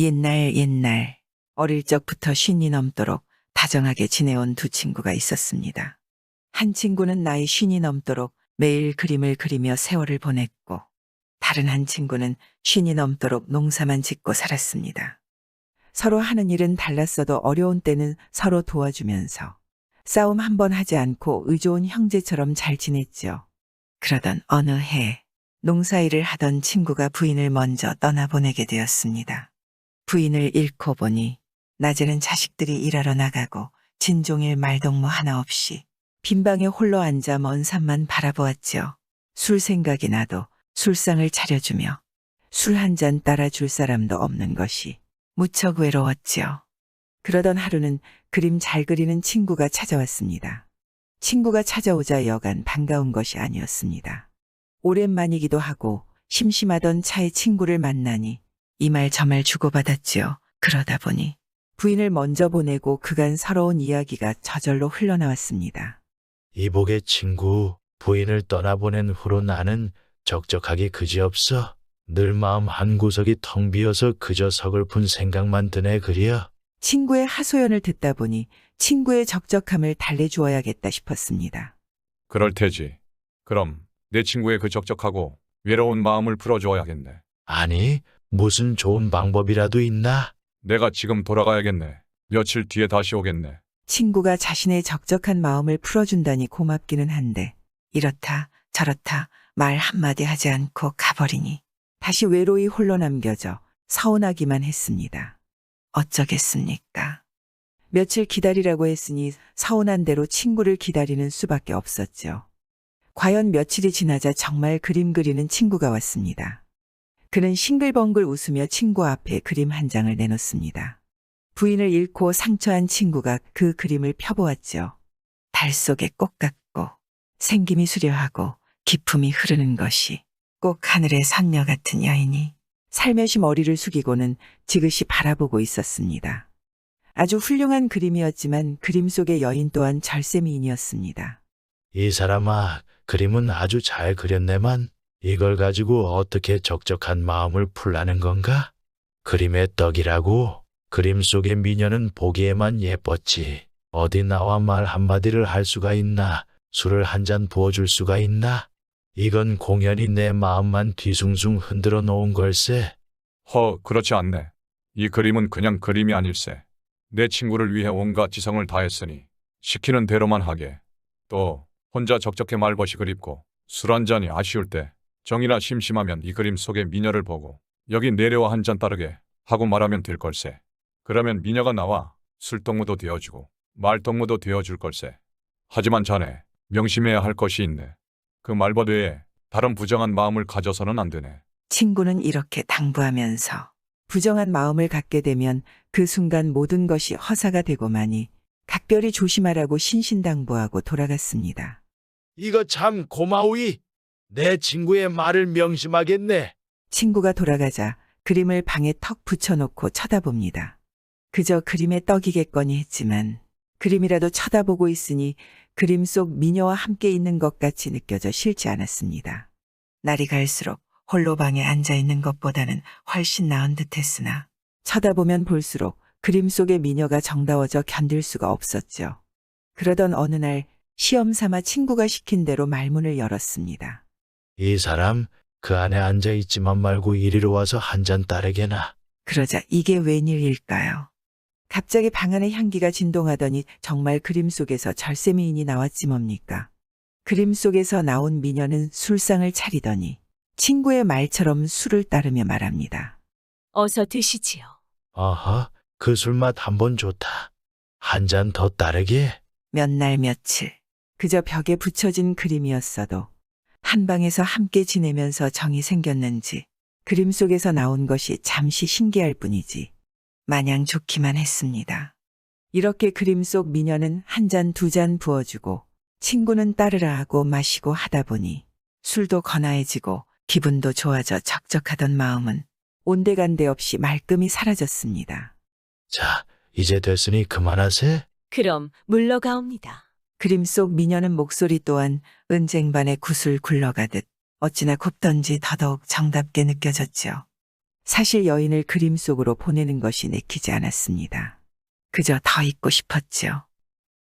옛날 옛날 어릴 적부터 쉰이 넘도록 다정하게 지내온 두 친구가 있었습니다. 한 친구는 나이 쉰이 넘도록 매일 그림을 그리며 세월을 보냈고 다른 한 친구는 쉰이 넘도록 농사만 짓고 살았습니다. 서로 하는 일은 달랐어도 어려운 때는 서로 도와주면서 싸움 한 번 하지 않고 의좋은 형제처럼 잘 지냈죠. 그러던 어느 해 농사일을 하던 친구가 부인을 먼저 떠나보내게 되었습니다. 부인을 잃고 보니 낮에는 자식들이 일하러 나가고 진종일 말동무 하나 없이 빈방에 홀로 앉아 먼 산만 바라보았지요. 술 생각이 나도 술상을 차려주며 술 한 잔 따라줄 사람도 없는 것이 무척 외로웠지요. 그러던 하루는 그림 잘 그리는 친구가 찾아왔습니다. 친구가 찾아오자 여간 반가운 것이 아니었습니다. 오랜만이기도 하고 심심하던 차에 친구를 만나니 이 말 저 말 주고받았지요. 그러다 보니 부인을 먼저 보내고 그간 서러운 이야기가 저절로 흘러나왔습니다. 이복의 친구, 부인을 떠나보낸 후로 나는 적적하기 그지없어. 늘 마음 한구석이 텅 비어서 그저 서글픈 생각만 드네 그려. 친구의 하소연을 듣다 보니 친구의 적적함을 달래주어야겠다 싶었습니다. 그럴 테지. 그럼 내 친구의 그 적적하고 외로운 마음을 풀어줘야겠네. 아니, 무슨 좋은 방법이라도 있나? 내가 지금 돌아가야겠네. 며칠 뒤에 다시 오겠네. 친구가 자신의 적적한 마음을 풀어준다니 고맙기는 한데 이렇다 저렇다 말 한마디 하지 않고 가버리니 다시 외로이 홀로 남겨져 서운하기만 했습니다. 어쩌겠습니까? 며칠 기다리라고 했으니 서운한 대로 친구를 기다리는 수밖에 없었죠. 과연 며칠이 지나자 정말 그림 그리는 친구가 왔습니다. 그는 싱글벙글 웃으며 친구 앞에 그림 한 장을 내놓습니다. 부인을 잃고 상처한 친구가 그 그림을 펴보았죠. 달 속의 꽃 같고 생김이 수려하고 기품이 흐르는 것이 꼭 하늘의 선녀 같은 여인이 살며시 머리를 숙이고는 지그시 바라보고 있었습니다. 아주 훌륭한 그림이었지만 그림 속의 여인 또한 절세미인이었습니다. 이 사람아, 그림은 아주 잘 그렸네만 이걸 가지고 어떻게 적적한 마음을 풀라는 건가? 그림의 떡이라고? 그림 속의 미녀는 보기에만 예뻤지. 어디 나와 말 한마디를 할 수가 있나? 술을 한 잔 부어줄 수가 있나? 이건 공연히 내 마음만 뒤숭숭 흔들어 놓은 걸세. 그렇지 않네. 이 그림은 그냥 그림이 아닐세. 내 친구를 위해 온갖 지성을 다했으니 시키는 대로만 하게. 또 혼자 적적해 말벗이 그립고 술 한 잔이 아쉬울 때 정이나 심심하면 이 그림 속의 미녀를 보고 여기 내려와 한 잔 따르게 하고 말하면 될 걸세. 그러면 미녀가 나와 술동무도 되어주고 말동무도 되어줄 걸세. 하지만 자네 명심해야 할 것이 있네. 그 말벗 외에 다른 부정한 마음을 가져서는 안 되네. 친구는 이렇게 당부하면서 부정한 마음을 갖게 되면 그 순간 모든 것이 허사가 되고 마니 각별히 조심하라고 신신당부하고 돌아갔습니다. 이거 참 고마우이. 내 친구의 말을 명심하겠네. 친구가 돌아가자 그림을 방에 턱 붙여놓고 쳐다봅니다. 그저 그림의 떡이겠거니 했지만 그림이라도 쳐다보고 있으니 그림 속 미녀와 함께 있는 것 같이 느껴져 싫지 않았습니다. 날이 갈수록 홀로 방에 앉아 있는 것보다는 훨씬 나은 듯했으나 쳐다보면 볼수록 그림 속의 미녀가 정다워져 견딜 수가 없었죠. 그러던 어느 날 시험 삼아 친구가 시킨 대로 말문을 열었습니다. 이 사람 그 안에 앉아 있지만 말고 이리로 와서 한 잔 따르게나. 그러자 이게 웬일일까요? 갑자기 방 안의 향기가 진동하더니 정말 그림 속에서 절세미인이 나왔지 뭡니까? 그림 속에서 나온 미녀는 술상을 차리더니 친구의 말처럼 술을 따르며 말합니다. 어서 드시지요. 아하, 그 술맛 한번 좋다. 한 잔 더 따르게. 몇 날 며칠 그저 벽에 붙여진 그림이었어도 한 방에서 함께 지내면서 정이 생겼는지 그림 속에서 나온 것이 잠시 신기할 뿐이지 마냥 좋기만 했습니다. 이렇게 그림 속 미녀는 한 잔 두 잔 부어주고 친구는 따르라 하고 마시고 하다 보니 술도 거나해지고 기분도 좋아져 적적하던 마음은 온데간데 없이 말끔히 사라졌습니다. 자, 이제 됐으니 그만하세. 그럼 물러가옵니다. 그림 속 미녀는 목소리 또한 은쟁반의 구슬 굴러가듯 어찌나 곱던지 더더욱 정답게 느껴졌죠. 사실 여인을 그림 속으로 보내는 것이 내키지 않았습니다. 그저 더 있고 싶었지요.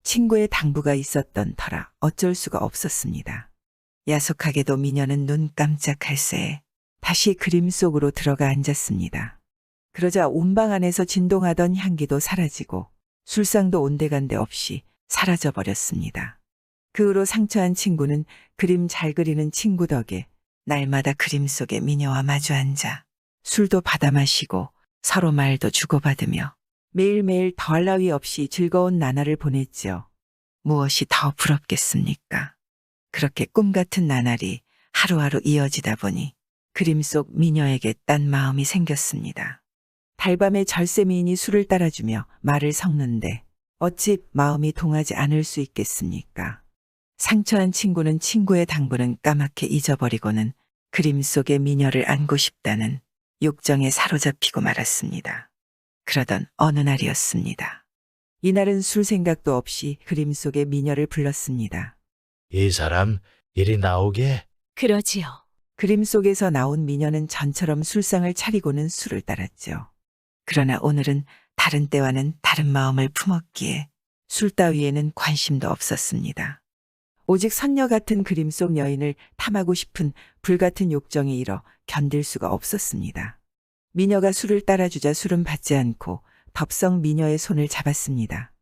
친구의 당부가 있었던 터라 어쩔 수가 없었습니다. 야속하게도 미녀는 눈 깜짝할 새에 다시 그림 속으로 들어가 앉았습니다. 그러자 온방 안에서 진동하던 향기도 사라지고 술상도 온데간데 없이 사라져 버렸습니다. 그 후로 상처한 친구는 그림 잘 그리는 친구 덕에 날마다 그림 속의 미녀와 마주 앉아 술도 받아 마시고 서로 말도 주고받으며 매일매일 더할 나위 없이 즐거운 나날을 보냈지요. 무엇이 더 부럽겠습니까? 그렇게 꿈 같은 나날이 하루하루 이어지다 보니 그림 속 미녀에게 딴 마음이 생겼습니다. 달밤에 절세미인이 술을 따라주며 말을 섞는데 어찌 마음이 동하지 않을 수 있겠습니까? 상처한 친구는 친구의 당부는 까맣게 잊어버리고는 그림 속의 미녀를 안고 싶다는 욕정에 사로잡히고 말았습니다. 그러던 어느 날이었습니다. 이날은 술 생각도 없이 그림 속의 미녀를 불렀습니다. 이 사람 이리 나오게. 그러지요. 그림 속에서 나온 미녀는 전처럼 술상을 차리고는 술을 따랐죠. 그러나 오늘은 다른 때와는 다른 마음을 품었기에 술 따위에는 관심도 없었습니다. 오직 선녀 같은 그림 속 여인을 탐하고 싶은 불같은 욕정이 일어 견딜 수가 없었습니다. 미녀가 술을 따라주자 술은 받지 않고 덥석 미녀의 손을 잡았습니다.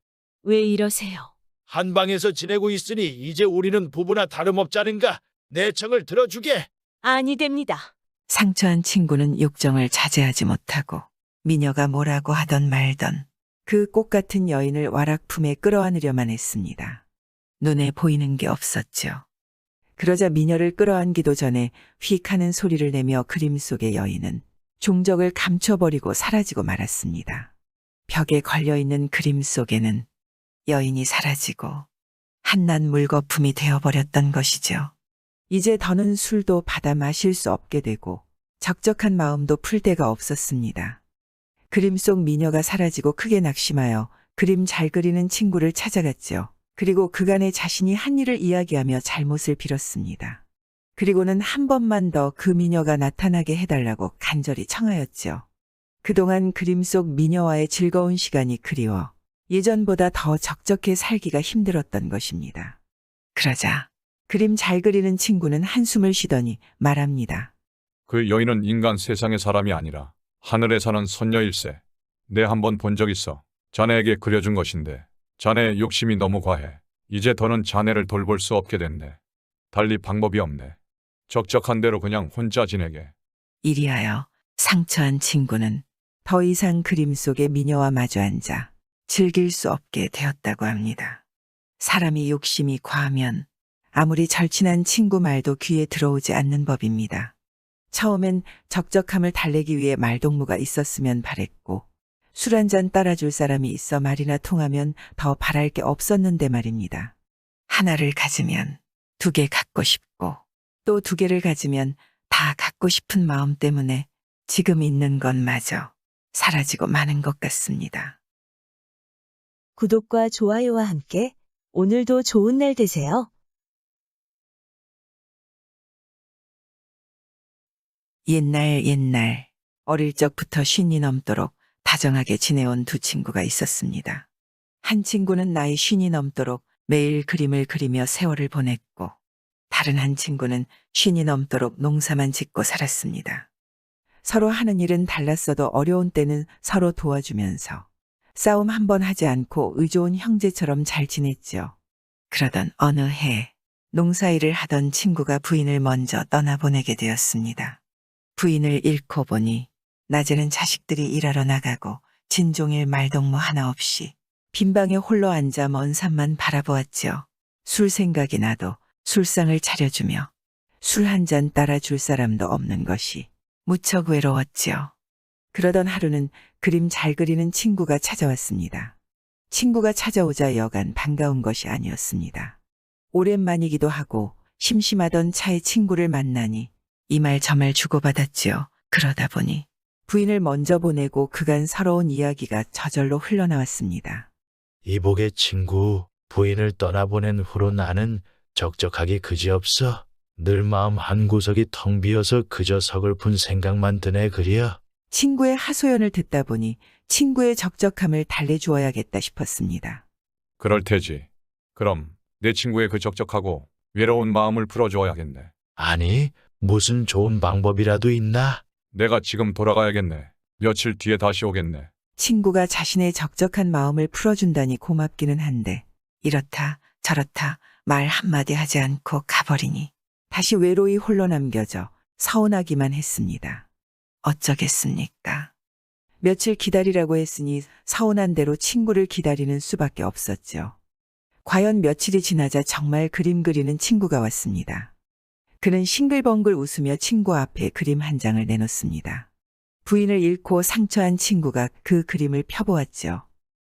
왜 이러세요? 한 방에서 지내고 있으니 이제 우리는 부부나 다름없자는가. 내 청을 들어주게. 아니 됩니다. 상처한 친구는 욕정을 자제하지 못하고 미녀가 뭐라고 하던 말던 그 꽃 같은 여인을 와락 품에 끌어안으려만 했습니다. 눈에 보이는 게 없었죠. 그러자 미녀를 끌어안기도 전에 휙 하는 소리를 내며 그림 속의 여인은 종적을 감춰버리고 사라지고 말았습니다. 벽에 걸려있는 그림 속에는 여인이 사라지고 한낱 물거품이 되어버렸던 것이죠. 이제 더는 술도 받아 마실 수 없게 되고 적적한 마음도 풀 데가 없었습니다. 그림 속 미녀가 사라지고 크게 낙심하여 그림 잘 그리는 친구를 찾아갔죠. 그리고 그간의 자신이 한 일을 이야기하며 잘못을 빌었습니다. 그리고는 한 번만 더 그 미녀가 나타나게 해달라고 간절히 청하였죠. 그동안 그림 속 미녀와의 즐거운 시간이 그리워 예전보다 더 적적해 살기가 힘들었던 것입니다. 그러자 그림 잘 그리는 친구는 한숨을 쉬더니 말합니다. 그 여인은 인간 세상의 사람이 아니라 하늘에 사는 선녀일세. 내 한 번 본 적 있어. 자네에게 그려준 것인데 자네의 욕심이 너무 과해. 이제 더는 자네를 돌볼 수 없게 됐네. 달리 방법이 없네. 적적한 대로 그냥 혼자 지내게. 이리하여 상처한 친구는 더 이상 그림 속의 미녀와 마주 앉아 즐길 수 없게 되었다고 합니다. 사람이 욕심이 과하면 아무리 절친한 친구 말도 귀에 들어오지 않는 법입니다. 처음엔 적적함을 달래기 위해 말동무가 있었으면 바랬고 술 한 잔 따라줄 사람이 있어 말이나 통하면 더 바랄 게 없었는데 말입니다. 하나를 가지면 두 개 갖고 싶고 또 두 개를 가지면 다 갖고 싶은 마음 때문에 지금 있는 것마저 사라지고 마는 것 같습니다. 구독과 좋아요와 함께 오늘도 좋은 날 되세요. 옛날 어릴 적부터 50이 넘도록 다정하게 지내온 두 친구가 있었습니다. 한 친구는 나이 50이 넘도록 매일 그림을 그리며 세월을 보냈고 다른 한 친구는 50이 넘도록 농사만 짓고 살았습니다. 서로 하는 일은 달랐어도 어려운 때는 서로 도와주면서 싸움 한 번 하지 않고 의좋은 형제처럼 잘 지냈죠. 그러던 어느 해 농사일을 하던 친구가 부인을 먼저 떠나보내게 되었습니다. 부인을 잃고 보니 낮에는 자식들이 일하러 나가고 진종일 말동무 하나 없이 빈방에 홀로 앉아 먼 산만 바라보았지요. 술 생각이 나도 술상을 차려주며 술 한 잔 따라줄 사람도 없는 것이 무척 외로웠지요. 그러던 하루는 그림 잘 그리는 친구가 찾아왔습니다. 친구가 찾아오자 여간 반가운 것이 아니었습니다. 오랜만이기도 하고 심심하던 차에 친구를 만나니 이 말 저 말 주고받았지요. 그러다 보니 부인을 먼저 보내고 그간 서러운 이야기가 저절로 흘러나왔습니다. 이복의 친구, 부인을 떠나보낸 후로 나는 적적하기 그지없어. 늘 마음 한구석이 텅 비어서 그저 서글픈 생각만 드네 그려. 친구의 하소연을 듣다 보니 친구의 적적함을 달래주어야겠다 싶었습니다. 그럴 테지. 그럼 내 친구의 그 적적하고 외로운 마음을 풀어줘야겠네. 아니, 무슨 좋은 방법이라도 있나? 내가 지금 돌아가야겠네. 며칠 뒤에 다시 오겠네. 친구가 자신의 적적한 마음을 풀어준다니 고맙기는 한데 이렇다 저렇다 말 한마디 하지 않고 가버리니 다시 외로이 홀로 남겨져 서운하기만 했습니다. 어쩌겠습니까? 며칠 기다리라고 했으니 서운한 대로 친구를 기다리는 수밖에 없었죠. 과연 며칠이 지나자 정말 그림 그리는 친구가 왔습니다. 그는 싱글벙글 웃으며 친구 앞에 그림 한 장을 내놓습니다. 부인을 잃고 상처한 친구가 그 그림을 펴보았죠.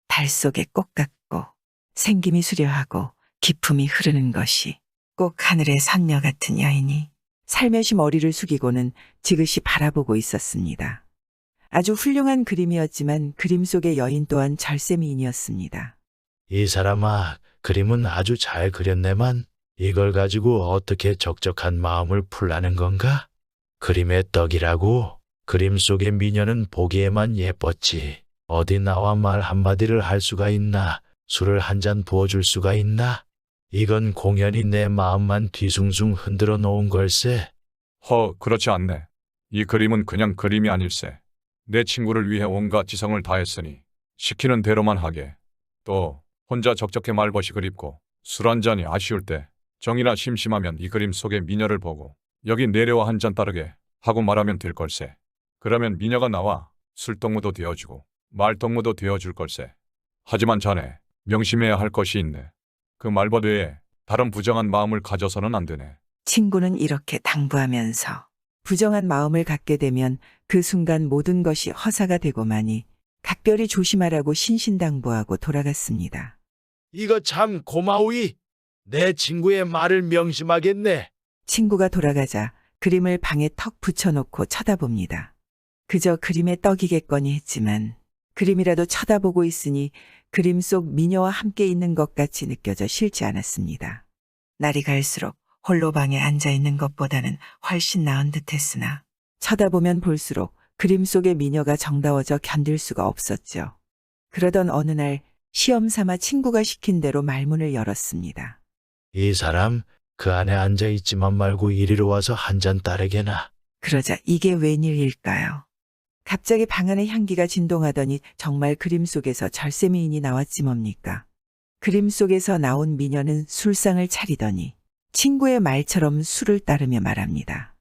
달 속의 꽃 같고 생김이 수려하고 기품이 흐르는 것이 꼭 하늘의 선녀 같은 여인이 살며시 머리를 숙이고는 지그시 바라보고 있었습니다. 아주 훌륭한 그림이었지만 그림 속의 여인 또한 절세 미인이었습니다. 이 사람아, 그림은 아주 잘 그렸네만 이걸 가지고 어떻게 적적한 마음을 풀라는 건가? 그림의 떡이라고? 그림 속의 미녀는 보기에만 예뻤지. 어디 나와 말 한마디를 할 수가 있나? 술을 한 잔 부어줄 수가 있나? 이건 공연히 내 마음만 뒤숭숭 흔들어 놓은 걸세. 그렇지 않네. 이 그림은 그냥 그림이 아닐세. 내 친구를 위해 온갖 지성을 다했으니 시키는 대로만 하게. 또 혼자 적적해 말벗이 그립고 술 한 잔이 아쉬울 때 정이나 심심하면 이 그림 속의 미녀를 보고 여기 내려와 한 잔 따르게 하고 말하면 될 걸세. 그러면 미녀가 나와 술동무도 되어주고 말동무도 되어줄 걸세. 하지만 자네 명심해야 할 것이 있네. 그 말벗 외에 다른 부정한 마음을 가져서는 안 되네. 친구는 이렇게 당부하면서 부정한 마음을 갖게 되면 그 순간 모든 것이 허사가 되고마니 각별히 조심하라고 신신당부하고 돌아갔습니다. 이거 참 고마우이. 내 친구의 말을 명심하겠네. 친구가 돌아가자 그림을 방에 턱 붙여놓고 쳐다봅니다. 그저 그림의 떡이겠거니 했지만 그림이라도 쳐다보고 있으니 그림 속 미녀와 함께 있는 것 같이 느껴져 싫지 않았습니다. 날이 갈수록 홀로 방에 앉아 있는 것보다는 훨씬 나은 듯했으나 쳐다보면 볼수록 그림 속의 미녀가 정다워져 견딜 수가 없었죠. 그러던 어느 날 시험 삼아 친구가 시킨 대로 말문을 열었습니다. 이 사람 그 안에 앉아 있지만 말고 이리로 와서 한 잔 따르게나. 그러자 이게 웬일일까요? 갑자기 방 안의 향기가 진동하더니 정말 그림 속에서 절세미인이 나왔지 뭡니까? 그림 속에서 나온 미녀는 술상을 차리더니 친구의 말처럼 술을 따르며 말합니다.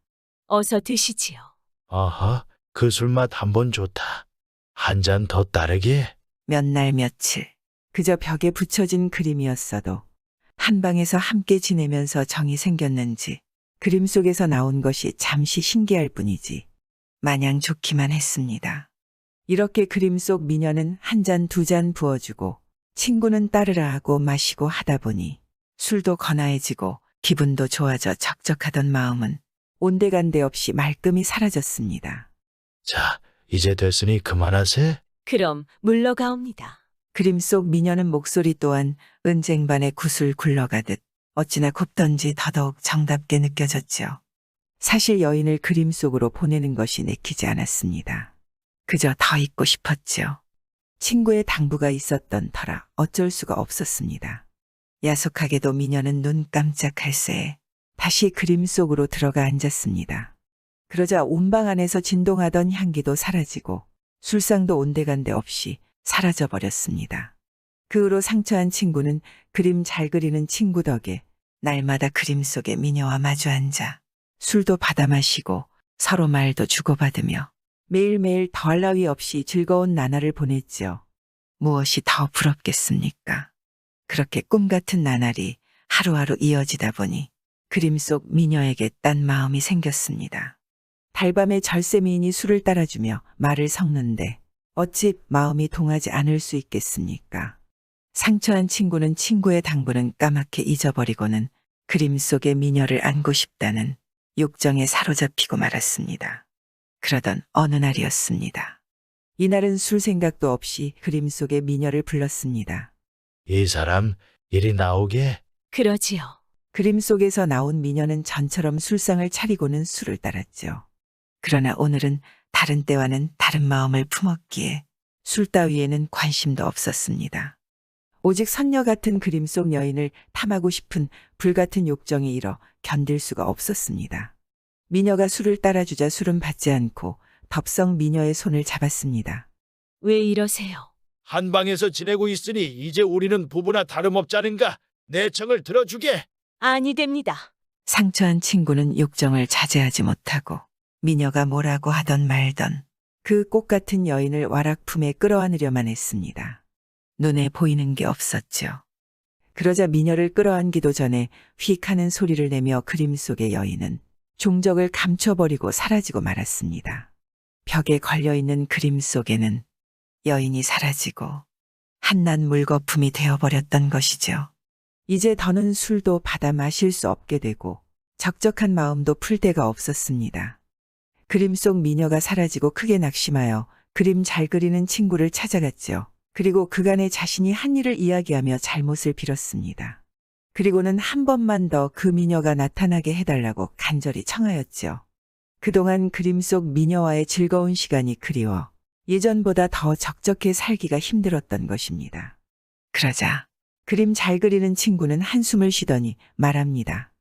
어서 드시지요. 아하, 그 술맛 한번 좋다. 한 잔 더 따르게. 몇 날 며칠 그저 벽에 붙여진 그림이었어도 한 방에서 함께 지내면서 정이 생겼는지 그림 속에서 나온 것이 잠시 신기할 뿐이지 마냥 좋기만 했습니다. 이렇게 그림 속 미녀는 한 잔 두 잔 부어주고 친구는 따르라 하고 마시고 하다 보니 술도 거나해지고 기분도 좋아져 적적하던 마음은 온데간데 없이 말끔히 사라졌습니다. 자, 이제 됐으니 그만하세. 그럼 물러가옵니다. 그림 속 미녀는 목소리 또한 은쟁반의 구슬 굴러가듯 어찌나 곱던지 더더욱 정답게 느껴졌죠. 사실 여인을 그림 속으로 보내는 것이 내키지 않았습니다. 그저 더 있고 싶었죠. 친구의 당부가 있었던 터라 어쩔 수가 없었습니다. 야속하게도 미녀는 눈 깜짝할 새에 다시 그림 속으로 들어가 앉았습니다. 그러자 온방 안에서 진동하던 향기도 사라지고 술상도 온데간데 없이 사라져 버렸습니다. 그 후로 상처한 친구는 그림 잘 그리는 친구 덕에 날마다 그림 속의 미녀와 마주 앉아 술도 받아 마시고 서로 말도 주고받으며 매일매일 더할 나위 없이 즐거운 나날을 보냈죠. 무엇이 더 부럽겠습니까? 그렇게 꿈 같은 나날이 하루하루 이어지다 보니 그림 속 미녀에게 딴 마음이 생겼습니다. 달밤에 절세미인이 술을 따라주며 말을 섞는데 어찌 마음이 동하지 않을 수 있겠습니까? 상처한 친구는 친구의 당부는 까맣게 잊어버리고는 그림 속의 미녀를 안고 싶다는 욕정에 사로잡히고 말았습니다. 그러던 어느 날이었습니다. 이날은 술 생각도 없이 그림 속의 미녀를 불렀습니다. 이 사람 이리 나오게. 그러지요. 그림 속에서 나온 미녀는 전처럼 술상을 차리고는 술을 따랐죠. 그러나 오늘은 다른 때와는 다른 마음을 품었기에 술 따위에는 관심도 없었습니다. 오직 선녀 같은 그림 속 여인을 탐하고 싶은 불같은 욕정이 일어 견딜 수가 없었습니다. 미녀가 술을 따라주자 술은 받지 않고 덥석 미녀의 손을 잡았습니다. 왜 이러세요? 한 방에서 지내고 있으니 이제 우리는 부부나 다름없자는가? 내 청을 들어주게. 아니 됩니다. 상처한 친구는 욕정을 자제하지 못하고 미녀가 뭐라고 하던 말던 그 꽃 같은 여인을 와락 품에 끌어안으려만 했습니다. 눈에 보이는 게 없었죠. 그러자 미녀를 끌어안기도 전에 휙 하는 소리를 내며 그림 속의 여인은 종적을 감춰버리고 사라지고 말았습니다. 벽에 걸려있는 그림 속에는 여인이 사라지고 한낱 물거품이 되어버렸던 것이죠. 이제 더는 술도 받아 마실 수 없게 되고 적적한 마음도 풀 데가 없었습니다. 그림 속 미녀가 사라지고 크게 낙심하여 그림 잘 그리는 친구를 찾아갔죠. 그리고 그간의 자신이 한 일을 이야기하며 잘못을 빌었습니다. 그리고는 한 번만 더 그 미녀가 나타나게 해달라고 간절히 청하였죠. 그동안 그림 속 미녀와의 즐거운 시간이 그리워 예전보다 더 적적해 살기가 힘들었던 것입니다. 그러자 그림 잘 그리는 친구는 한숨을 쉬더니 말합니다.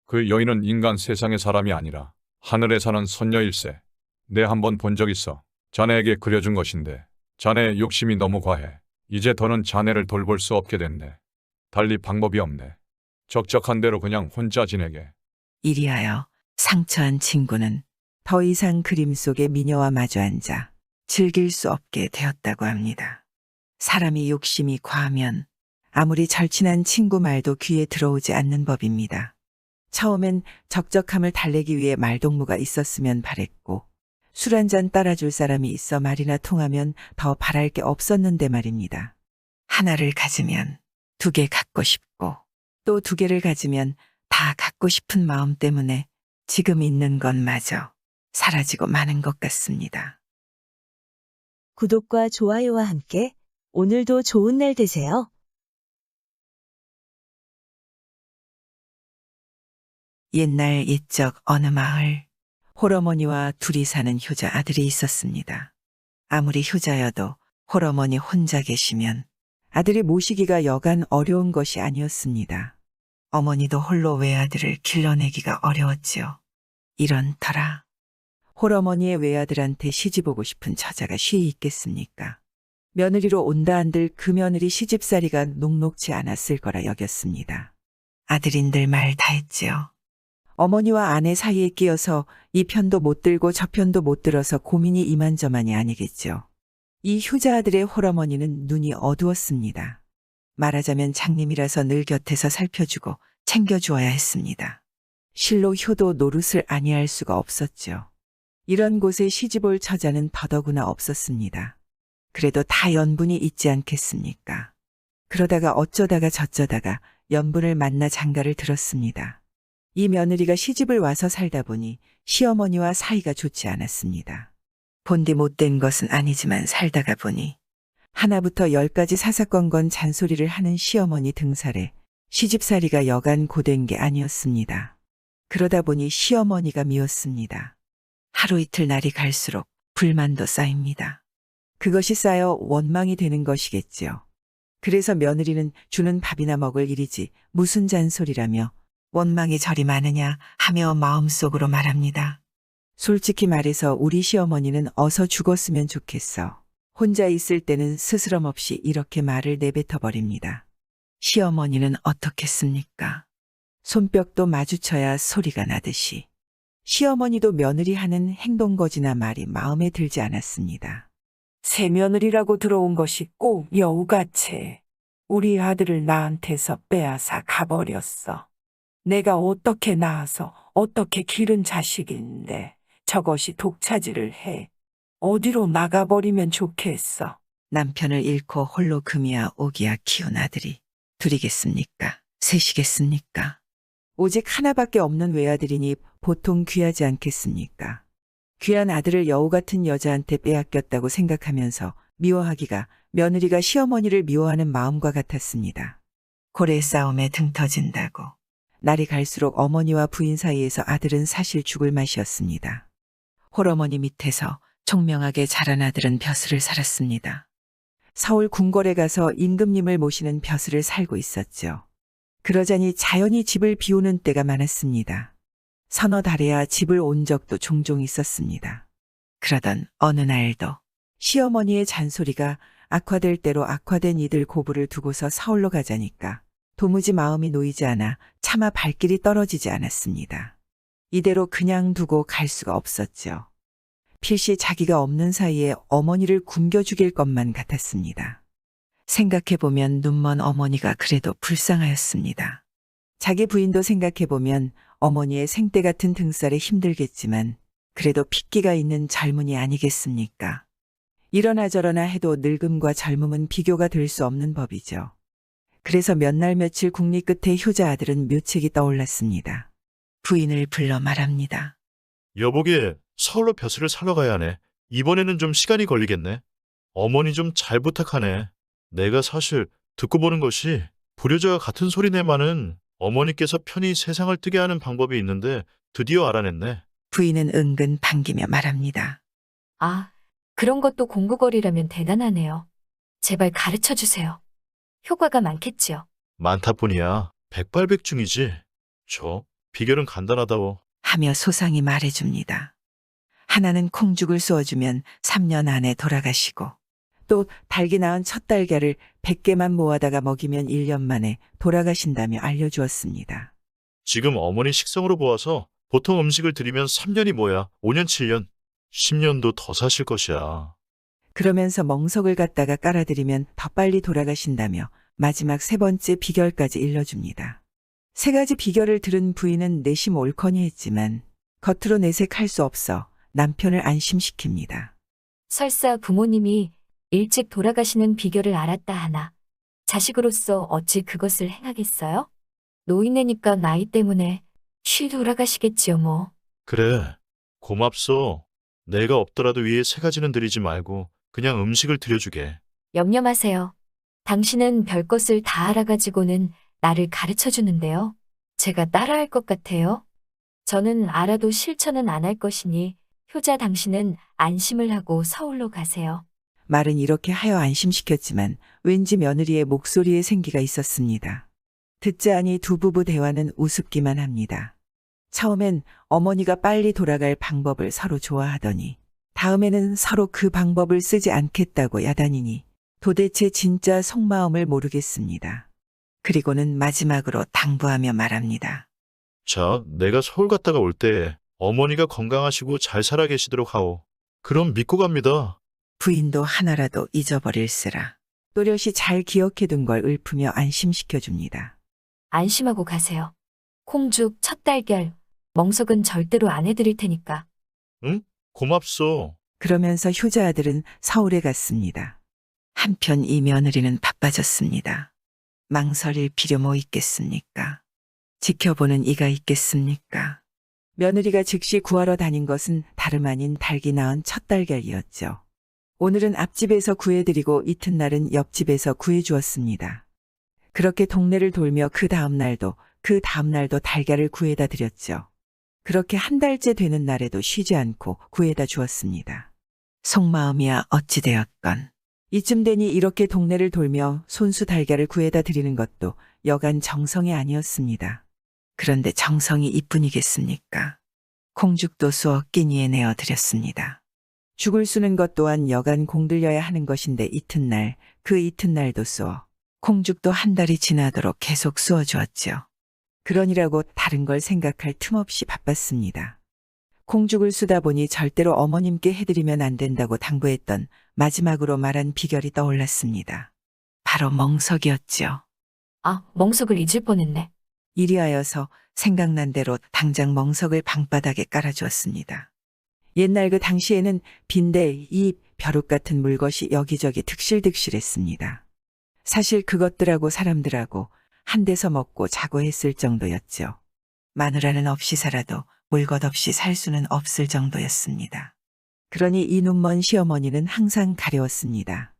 그 여인은 인간 세상의 사람이 아니라 하늘에 사는 선녀일세. 내 한 번 본 적 있어. 자네에게 그려준 것인데 자네의 욕심이 너무 과해. 이제 더는 자네를 돌볼 수 없게 됐네. 달리 방법이 없네. 적적한 대로 그냥 혼자 지내게. 이리하여 상처한 친구는 더 이상 그림 속의 미녀와 마주 앉아 즐길 수 없게 되었다고 합니다. 사람이 욕심이 과하면 아무리 절친한 친구 말도 귀에 들어오지 않는 법입니다. 처음엔 적적함을 달래기 위해 말동무가 있었으면 바랬고 술 한 잔 따라줄 사람이 있어 말이나 통하면 더 바랄 게 없었는데 말입니다. 하나를 가지면 두 개 갖고 싶고 또 두 개를 가지면 다 갖고 싶은 마음 때문에 지금 있는 것마저 사라지고 마는 것 같습니다. 구독과 좋아요와 함께 오늘도 좋은 날 되세요. 옛날 옛적 어느 마을, 홀어머니와 둘이 사는 효자 아들이 있었습니다. 아무리 효자여도 홀어머니 혼자 계시면 아들이 모시기가 여간 어려운 것이 아니었습니다. 어머니도 홀로 외아들을 길러내기가 어려웠지요. 이런 터라 홀어머니의 외아들한테 시집오고 싶은 처자가 쉬이 있겠습니까? 며느리로 온다 한들 그 며느리 시집살이가 녹록지 않았을 거라 여겼습니다. 아들인들 말 다 했지요. 어머니와 아내 사이에 끼어서 이 편도 못 들고 저 편도 못 들어서 고민이 이만저만이 아니겠죠. 이 효자 아들의 홀어머니는 눈이 어두웠습니다. 말하자면 장님이라서 늘 곁에서 살펴주고 챙겨주어야 했습니다. 실로 효도 노릇을 아니할 수가 없었죠. 이런 곳에 시집올 처자는 더더구나 없었습니다. 그래도 다 연분이 있지 않겠습니까? 그러다가 어쩌다가 저쩌다가 연분을 만나 장가를 들었습니다. 이 며느리가 시집을 와서 살다 보니 시어머니와 사이가 좋지 않았습니다. 본디 못된 것은 아니지만 살다가 보니 하나부터 10까지 사사건건 잔소리를 하는 시어머니 등살에 시집살이가 여간 고된 게 아니었습니다. 그러다 보니 시어머니가 미웠습니다. 하루 이틀 날이 갈수록 불만도 쌓입니다. 그것이 쌓여 원망이 되는 것이겠지요. 그래서 며느리는 주는 밥이나 먹을 일이지 무슨 잔소리라며 원망이 저리 많으냐 하며 마음속으로 말합니다. 솔직히 말해서 우리 시어머니는 어서 죽었으면 좋겠어. 혼자 있을 때는 스스럼 없이 이렇게 말을 내뱉어 버립니다. 시어머니는 어떻겠습니까? 손뼉도 마주쳐야 소리가 나듯이 시어머니도 며느리 하는 행동거지나 말이 마음에 들지 않았습니다. 새 며느리라고 들어온 것이 꼭 여우같이 우리 아들을 나한테서 빼앗아 가버렸어. 내가 어떻게 낳아서 어떻게 기른 자식인데 저것이 독차지를 해. 어디로 나가버리면 좋겠어. 남편을 잃고 홀로 금이야 오기야 키운 아들이 둘이겠습니까? 셋이겠습니까? 오직 하나밖에 없는 외아들이니 보통 귀하지 않겠습니까? 귀한 아들을 여우 같은 여자한테 빼앗겼다고 생각하면서 미워하기가 며느리가 시어머니를 미워하는 마음과 같았습니다. 고래 싸움에 등 터진다고. 날이 갈수록 어머니와 부인 사이에서 아들은 사실 죽을 맛이었습니다. 홀어머니 밑에서 총명하게 자란 아들은 벼슬을 살았습니다. 서울 궁궐에 가서 임금님을 모시는 벼슬을 살고 있었죠. 그러자니 자연히 집을 비우는 때가 많았습니다. 서너 달에야 집을 온 적도 종종 있었습니다. 그러던 어느 날도 시어머니의 잔소리가 악화될 대로 악화된 이들 고부를 두고서 서울로 가자니까 도무지 마음이 놓이지 않아 차마 발길이 떨어지지 않았습니다. 이대로 그냥 두고 갈 수가 없었죠. 필시 자기가 없는 사이에 어머니를 굶겨 죽일 것만 같았습니다. 생각해보면 눈먼 어머니가 그래도 불쌍하였습니다. 자기 부인도 생각해보면 어머니의 생때 같은 등살에 힘들겠지만 그래도 핏기가 있는 젊은이 아니겠습니까? 이러나 저러나 해도 늙음과 젊음은 비교가 될 수 없는 법이죠. 그래서 몇 날 며칠 국리 끝에 효자 아들은 묘책이 떠올랐습니다. 부인을 불러 말합니다. 여보게, 서울로 벼슬을 사러 가야 하네. 이번에는 좀 시간이 걸리겠네. 어머니 좀 잘 부탁하네. 내가 사실 듣고 보는 것이 불효자와 같은 소리네만은 어머니께서 편히 세상을 뜨게 하는 방법이 있는데 드디어 알아냈네. 부인은 은근 반기며 말합니다. 아, 그런 것도 공부거리라면 대단하네요. 제발 가르쳐 주세요. 효과가 많겠지요. 많다뿐이야. 백발백중이지. 비결은 간단하다워. 하며 소상히 말해줍니다. 하나는 콩죽을 쏘아주면 3년 안에 돌아가시고 또 달기 낳은 첫 달걀을 100개만 모아다가 먹이면 1년 만에 돌아가신다며 알려주었습니다. 지금 어머니 식성으로 보아서 보통 음식을 드리면 3년이 뭐야? 5년, 7년, 10년도 더 사실 것이야. 그러면서 멍석을 갖다가 깔아드리면 더 빨리 돌아가신다며 마지막 세 번째 비결까지 일러줍니다. 세 가지 비결을 들은 부인은 내심 옳거니 했지만 겉으로 내색할 수 없어 남편을 안심시킵니다. 설사 부모님이 일찍 돌아가시는 비결을 알았다 하나 자식으로서 어찌 그것을 행하겠어요? 노인네니까 나이 때문에 쉬 돌아가시겠지요 뭐. 그래, 고맙소. 내가 없더라도 위에 세 가지는 드리지 말고 그냥 음식을 드려주게. 염려 마세요. 당신은 별것을 다 알아가지고는 나를 가르쳐 주는데요. 제가 따라할 것 같아요. 저는 알아도 실천은 안 할 것이니 효자 당신은 안심을 하고 서울로 가세요. 말은 이렇게 하여 안심시켰지만 왠지 며느리의 목소리에 생기가 있었습니다. 듣자하니 두 부부 대화는 우습기만 합니다. 처음엔 어머니가 빨리 돌아갈 방법을 서로 좋아하더니 다음에는 서로 그 방법을 쓰지 않겠다고 야단이니 도대체 진짜 속마음을 모르겠습니다. 그리고는 마지막으로 당부하며 말합니다. 자, 내가 서울 갔다가 올 때 어머니가 건강하시고 잘 살아 계시도록 하오. 그럼 믿고 갑니다. 부인도 하나라도 잊어버릴세라. 또렷이 잘 기억해둔 걸 읊으며 안심시켜줍니다. 안심하고 가세요. 콩죽, 첫 달걀, 멍석은 절대로 안 해드릴 테니까. 응? 고맙소. 그러면서 효자 아들은 서울에 갔습니다. 한편 이 며느리는 바빠졌습니다. 망설일 필요 뭐 있겠습니까? 지켜보는 이가 있겠습니까? 며느리가 즉시 구하러 다닌 것은 다름 아닌 달기 낳은 첫 달걀이었죠. 오늘은 앞집에서 구해드리고 이튿날은 옆집에서 구해주었습니다. 그렇게 동네를 돌며 그 다음날도 달걀을 구해다 드렸죠. 그렇게 한 달째 되는 날에도 쉬지 않고 구해다 주었습니다. 속마음이야 어찌 되었건 이쯤 되니 이렇게 동네를 돌며 손수 달걀을 구해다 드리는 것도 여간 정성이 아니었습니다. 그런데 정성이 이뿐이겠습니까? 콩죽도 쏘어 끼니에 내어 드렸습니다. 죽을 쑤는 것 또한 여간 공들여야 하는 것인데 그 이튿날도 쏘어 콩죽도 한 달이 지나도록 계속 쏘어 주었죠. 그러니라고 다른 걸 생각할 틈 없이 바빴습니다. 콩죽을 쓰다 보니 절대로 어머님께 해드리면 안 된다고 당부했던 마지막으로 말한 비결이 떠올랐습니다. 바로 멍석이었죠. 아, 멍석을 잊을 뻔했네. 이리하여서 생각난 대로 당장 멍석을 방바닥에 깔아주었습니다. 옛날 그 당시에는 빈대, 잎, 벼룩 같은 물것이 여기저기 득실득실했습니다. 사실 그것들하고 사람들하고 한 데서 먹고 자고 했을 정도였죠. 마누라는 없이 살아도 물것 없이 살 수는 없을 정도였습니다. 그러니 이 눈먼 시어머니는 항상 가려웠습니다.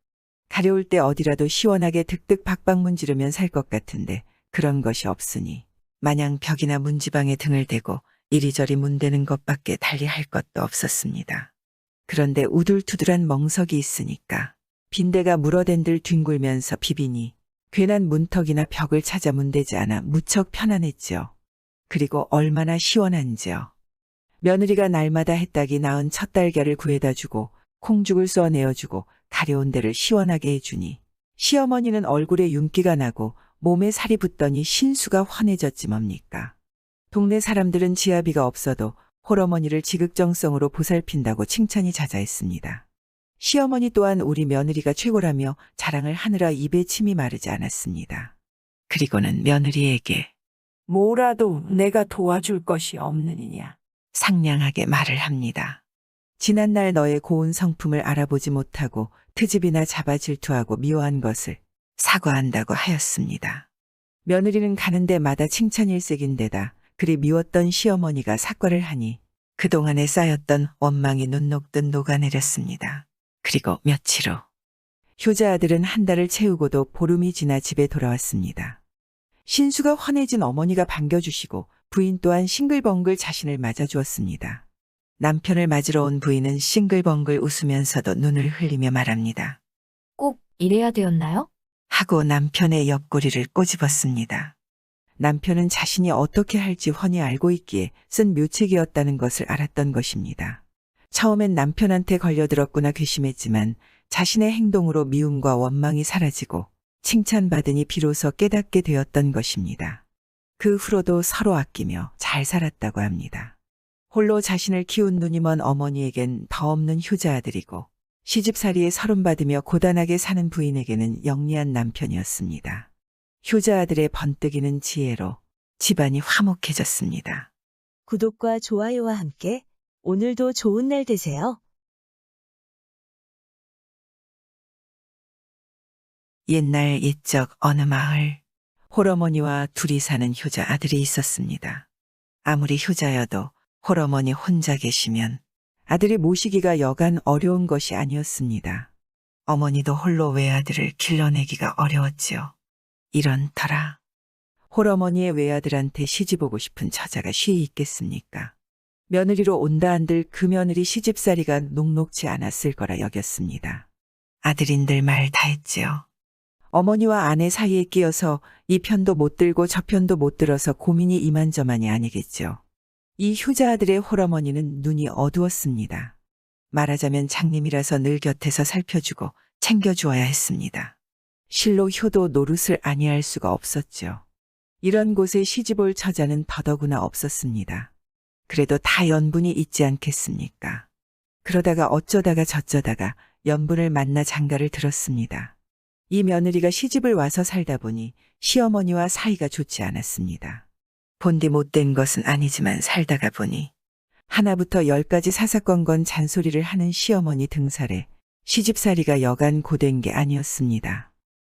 가려울 때 어디라도 시원하게 득득 박박 문지르면 살 것 같은데 그런 것이 없으니 마냥 벽이나 문지방에 등을 대고 이리저리 문대는 것밖에 달리 할 것도 없었습니다. 그런데 우둘투둘한 멍석이 있으니까 빈대가 물어댄들 뒹굴면서 비비니 괜한 문턱이나 벽을 찾아 문대지 않아 무척 편안했죠. 그리고 얼마나 시원한지요. 며느리가 날마다 해딱이 낳은 첫 달걀을 구해다 주고 콩죽을 쏘아내어주고 가려운 데를 시원하게 해주니 시어머니는 얼굴에 윤기가 나고 몸에 살이 붙더니 신수가 환해졌지 뭡니까. 동네 사람들은 지아비가 없어도 홀어머니를 지극정성으로 보살핀다고 칭찬이 자자했습니다. 시어머니 또한 우리 며느리가 최고라며 자랑을 하느라 입에 침이 마르지 않았습니다. 그리고는 며느리에게 뭐라도 내가 도와줄 것이 없느니냐 상냥하게 말을 합니다. 지난날 너의 고운 성품을 알아보지 못하고 트집이나 잡아 질투하고 미워한 것을 사과한다고 하였습니다. 며느리는 가는 데마다 칭찬일색인데다 그리 미웠던 시어머니가 사과를 하니 그동안에 쌓였던 원망이 눈 녹듯 녹아내렸습니다. 그리고 며칠 후 효자 아들은 한 달을 채우고도 보름이 지나 집에 돌아왔습니다. 신수가 환해진 어머니가 반겨주시고 부인 또한 싱글벙글 자신을 맞아주었습니다. 남편을 맞으러 온 부인은 싱글벙글 웃으면서도 눈을 흘리며 말합니다. 꼭 이래야 되었나요? 하고 남편의 옆구리를 꼬집었습니다. 남편은 자신이 어떻게 할지 훤히 알고 있기에 쓴 묘책이었다는 것을 알았던 것입니다. 처음엔 남편한테 걸려들었구나 괘씸했지만 자신의 행동으로 미움과 원망이 사라지고 칭찬받으니 비로소 깨닫게 되었던 것입니다. 그 후로도 서로 아끼며 잘 살았다고 합니다. 홀로 자신을 키운 눈이 먼 어머니에겐 더 없는 효자 아들이고 시집살이에 서름받으며 고단하게 사는 부인에게는 영리한 남편이었습니다. 효자 아들의 번뜩이는 지혜로 집안이 화목해졌습니다. 구독과 좋아요와 함께 오늘도 좋은 날 되세요. 옛날 옛적 어느 마을, 홀어머니와 둘이 사는 효자 아들이 있었습니다. 아무리 효자여도 홀어머니 혼자 계시면 아들이 모시기가 여간 어려운 것이 아니었습니다. 어머니도 홀로 외아들을 길러내기가 어려웠지요. 이런 터라 홀어머니의 외아들한테 시집오고 싶은 처자가 쉬이 있겠습니까? 며느리로 온다 한들 그 며느리 시집살이가 녹록지 않았을 거라 여겼습니다. 아들인들 말 다 했지요. 어머니와 아내 사이에 끼어서 이 편도 못 들고 저 편도 못 들어서 고민이 이만저만이 아니겠죠. 이 효자 아들의 홀어머니는 눈이 어두웠습니다. 말하자면 장님이라서 늘 곁에서 살펴주고 챙겨주어야 했습니다. 실로 효도 노릇을 아니할 수가 없었죠. 이런 곳에 시집올 처자는 더더구나 없었습니다. 그래도 다 연분이 있지 않겠습니까? 그러다가 어쩌다가 저쩌다가 연분을 만나 장가를 들었습니다. 이 며느리가 시집을 와서 살다 보니 시어머니와 사이가 좋지 않았습니다. 본디 못된 것은 아니지만 살다가 보니 하나부터 10까지 사사건건 잔소리를 하는 시어머니 등살에 시집살이가 여간 고된 게 아니었습니다.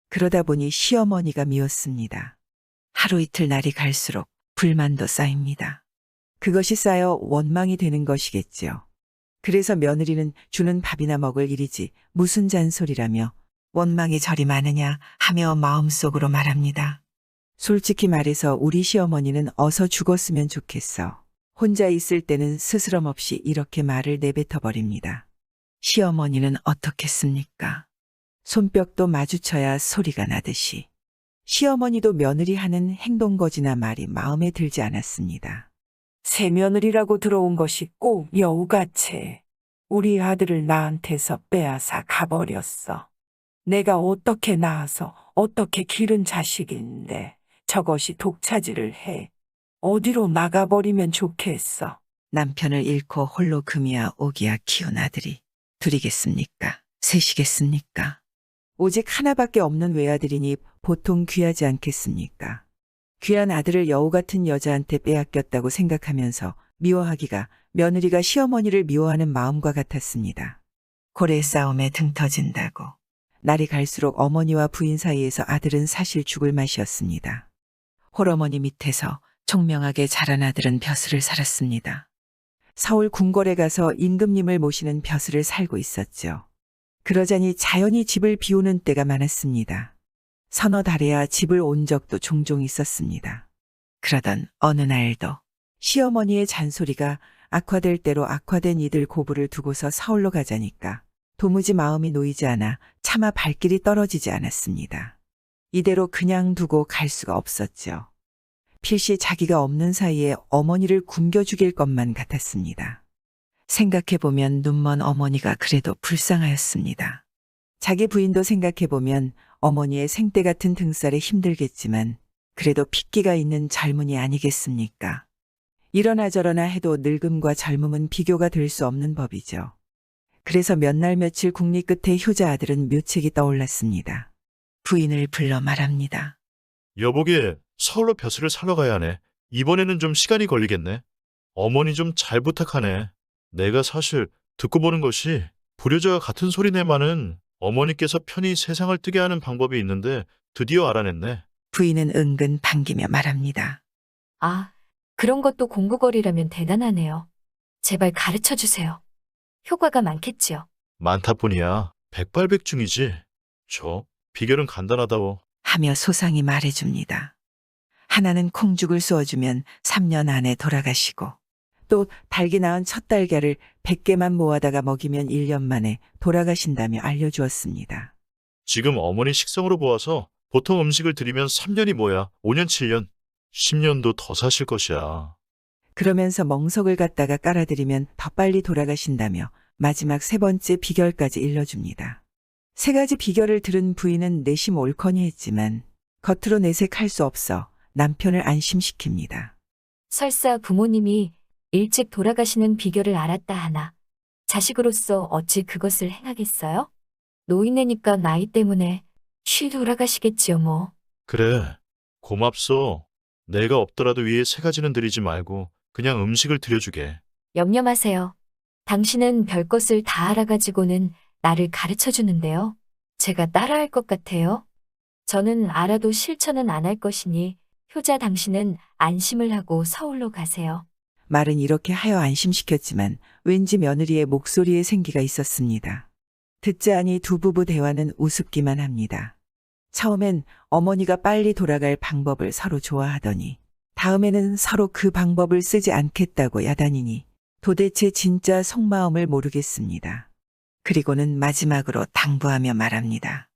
그러다 보니 시어머니가 미웠습니다. 하루 이틀 날이 갈수록 불만도 쌓입니다. 그것이 쌓여 원망이 되는 것이겠지요. 그래서 며느리는 주는 밥이나 먹을 일이지 무슨 잔소리라며 원망이 저리 많으냐 하며 마음속으로 말합니다. 솔직히 말해서 우리 시어머니는 어서 죽었으면 좋겠어. 혼자 있을 때는 스스럼 없이 이렇게 말을 내뱉어버립니다. 시어머니는 어떻겠습니까? 손뼉도 마주쳐야 소리가 나듯이. 시어머니도 며느리 하는 행동거지나 말이 마음에 들지 않았습니다. 새 며느리라고 들어온 것이 꼭 여우같이 우리 아들을 나한테서 빼앗아 가버렸어. 내가 어떻게 낳아서 어떻게 기른 자식인데 저것이 독차지를 해. 어디로 나가버리면 좋겠어. 남편을 잃고 홀로 금이야 오기야 키운 아들이 둘이겠습니까? 셋이겠습니까? 오직 하나밖에 없는 외아들이니 보통 귀하지 않겠습니까? 귀한 아들을 여우 같은 여자한테 빼앗겼다고 생각하면서 미워하기가 며느리가 시어머니를 미워하는 마음과 같았습니다. 고래 싸움에 등 터진다고. 날이 갈수록 어머니와 부인 사이에서 아들은 사실 죽을 맛이었습니다. 홀어머니 밑에서 총명하게 자란 아들은 벼슬을 살았습니다. 서울 궁궐에 가서 임금님을 모시는 벼슬을 살고 있었죠. 그러자니 자연히 집을 비우는 때가 많았습니다. 서너 달에야 집을 온 적도 종종 있었습니다. 그러던 어느 날도 시어머니의 잔소리가 악화될 대로 악화된 이들 고부를 두고서 서울로 가자니까 도무지 마음이 놓이지 않아 차마 발길이 떨어지지 않았습니다. 이대로 그냥 두고 갈 수가 없었죠. 필시 자기가 없는 사이에 어머니를 굶겨 죽일 것만 같았습니다. 생각해보면 눈먼 어머니가 그래도 불쌍하였습니다. 자기 부인도 생각해보면 어머니의 생때 같은 등살에 힘들겠지만 그래도 핏기가 있는 젊은이 아니겠습니까? 이러나 저러나 해도 늙음과 젊음은 비교가 될 수 없는 법이죠. 그래서 몇 날 며칠 국리 끝에 효자 아들은 묘책이 떠올랐습니다. 부인을 불러 말합니다. 여보게, 서울로 벼슬을 사러 가야 하네. 이번에는 좀 시간이 걸리겠네. 어머니 좀 잘 부탁하네. 내가 사실 듣고 보는 것이 불효자와 같은 소리네만은 어머니께서 편히 세상을 뜨게 하는 방법이 있는데 드디어 알아냈네. 부인은 은근 반기며 말합니다. 아, 그런 것도 공부거리라면 대단하네요. 제발 가르쳐 주세요. 효과가 많겠지요. 많다뿐이야. 백발백중이지. 비결은 간단하다워. 하며 소상히 말해줍니다. 하나는 콩죽을 쏘아주면 3년 안에 돌아가시고 또 달기 낳은 첫 달걀을 100개만 모아다가 먹이면 1년 만에 돌아가신다며 알려주었습니다. 지금 어머니 식성으로 보아서 보통 음식을 드리면 3년이 뭐야. 5년, 7년, 10년도 더 사실 것이야. 그러면서 멍석을 갖다가 깔아드리면 더 빨리 돌아가신다며 마지막 세 번째 비결까지 일러줍니다. 세 가지 비결을 들은 부인은 내심 옳거니 했지만 겉으로 내색할 수 없어 남편을 안심시킵니다. 설사 부모님이 일찍 돌아가시는 비결을 알았다 하나 자식으로서 어찌 그것을 행하겠어요? 노인네니까 나이 때문에 쉬 돌아가시겠지요 뭐. 그래, 고맙소. 내가 없더라도 위에 세 가지는 드리지 말고 그냥 음식을 드려주게. 염려 마세요. 당신은 별것을 다 알아가지고는 나를 가르쳐 주는데요. 제가 따라할 것 같아요. 저는 알아도 실천은 안 할 것이니 효자 당신은 안심을 하고 서울로 가세요. 말은 이렇게 하여 안심시켰지만 왠지 며느리의 목소리에 생기가 있었습니다. 듣자 하니 두 부부 대화는 우습기만 합니다. 처음엔 어머니가 빨리 돌아갈 방법을 서로 좋아하더니 다음에는 서로 그 방법을 쓰지 않겠다고 야단이니 도대체 진짜 속마음을 모르겠습니다. 그리고는 마지막으로 당부하며 말합니다.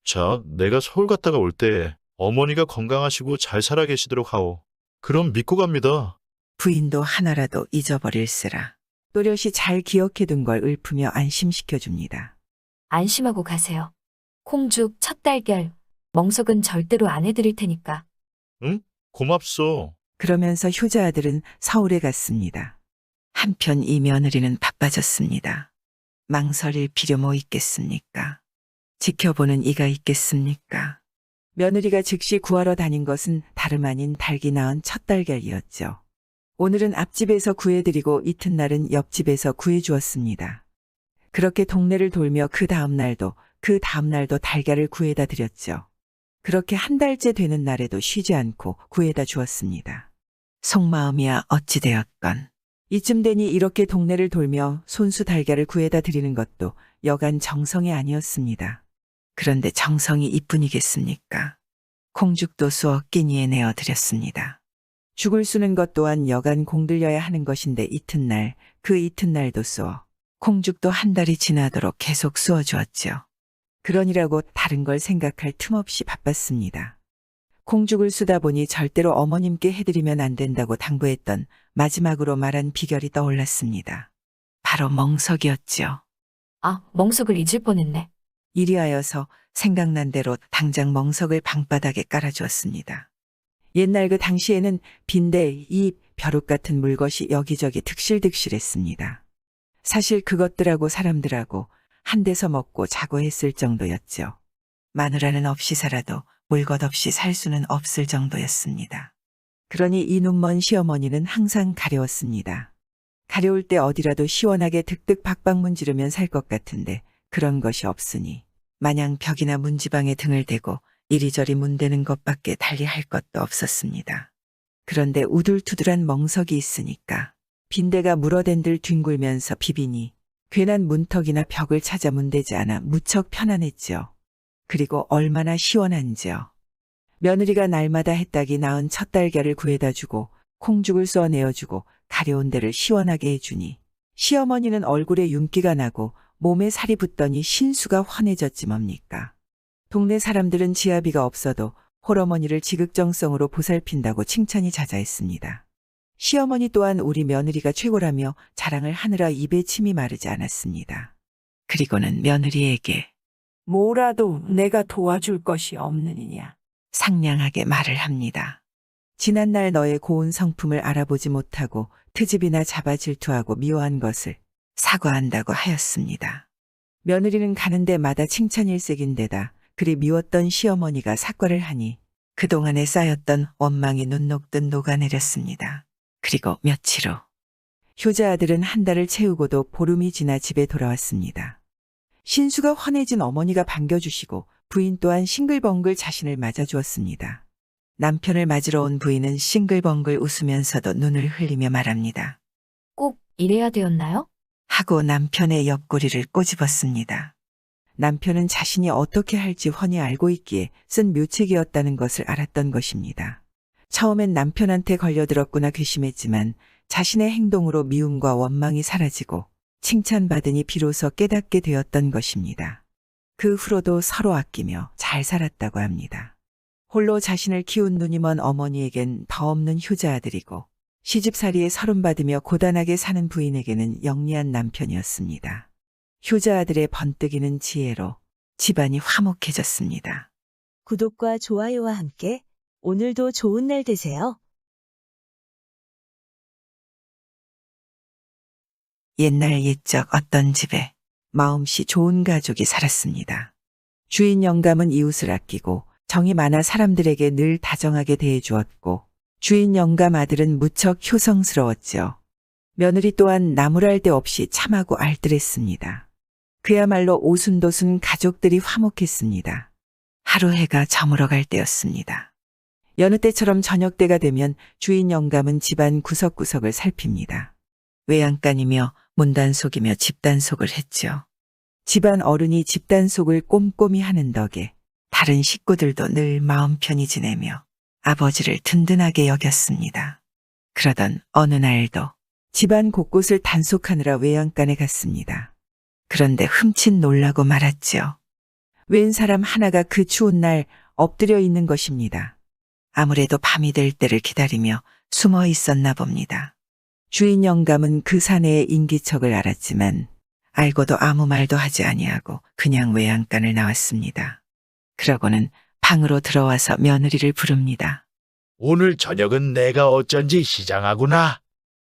자, 내가 서울 갔다가 올 때 어머니가 건강하시고 잘 살아 계시도록 하오. 그럼 믿고 갑니다. 부인도 하나라도 잊어버릴세라. 또렷이 잘 기억해둔 걸 읊으며 안심시켜줍니다. 안심하고 가세요. 콩죽, 첫 달걀, 멍석은 절대로 안 해드릴 테니까. 응? 고맙소. 그러면서 효자 아들은 서울에 갔습니다. 한편 이 며느리는 바빠졌습니다. 망설일 필요 뭐 있겠습니까? 지켜보는 이가 있겠습니까? 며느리가 즉시 구하러 다닌 것은 다름 아닌 달기 낳은 첫 달걀이었죠. 오늘은 앞집에서 구해드리고 이튿날은 옆집에서 구해주었습니다. 그렇게 동네를 돌며 그 다음날도 달걀을 구해다 드렸죠. 그렇게 한 달째 되는 날에도 쉬지 않고 구해다 주었습니다. 속마음이야 어찌 되었건 이쯤 되니 이렇게 동네를 돌며 손수 달걀을 구해다 드리는 것도 여간 정성이 아니었습니다. 그런데 정성이 이뿐이겠습니까? 콩죽도 쑤어 끼니에 내어 드렸습니다. 죽을 쑤는 것 또한 여간 공들여야 하는 것인데 그 이튿날도 쑤어 콩죽도 한 달이 지나도록 계속 쑤어 주었죠. 그러니라고 다른 걸 생각할 틈 없이 바빴습니다. 콩죽을 쓰다 보니 절대로 어머님께 해드리면 안 된다고 당부했던 마지막으로 말한 비결이 떠올랐습니다. 바로 멍석이었죠. 아, 멍석을 잊을 뻔했네. 이리하여서 생각난 대로 당장 멍석을 방바닥에 깔아주었습니다. 옛날 그 당시에는 빈대, 잎, 벼룩 같은 물것이 여기저기 득실득실했습니다. 사실 그것들하고 사람들하고 한 데서 먹고 자고 했을 정도였죠. 마누라는 없이 살아도 물 것 없이 살 수는 없을 정도였습니다. 그러니 이 눈먼 시어머니는 항상 가려웠습니다. 가려울 때 어디라도 시원하게 득득 박박 문지르면 살 것 같은데 그런 것이 없으니 마냥 벽이나 문지방에 등을 대고 이리저리 문대는 것밖에 달리 할 것도 없었습니다. 그런데 우둘투둘한 멍석이 있으니까 빈대가 물어댄들 뒹굴면서 비비니 괜한 문턱이나 벽을 찾아 문대지 않아 무척 편안했죠. 그리고 얼마나 시원한지요. 며느리가 날마다 해딱이 낳은 첫 달걀을 구해다 주고 콩죽을 써 내어주고 가려운 데를 시원하게 해주니 시어머니는 얼굴에 윤기가 나고 몸에 살이 붙더니 신수가 환해졌지 뭡니까. 동네 사람들은 지아비가 없어도 홀어머니를 지극정성으로 보살핀다고 칭찬이 자자했습니다. 시어머니 또한 우리 며느리가 최고라며 자랑을 하느라 입에 침이 마르지 않았습니다. 그리고는 며느리에게 뭐라도 내가 도와줄 것이 없느니냐 상냥하게 말을 합니다. 지난날 너의 고운 성품을 알아보지 못하고 트집이나 잡아 질투하고 미워한 것을 사과한다고 하였습니다. 며느리는 가는 데마다 칭찬일색인데다 그리 미웠던 시어머니가 사과를 하니 그동안에 쌓였던 원망이 눈 녹듯 녹아내렸습니다. 그리고 며칠 후 효자 아들은 한 달을 채우고도 보름이 지나 집에 돌아왔습니다. 신수가 환해진 어머니가 반겨주시고 부인 또한 싱글벙글 자신을 맞아주었습니다. 남편을 맞으러 온 부인은 싱글벙글 웃으면서도 눈을 흘리며 말합니다. 꼭 이래야 되었나요? 하고 남편의 옆구리를 꼬집었습니다. 남편은 자신이 어떻게 할지 훤히 알고 있기에 쓴 묘책이었다는 것을 알았던 것입니다. 처음엔 남편한테 걸려들었구나 괘씸했지만 자신의 행동으로 미움과 원망이 사라지고 칭찬받으니 비로소 깨닫게 되었던 것입니다. 그 후로도 서로 아끼며 잘 살았다고 합니다. 홀로 자신을 키운 눈이 먼 어머니에겐 더 없는 효자 아들이고 시집살이에 서름받으며 고단하게 사는 부인에게는 영리한 남편이었습니다. 효자 아들의 번뜩이는 지혜로 집안이 화목해졌습니다. 구독과 좋아요와 함께 오늘도 좋은 날 되세요. 옛날 옛적 어떤 집에 마음씨 좋은 가족이 살았습니다. 주인 영감은 이웃을 아끼고 정이 많아 사람들에게 늘 다정하게 대해주었고 주인 영감 아들은 무척 효성스러웠죠. 며느리 또한 나무랄 데 없이 참하고 알뜰했습니다. 그야말로 오순도순 가족들이 화목했습니다. 하루 해가 저물어갈 때였습니다. 여느 때처럼 저녁 때가 되면 주인 영감은 집안 구석구석을 살핍니다. 외양간이며 문단속이며 집단속을 했죠. 집안 어른이 집단속을 꼼꼼히 하는 덕에 다른 식구들도 늘 마음 편히 지내며 아버지를 든든하게 여겼습니다. 그러던 어느 날도 집안 곳곳을 단속하느라 외양간에 갔습니다. 그런데 흠칫 놀라고 말았지요. 웬 사람 하나가 그 추운 날 엎드려 있는 것입니다. 아무래도 밤이 될 때를 기다리며 숨어 있었나 봅니다. 주인 영감은 그 사내의 인기척을 알았지만 알고도 아무 말도 하지 아니하고 그냥 외양간을 나왔습니다. 그러고는 방으로 들어와서 며느리를 부릅니다. 오늘 저녁은 내가 어쩐지 시장하구나.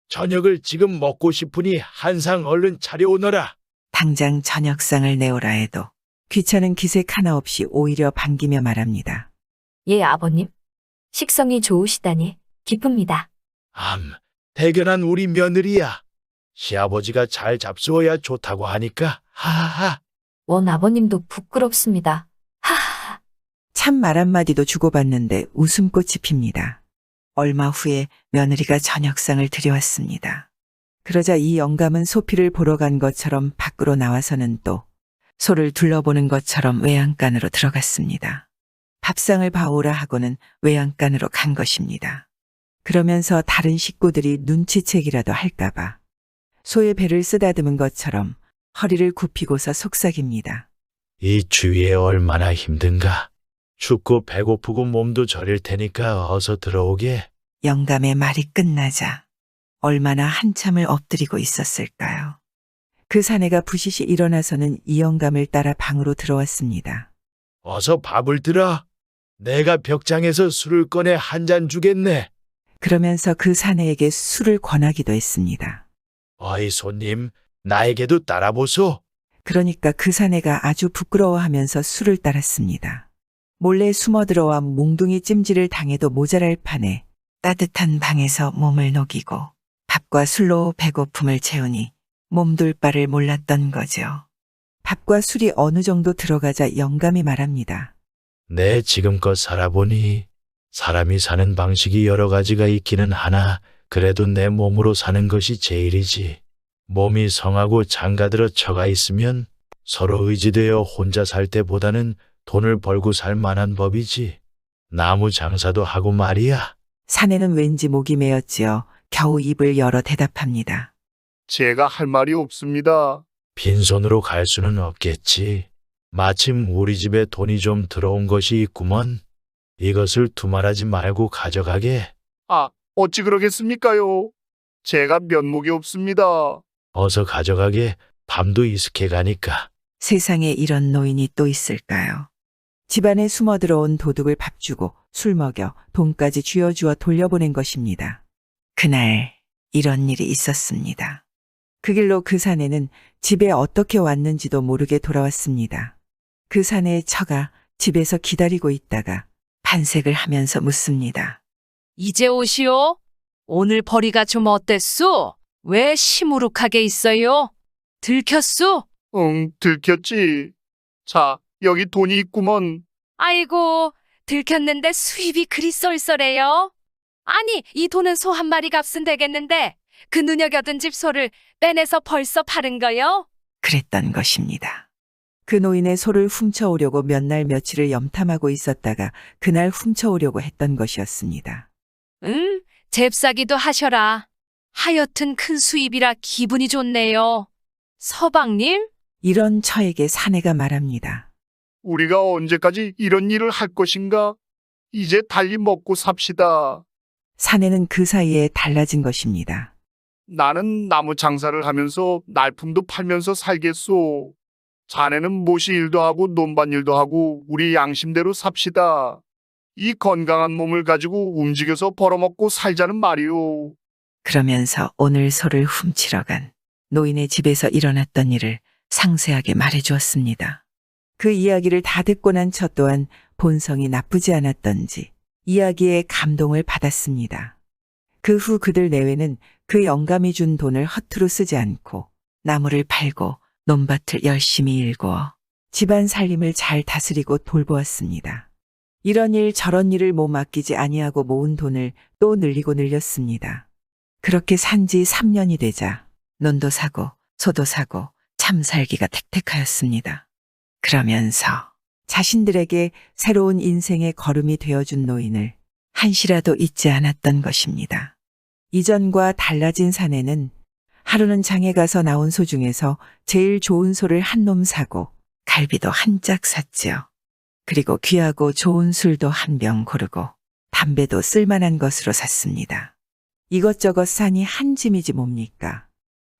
저녁을 지금 먹고 싶으니 한 상 얼른 차려오너라. 당장 저녁상을 내오라 해도 귀찮은 기색 하나 없이 오히려 반기며 말합니다. 예, 아버님. 식성이 좋으시다니 기쁩니다. 대견한 우리 며느리야. 시아버지가 잘 잡수어야 좋다고 하니까 하하하. 원 아버님도 부끄럽습니다. 하하하. 참 말 한마디도 주고받는데 웃음꽃이 핍니다. 얼마 후에 며느리가 저녁상을 들여왔습니다. 그러자 이 영감은 소피를 보러 간 것처럼 밖으로 나와서는 또 소를 둘러보는 것처럼 외양간으로 들어갔습니다. 밥상을 봐오라 하고는 외양간으로 간 것입니다. 그러면서 다른 식구들이 눈치채기라도 할까봐 소의 배를 쓰다듬은 것처럼 허리를 굽히고서 속삭입니다. 이 주위에 얼마나 힘든가. 춥고 배고프고 몸도 저릴 테니까 어서 들어오게. 영감의 말이 끝나자 얼마나 한참을 엎드리고 있었을까요? 그 사내가 부시시 일어나서는 이 영감을 따라 방으로 들어왔습니다. 어서 밥을 들어. 내가 벽장에서 술을 꺼내 한 잔 주겠네. 그러면서 그 사내에게 술을 권하기도 했습니다. 어이 손님, 나에게도 따라보소. 그러니까 그 사내가 아주 부끄러워하면서 술을 따랐습니다. 몰래 숨어들어와 몽둥이 찜질을 당해도 모자랄 판에 따뜻한 방에서 몸을 녹이고 밥과 술로 배고픔을 채우니 몸둘 바를 몰랐던 거죠. 밥과 술이 어느 정도 들어가자 영감이 말합니다. 내 지금껏 살아보니 사람이 사는 방식이 여러 가지가 있기는 하나 그래도 내 몸으로 사는 것이 제일이지. 몸이 성하고 장가들어 처가 있으면 서로 의지되어 혼자 살 때보다는 돈을 벌고 살 만한 법이지. 나무 장사도 하고 말이야. 사내는 왠지 목이 메었지어 겨우 입을 열어 대답합니다. 제가 할 말이 없습니다. 빈손으로 갈 수는 없겠지. 마침 우리 집에 돈이 좀 들어온 것이 있구먼. 이것을 두말하지 말고 가져가게. 어찌 그러겠습니까요? 제가 면목이 없습니다. 어서 가져가게. 밤도 이슥해 가니까. 세상에 이런 노인이 또 있을까요? 집안에 숨어 들어온 도둑을 밥 주고 술 먹여 돈까지 쥐어주어 돌려보낸 것입니다. 그날 이런 일이 있었습니다. 그 길로 그 사내는 집에 어떻게 왔는지도 모르게 돌아왔습니다. 그 사내의 처가 집에서 기다리고 있다가 반색을 하면서 묻습니다. 이제 오시오? 오늘 벌이가 좀 어땠소? 왜 시무룩하게 있어요? 들켰소? 응, 들켰지. 자, 여기 돈이 있구먼. 아이고, 들켰는데 수입이 그리 쏠쏠해요? 아니, 이 돈은 소 한 마리 값은 되겠는데 그 눈여겨둔 집 소를 빼내서 벌써 파는 거요? 그랬던 것입니다. 그 노인의 소를 훔쳐오려고 몇 날 며칠을 염탐하고 있었다가 그날 훔쳐오려고 했던 것이었습니다. 응, 잽싸기도 하셔라. 하여튼 큰 수입이라 기분이 좋네요. 서방님? 이런 처에게 사내가 말합니다. 우리가 언제까지 이런 일을 할 것인가? 이제 달리 먹고 삽시다. 사내는 그 사이에 달라진 것입니다. 나는 나무 장사를 하면서 날품도 팔면서 살겠소. 자네는 모시 일도 하고 논밭일도 하고 우리 양심대로 삽시다. 이 건강한 몸을 가지고 움직여서 벌어먹고 살자는 말이오. 그러면서 오늘 소를 훔치러 간 노인의 집에서 일어났던 일을 상세하게 말해주었습니다. 그 이야기를 다 듣고 난 저 또한 본성이 나쁘지 않았던지 이야기에 감동을 받았습니다. 그 후 그들 내외는 그 영감이 준 돈을 허투루 쓰지 않고 나무를 팔고 논밭을 열심히 일구어 집안 살림을 잘 다스리고 돌보았습니다. 이런 일 저런 일을 몸 아끼지 아니하고 모은 돈을 또 늘리고 늘렸습니다. 그렇게 산지 3년이 되자 논도 사고 소도 사고 참 살기가 택택하였습니다. 그러면서 자신들에게 새로운 인생의 걸음이 되어준 노인을 한시라도 잊지 않았던 것입니다. 이전과 달라진 사내는 하루는 장에 가서 나온 소 중에서 제일 좋은 소를 한 놈 사고 갈비도 한 짝 샀지요. 그리고 귀하고 좋은 술도 한 병 고르고 담배도 쓸만한 것으로 샀습니다. 이것저것 사니 한 짐이지 뭡니까?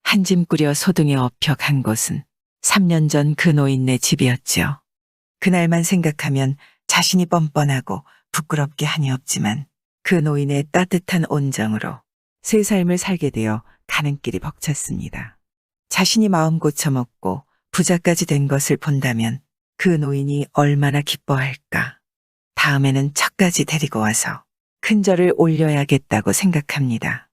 한 짐 꾸려 소등에 업혀 간 곳은 3년 전 그 노인네 집이었지요. 그날만 생각하면 자신이 뻔뻔하고 부끄럽게 하니 없지만 그 노인의 따뜻한 온정으로 새 삶을 살게 되어 가는 길이 벅찼습니다. 자신이 마음 고쳐먹고 부자까지 된 것을 본다면 그 노인이 얼마나 기뻐할까. 다음에는 척까지 데리고 와서 큰 절을 올려야겠다고 생각합니다.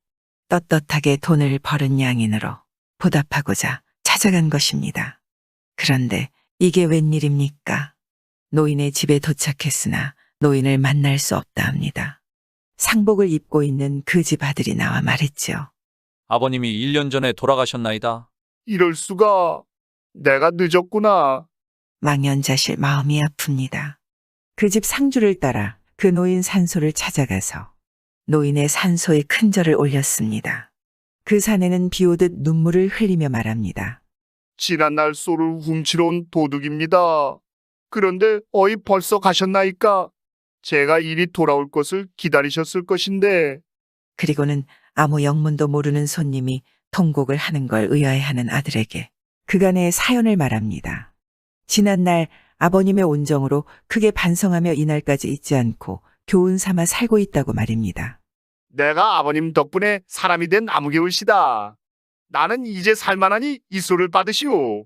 떳떳하게 돈을 벌은 양인으로 보답하고자 찾아간 것입니다. 그런데 이게 웬일입니까? 노인의 집에 도착했으나 노인을 만날 수 없다 합니다. 상복을 입고 있는 그 집 아들이 나와 말했지요. 아버님이 1년 전에 돌아가셨나이다. 이럴 수가. 내가 늦었구나. 망연자실 마음이 아픕니다. 그 집 상주를 따라 그 노인 산소를 찾아가서 노인의 산소에 큰 절을 올렸습니다. 그 사내는 비오듯 눈물을 흘리며 말합니다. 지난날 소를 훔치러 온 도둑입니다. 그런데 어이 벌써 가셨나이까? 제가 이리 돌아올 것을 기다리셨을 것인데. 그리고는 아무 영문도 모르는 손님이 통곡을 하는 걸 의아해하는 아들에게 그간의 사연을 말합니다. 지난날 아버님의 온정으로 크게 반성하며 이날까지 잊지 않고 교훈 삼아 살고 있다고 말입니다. 내가 아버님 덕분에 사람이 된 나무개울시다. 나는 이제 살만하니 이 소를 받으시오.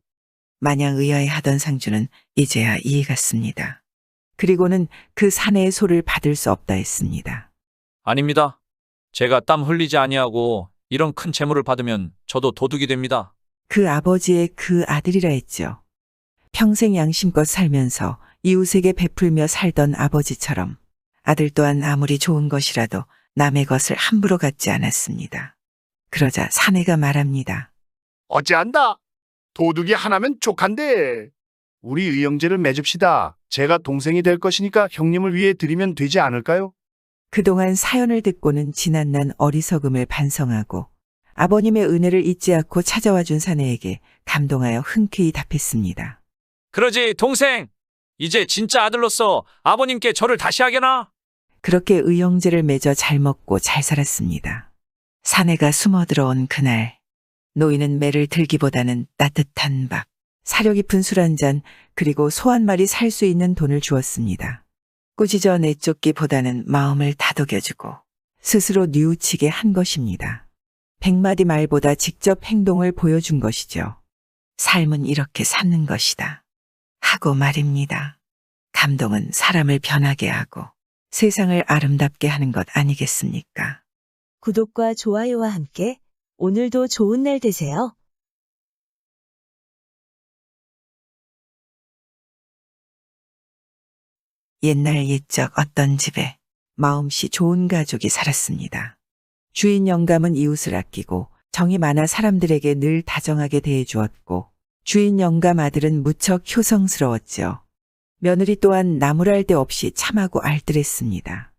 마냥 의아해하던 상주는 이제야 이해갔습니다. 그리고는 그 사내의 소를 받을 수 없다 했습니다. 아닙니다. 제가 땀 흘리지 아니하고 이런 큰 재물을 받으면 저도 도둑이 됩니다. 그 아버지의 그 아들이라 했죠. 평생 양심껏 살면서 이웃에게 베풀며 살던 아버지처럼 아들 또한 아무리 좋은 것이라도 남의 것을 함부로 갖지 않았습니다. 그러자 사내가 말합니다. 어찌한다? 도둑이 하나면 족한데. 우리 의형제를 맺읍시다. 제가 동생이 될 것이니까 형님을 위해 드리면 되지 않을까요? 그동안 사연을 듣고는 지난난 어리석음을 반성하고 아버님의 은혜를 잊지 않고 찾아와 준 사내에게 감동하여 흔쾌히 답했습니다. 그러지, 동생. 이제 진짜 아들로서 아버님께 절을 다시 하게나. 그렇게 의형제를 맺어 잘 먹고 잘 살았습니다. 사내가 숨어 들어온 그날, 노인은 매를 들기보다는 따뜻한 밥, 사려 깊은 술 한 잔, 그리고 소 한 마리 살 수 있는 돈을 주었습니다. 꾸짖어 내쫓기보다는 마음을 다독여주고 스스로 뉘우치게 한 것입니다. 100마디 말보다 직접 행동을 보여준 것이죠. 삶은 이렇게 사는 것이다. 하고 말입니다. 감동은 사람을 변하게 하고 세상을 아름답게 하는 것 아니겠습니까? 구독과 좋아요와 함께 오늘도 좋은 날 되세요. 옛날 옛적 어떤 집에 마음씨 좋은 가족이 살았습니다. 주인 영감은 이웃을 아끼고 정이 많아 사람들에게 늘 다정하게 대해주었고 주인 영감 아들은 무척 효성스러웠죠. 며느리 또한 나무랄 데 없이 참하고 알뜰했습니다.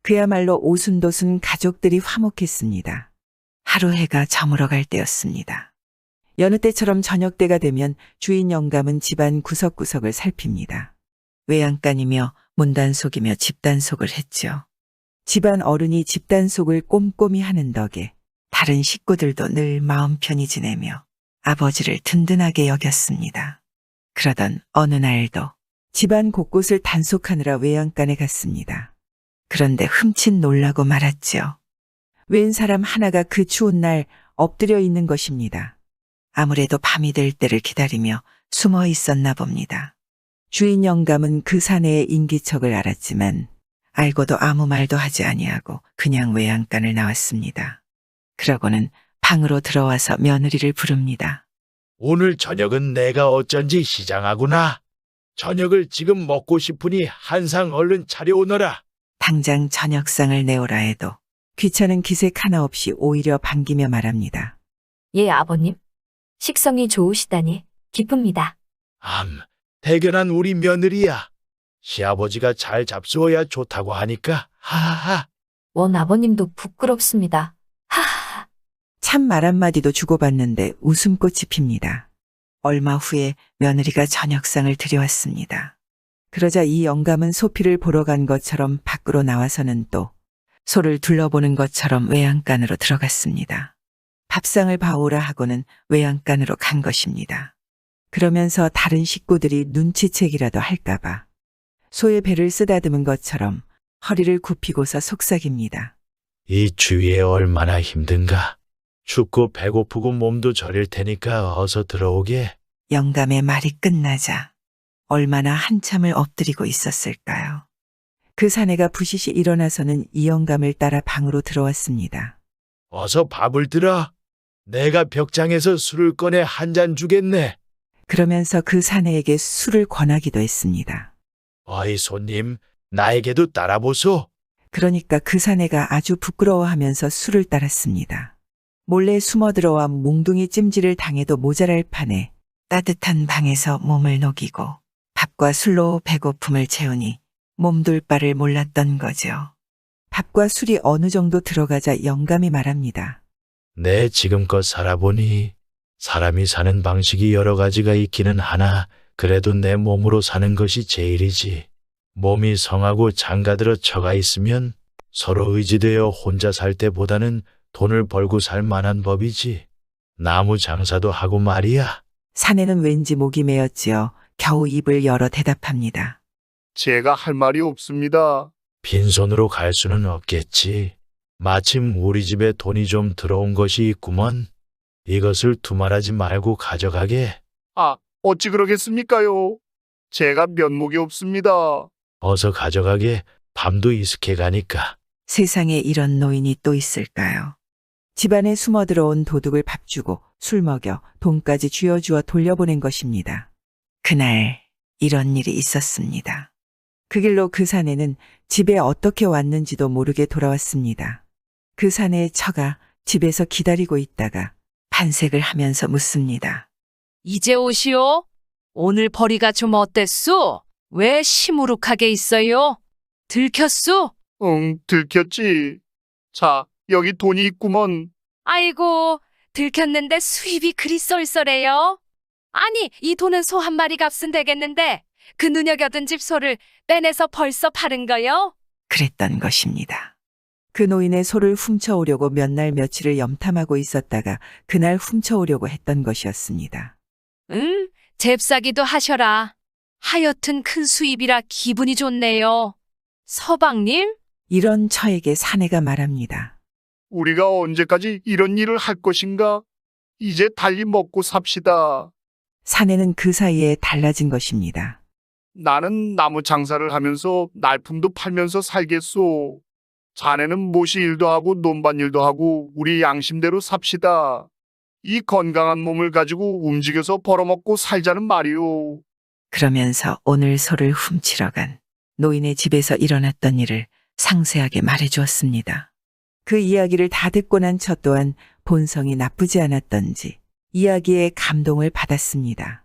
그야말로 오순도순 가족들이 화목했습니다. 하루 해가 저물어갈 때였습니다. 여느 때처럼 저녁 때가 되면 주인 영감은 집안 구석구석을 살핍니다. 외양간이며 문단속이며 집단속을 했죠. 집안 어른이 집단속을 꼼꼼히 하는 덕에 다른 식구들도 늘 마음 편히 지내며 아버지를 든든하게 여겼습니다. 그러던 어느 날도 집안 곳곳을 단속하느라 외양간에 갔습니다. 그런데 흠칫 놀라고 말았지요. 웬 사람 하나가 그 추운 날 엎드려 있는 것입니다. 아무래도 밤이 될 때를 기다리며 숨어 있었나 봅니다. 주인 영감은 그 사내의 인기척을 알았지만 알고도 아무 말도 하지 아니하고 그냥 외양간을 나왔습니다. 그러고는 방으로 들어와서 며느리를 부릅니다. 오늘 저녁은 내가 어쩐지 시장하구나. 저녁을 지금 먹고 싶으니 한 상 얼른 차려오너라. 당장 저녁상을 내오라 해도 귀찮은 기색 하나 없이 오히려 반기며 말합니다. 예, 아버님. 식성이 좋으시다니 기쁩니다. 대견한 우리 며느리야. 시아버지가 잘 잡수어야 좋다고 하니까 하하하. 원 아버님도 부끄럽습니다. 하하하. 참 말 한마디도 주고받는데 웃음꽃이 핍니다. 얼마 후에 며느리가 저녁상을 들여왔습니다. 그러자 이 영감은 소피를 보러 간 것처럼 밖으로 나와서는 또 소를 둘러보는 것처럼 외양간으로 들어갔습니다. 밥상을 봐오라 하고는 외양간으로 간 것입니다. 그러면서 다른 식구들이 눈치채기라도 할까봐 소의 배를 쓰다듬은 것처럼 허리를 굽히고서 속삭입니다. 이 주위에 얼마나 힘든가. 춥고 배고프고 몸도 저릴 테니까 어서 들어오게. 영감의 말이 끝나자 얼마나 한참을 엎드리고 있었을까요? 그 사내가 부시시 일어나서는 이 영감을 따라 방으로 들어왔습니다. 어서 밥을 들어. 내가 벽장에서 술을 꺼내 한 잔 주겠네. 그러면서 그 사내에게 술을 권하기도 했습니다. 어이 손님, 나에게도 따라보소. 그러니까 그 사내가 아주 부끄러워하면서 술을 따랐습니다. 몰래 숨어 들어와 몽둥이 찜질을 당해도 모자랄 판에 따뜻한 방에서 몸을 녹이고 밥과 술로 배고픔을 채우니 몸둘 바를 몰랐던 거죠. 밥과 술이 어느 정도 들어가자 영감이 말합니다. 내 지금껏 살아보니 사람이 사는 방식이 여러 가지가 있기는 하나 그래도 내 몸으로 사는 것이 제일이지. 몸이 성하고 장가들어 처가 있으면 서로 의지되어 혼자 살 때보다는 돈을 벌고 살 만한 법이지. 나무 장사도 하고 말이야. 사내는 왠지 목이 메었지요. 겨우 입을 열어 대답합니다. 제가 할 말이 없습니다. 빈손으로 갈 수는 없겠지. 마침 우리 집에 돈이 좀 들어온 것이 있구먼. 이것을 두말하지 말고 가져가게. 어찌 그러겠습니까요? 제가 면목이 없습니다. 어서 가져가게. 밤도 이슥해 가니까. 세상에 이런 노인이 또 있을까요? 집안에 숨어 들어온 도둑을 밥 주고 술 먹여 돈까지 쥐어주어 돌려보낸 것입니다. 그날 이런 일이 있었습니다. 그 길로 그 사내는 집에 어떻게 왔는지도 모르게 돌아왔습니다. 그 사내의 처가 집에서 기다리고 있다가 반색을 하면서 묻습니다. 이제 오시오? 오늘 벌이가 좀 어땠소? 왜 시무룩하게 있어요? 들켰소? 응, 들켰지. 자, 여기 돈이 있구먼. 아이고, 들켰는데 수입이 그리 쏠쏠해요. 아니, 이 돈은 소 한 마리 값은 되겠는데 그 눈여겨둔 집 소를 빼내서 벌써 파는 거요? 그랬던 것입니다. 그 노인의 소를 훔쳐오려고 몇 날 며칠을 염탐하고 있었다가 그날 훔쳐오려고 했던 것이었습니다. 응, 잽싸기도 하셔라. 하여튼 큰 수입이라 기분이 좋네요. 서방님? 이런 처에게 사내가 말합니다. 우리가 언제까지 이런 일을 할 것인가? 이제 달리 먹고 삽시다. 사내는 그 사이에 달라진 것입니다. 나는 나무 장사를 하면서 날품도 팔면서 살겠소. 자네는 모시 일도 하고 논밭일도 하고 우리 양심대로 삽시다. 이 건강한 몸을 가지고 움직여서 벌어먹고 살자는 말이오. 그러면서 오늘 소를 훔치러 간 노인의 집에서 일어났던 일을 상세하게 말해주었습니다. 그 이야기를 다 듣고 난 저 또한 본성이 나쁘지 않았던지 이야기에 감동을 받았습니다.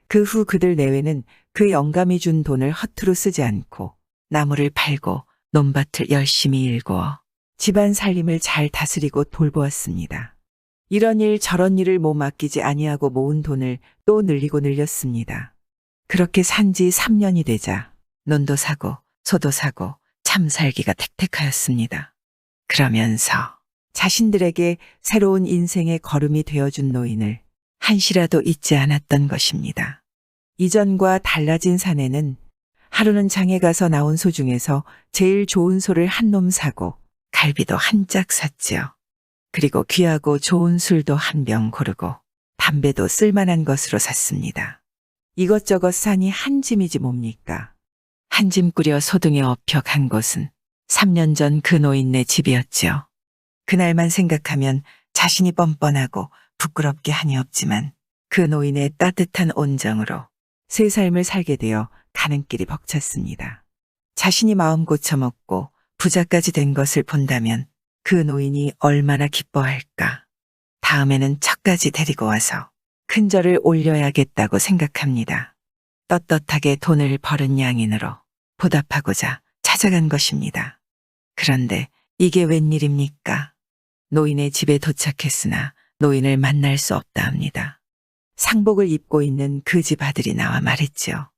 그 후 그들 내외는 그 영감이 준 돈을 허투루 쓰지 않고 나무를 팔고 논밭을 열심히 일구어 집안 살림을 잘 다스리고 돌보았습니다. 이런 일 저런 일을 몸 아끼지 아니하고 모은 돈을 또 늘리고 늘렸습니다. 그렇게 산지 3년이 되자 논도 사고 소도 사고 참 살기가 택택하였습니다. 그러면서 자신들에게 새로운 인생의 걸음이 되어준 노인을 한시라도 잊지 않았던 것입니다. 이전과 달라진 사내는 하루는 장에 가서 나온 소 중에서 제일 좋은 소를 한 놈 사고 갈비도 한 짝 샀지요. 그리고 귀하고 좋은 술도 한 병 고르고 담배도 쓸만한 것으로 샀습니다. 이것저것 사니 한 짐이지 뭡니까? 한 짐 꾸려 소등에 업혀 간 곳은 3년 전 그 노인네 집이었지요. 그날만 생각하면 자신이 뻔뻔하고 부끄럽게 하니 없지만 그 노인의 따뜻한 온정으로 새 삶을 살게 되어 가는 길이 벅찼습니다. 자신이 마음 고쳐먹고 부자까지 된 것을 본다면 그 노인이 얼마나 기뻐할까. 다음에는 척까지 데리고 와서 큰절을 올려야겠다고 생각합니다. 떳떳하게 돈을 벌은 양인으로 보답하고자 찾아간 것입니다. 그런데 이게 웬일입니까? 노인의 집에 도착했으나 노인을 만날 수 없다 합니다. 상복을 입고 있는 그 집 아들이 나와 말했지요.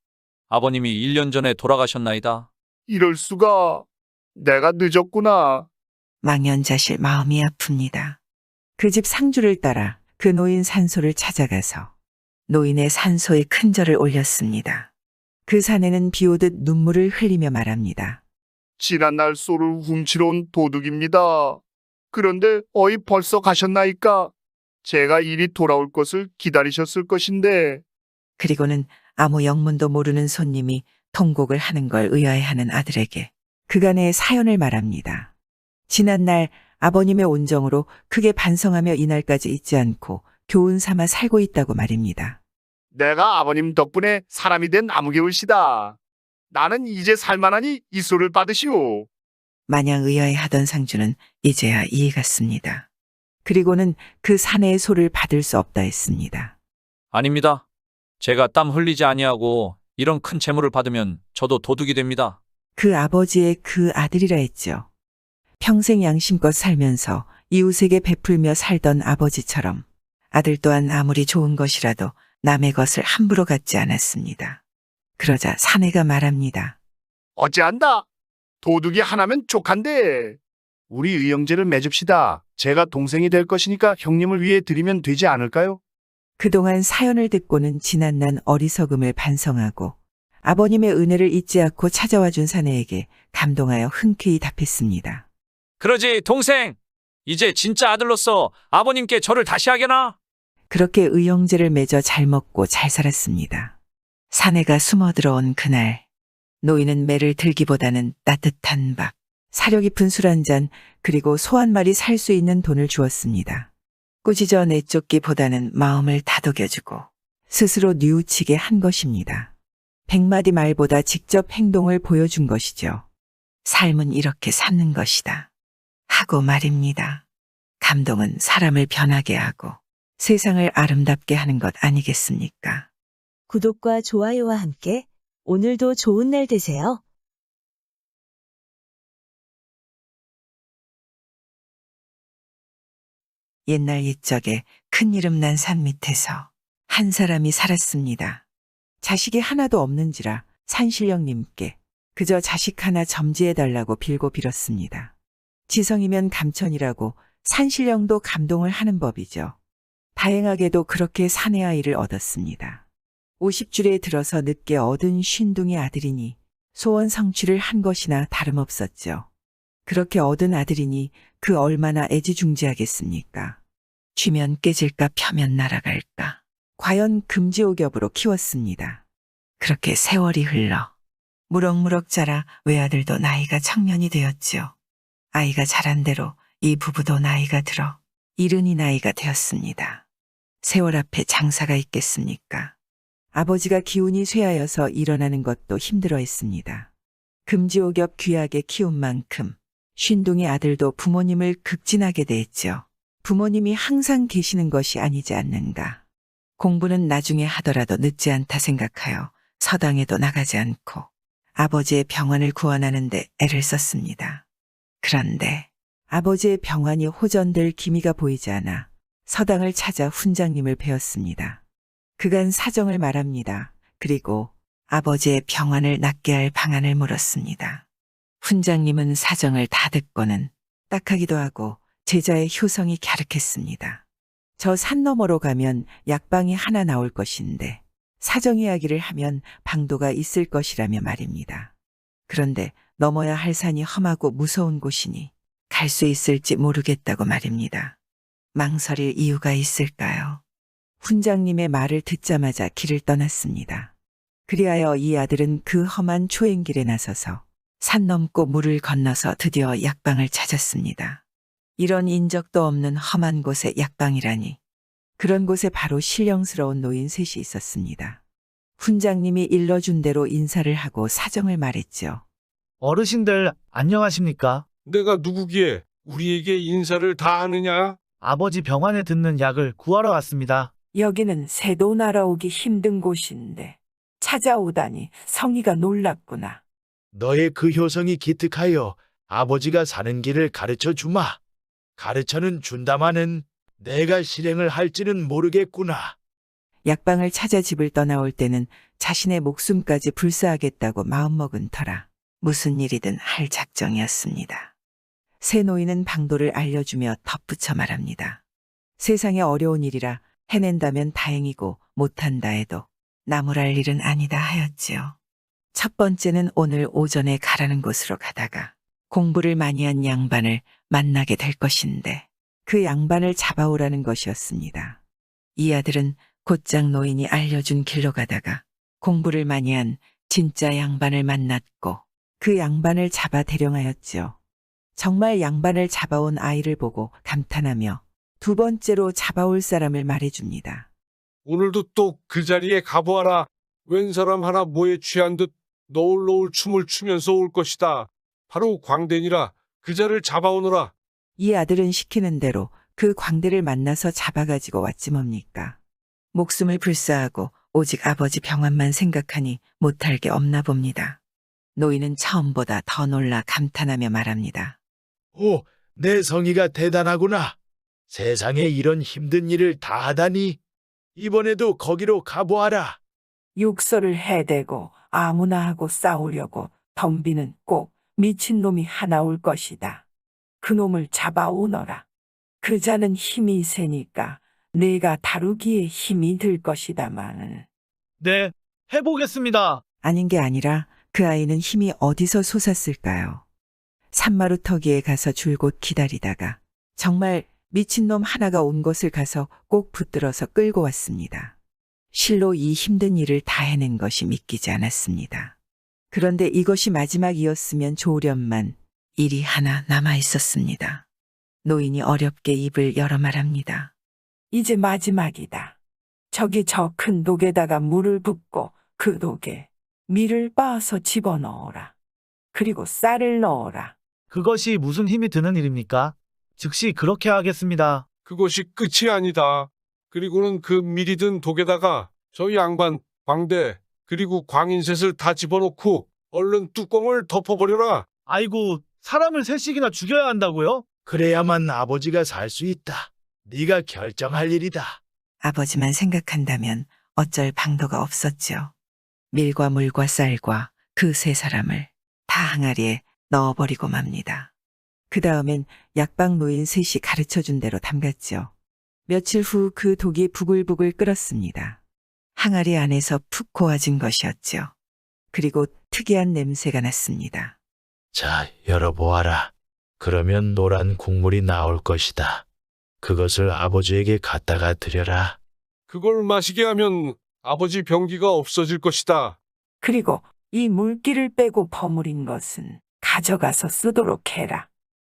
아버님이 1년 전에 돌아가셨나이다. 이럴 수가. 내가 늦었구나. 망연자실 마음이 아픕니다. 그 집 상주를 따라 그 노인 산소를 찾아가서 노인의 산소에 큰절을 올렸습니다. 그 사내는 비오듯 눈물을 흘리며 말합니다. 지난날 소를 훔치러 온 도둑입니다. 그런데 어이 벌써 가셨나이까? 제가 일이 돌아올 것을 기다리셨을 것인데. 그리고는 아무 영문도 모르는 손님이 통곡을 하는 걸 의아해하는 아들에게 그간의 사연을 말합니다. 지난날 아버님의 온정으로 크게 반성하며 이날까지 잊지 않고 교훈 삼아 살고 있다고 말입니다. 내가 아버님 덕분에 사람이 된 나무개울시다. 나는 이제 살만하니 이 소를 받으시오. 마냥 의아해하던 상주는 이제야 이해갔습니다. 그리고는 그 사내의 소를 받을 수 없다 했습니다. 아닙니다. 제가 땀 흘리지 아니하고 이런 큰 재물을 받으면 저도 도둑이 됩니다. 그 아버지의 그 아들이라 했죠. 평생 양심껏 살면서 이웃에게 베풀며 살던 아버지처럼 아들 또한 아무리 좋은 것이라도 남의 것을 함부로 갖지 않았습니다. 그러자 사내가 말합니다. 어찌한다. 도둑이 하나면 족한데. 우리 의형제를 맺읍시다. 제가 동생이 될 것이니까 형님을 위해 드리면 되지 않을까요? 그동안 사연을 듣고는 지난난 어리석음을 반성하고 아버님의 은혜를 잊지 않고 찾아와 준 사내에게 감동하여 흔쾌히 답했습니다. 그러지 동생. 이제 진짜 아들로서 아버님께 절을 다시 하게나. 그렇게 의형제를 맺어 잘 먹고 잘 살았습니다. 사내가 숨어 들어온 그날 노인은 매를 들기보다는 따뜻한 밥, 사려 깊은 술 한 잔, 그리고 소 한 마리 살 수 있는 돈을 주었습니다. 꾸짖어 내쫓기보다는 마음을 다독여주고 스스로 뉘우치게 한 것입니다. 100마디 말보다 직접 행동을 보여준 것이죠. 삶은 이렇게 사는 것이다. 하고 말입니다. 감동은 사람을 변하게 하고 세상을 아름답게 하는 것 아니겠습니까? 구독과 좋아요와 함께 오늘도 좋은 날 되세요. 옛날 옛적에 큰 이름 난 산 밑에서 한 사람이 살았습니다. 자식이 하나도 없는지라 산신령님께 그저 자식 하나 점지해달라고 빌고 빌었습니다. 지성이면 감천이라고 산신령도 감동을 하는 법이죠. 다행하게도 그렇게 사내 아이를 얻었습니다. 50줄에 들어서 늦게 얻은 쉰둥이 아들이니 소원 성취를 한 것이나 다름없었죠. 그렇게 얻은 아들이니 그 얼마나 애지중지하겠습니까? 쥐면 깨질까 펴면 날아갈까. 과연 금지오겹으로 키웠습니다. 그렇게 세월이 흘러 무럭무럭 자라 외아들도 나이가 청년이 되었죠. 아이가 자란 대로 이 부부도 나이가 들어 이른이 나이가 되었습니다. 세월 앞에 장사가 있겠습니까? 아버지가 기운이 쇠하여서 일어나는 것도 힘들어했습니다. 금지오겹 귀하게 키운 만큼 쉰둥이 아들도 부모님을 극진하게 대했죠. 부모님이 항상 계시는 것이 아니지 않는가. 공부는 나중에 하더라도 늦지 않다 생각하여 서당에도 나가지 않고 아버지의 병환을 구원하는데 애를 썼습니다. 그런데 아버지의 병환이 호전될 기미가 보이지 않아 서당을 찾아 훈장님을 배웠습니다. 그간 사정을 말합니다. 그리고 아버지의 병환을 낫게 할 방안을 물었습니다. 훈장님은 사정을 다 듣고는 딱하기도 하고 제자의 효성이 갸륵했습니다. 저 산 너머로 가면 약방이 하나 나올 것인데 사정 이야기를 하면 방도가 있을 것이라며 말입니다. 그런데 넘어야 할 산이 험하고 무서운 곳이니 갈 수 있을지 모르겠다고 말입니다. 망설일 이유가 있을까요? 훈장님의 말을 듣자마자 길을 떠났습니다. 그리하여 이 아들은 그 험한 초행길에 나서서 산 넘고 물을 건너서 드디어 약방을 찾았습니다. 이런 인적도 없는 험한 곳에 약방이라니. 그런 곳에 바로 신령스러운 노인 셋이 있었습니다. 훈장님이 일러준 대로 인사를 하고 사정을 말했죠. 어르신들 안녕하십니까? 내가 누구기에 우리에게 인사를 다 하느냐? 아버지 병환에 듣는 약을 구하러 왔습니다. 여기는 새도 날아오기 힘든 곳인데 찾아오다니 성의가 놀랍구나. 너의 그 효성이 기특하여 아버지가 사는 길을 가르쳐 주마. 가르쳐는 준다마는 내가 실행을 할지는 모르겠구나. 약방을 찾아 집을 떠나올 때는 자신의 목숨까지 불사하겠다고 마음먹은 터라 무슨 일이든 할 작정이었습니다. 새 노인은 방도를 알려주며 덧붙여 말합니다. 세상에 어려운 일이라 해낸다면 다행이고 못한다 해도 나무랄 일은 아니다 하였지요. 첫 번째는 오늘 오전에 가라는 곳으로 가다가 공부를 많이 한 양반을 만나게 될 것인데 그 양반을 잡아오라는 것이었습니다. 이 아들은 곧장 노인이 알려준 길로 가다가 공부를 많이 한 진짜 양반을 만났고 그 양반을 잡아 대령하였지요. 정말 양반을 잡아온 아이를 보고 감탄하며 두 번째로 잡아올 사람을 말해줍니다. 오늘도 또 그 자리에 가보아라. 웬 사람 하나 뭐에 취한 듯 너울너울 춤을 추면서 올 것이다. 바로 광대니라. 그자를 잡아오너라. 이 아들은 시키는 대로 그 광대를 만나서 잡아가지고 왔지 뭡니까. 목숨을 불사하고 오직 아버지 병환만 생각하니 못할 게 없나 봅니다. 노인은 처음보다 더 놀라 감탄하며 말합니다. 오, 내 성의가 대단하구나. 세상에 이런 힘든 일을 다 하다니. 이번에도 거기로 가보아라. 육서를 해대고 아무나 하고 싸우려고 덤비는 꼭 미친놈이 하나 올 것이다. 그놈을 잡아오너라. 그 자는 힘이 세니까 내가 다루기에 힘이 들 것이다마는. 네, 해보겠습니다. 아닌 게 아니라 그 아이는 힘이 어디서 솟았을까요? 산마루터기에 가서 줄곧 기다리다가 정말 미친놈 하나가 온 곳을 가서 꼭 붙들어서 끌고 왔습니다. 실로 이 힘든 일을 다 해낸 것이 믿기지 않았습니다. 그런데 이것이 마지막이었으면 좋으련만 일이 하나 남아 있었습니다. 노인이 어렵게 입을 열어 말합니다. 이제 마지막이다. 저기 저 큰 독에다가 물을 붓고 그 독에 밀을 빻아서 집어넣어라. 그리고 쌀을 넣어라. 그것이 무슨 힘이 드는 일입니까? 즉시 그렇게 하겠습니다. 그것이 끝이 아니다. 그리고는 그 밀이 든 독에다가 저 양반, 광대, 그리고 광인셋을 다 집어넣고 얼른 뚜껑을 덮어버려라. 아이고, 사람을 셋씩이나 죽여야 한다고요? 그래야만 아버지가 살 수 있다. 네가 결정할 일이다. 아버지만 생각한다면 어쩔 방도가 없었죠. 밀과 물과 쌀과 그 세 사람을 다 항아리에 넣어버리고 맙니다. 그 다음엔 약방 노인 셋이 가르쳐준 대로 담갔죠. 며칠 후 그 독이 부글부글 끓었습니다. 항아리 안에서 푹 고아진 것이었죠. 그리고 특이한 냄새가 났습니다. 자, 열어보아라. 그러면 노란 국물이 나올 것이다. 그것을 아버지에게 갖다가 드려라. 그걸 마시게 하면 아버지 병기가 없어질 것이다. 그리고 이 물기를 빼고 버무린 것은 가져가서 쓰도록 해라.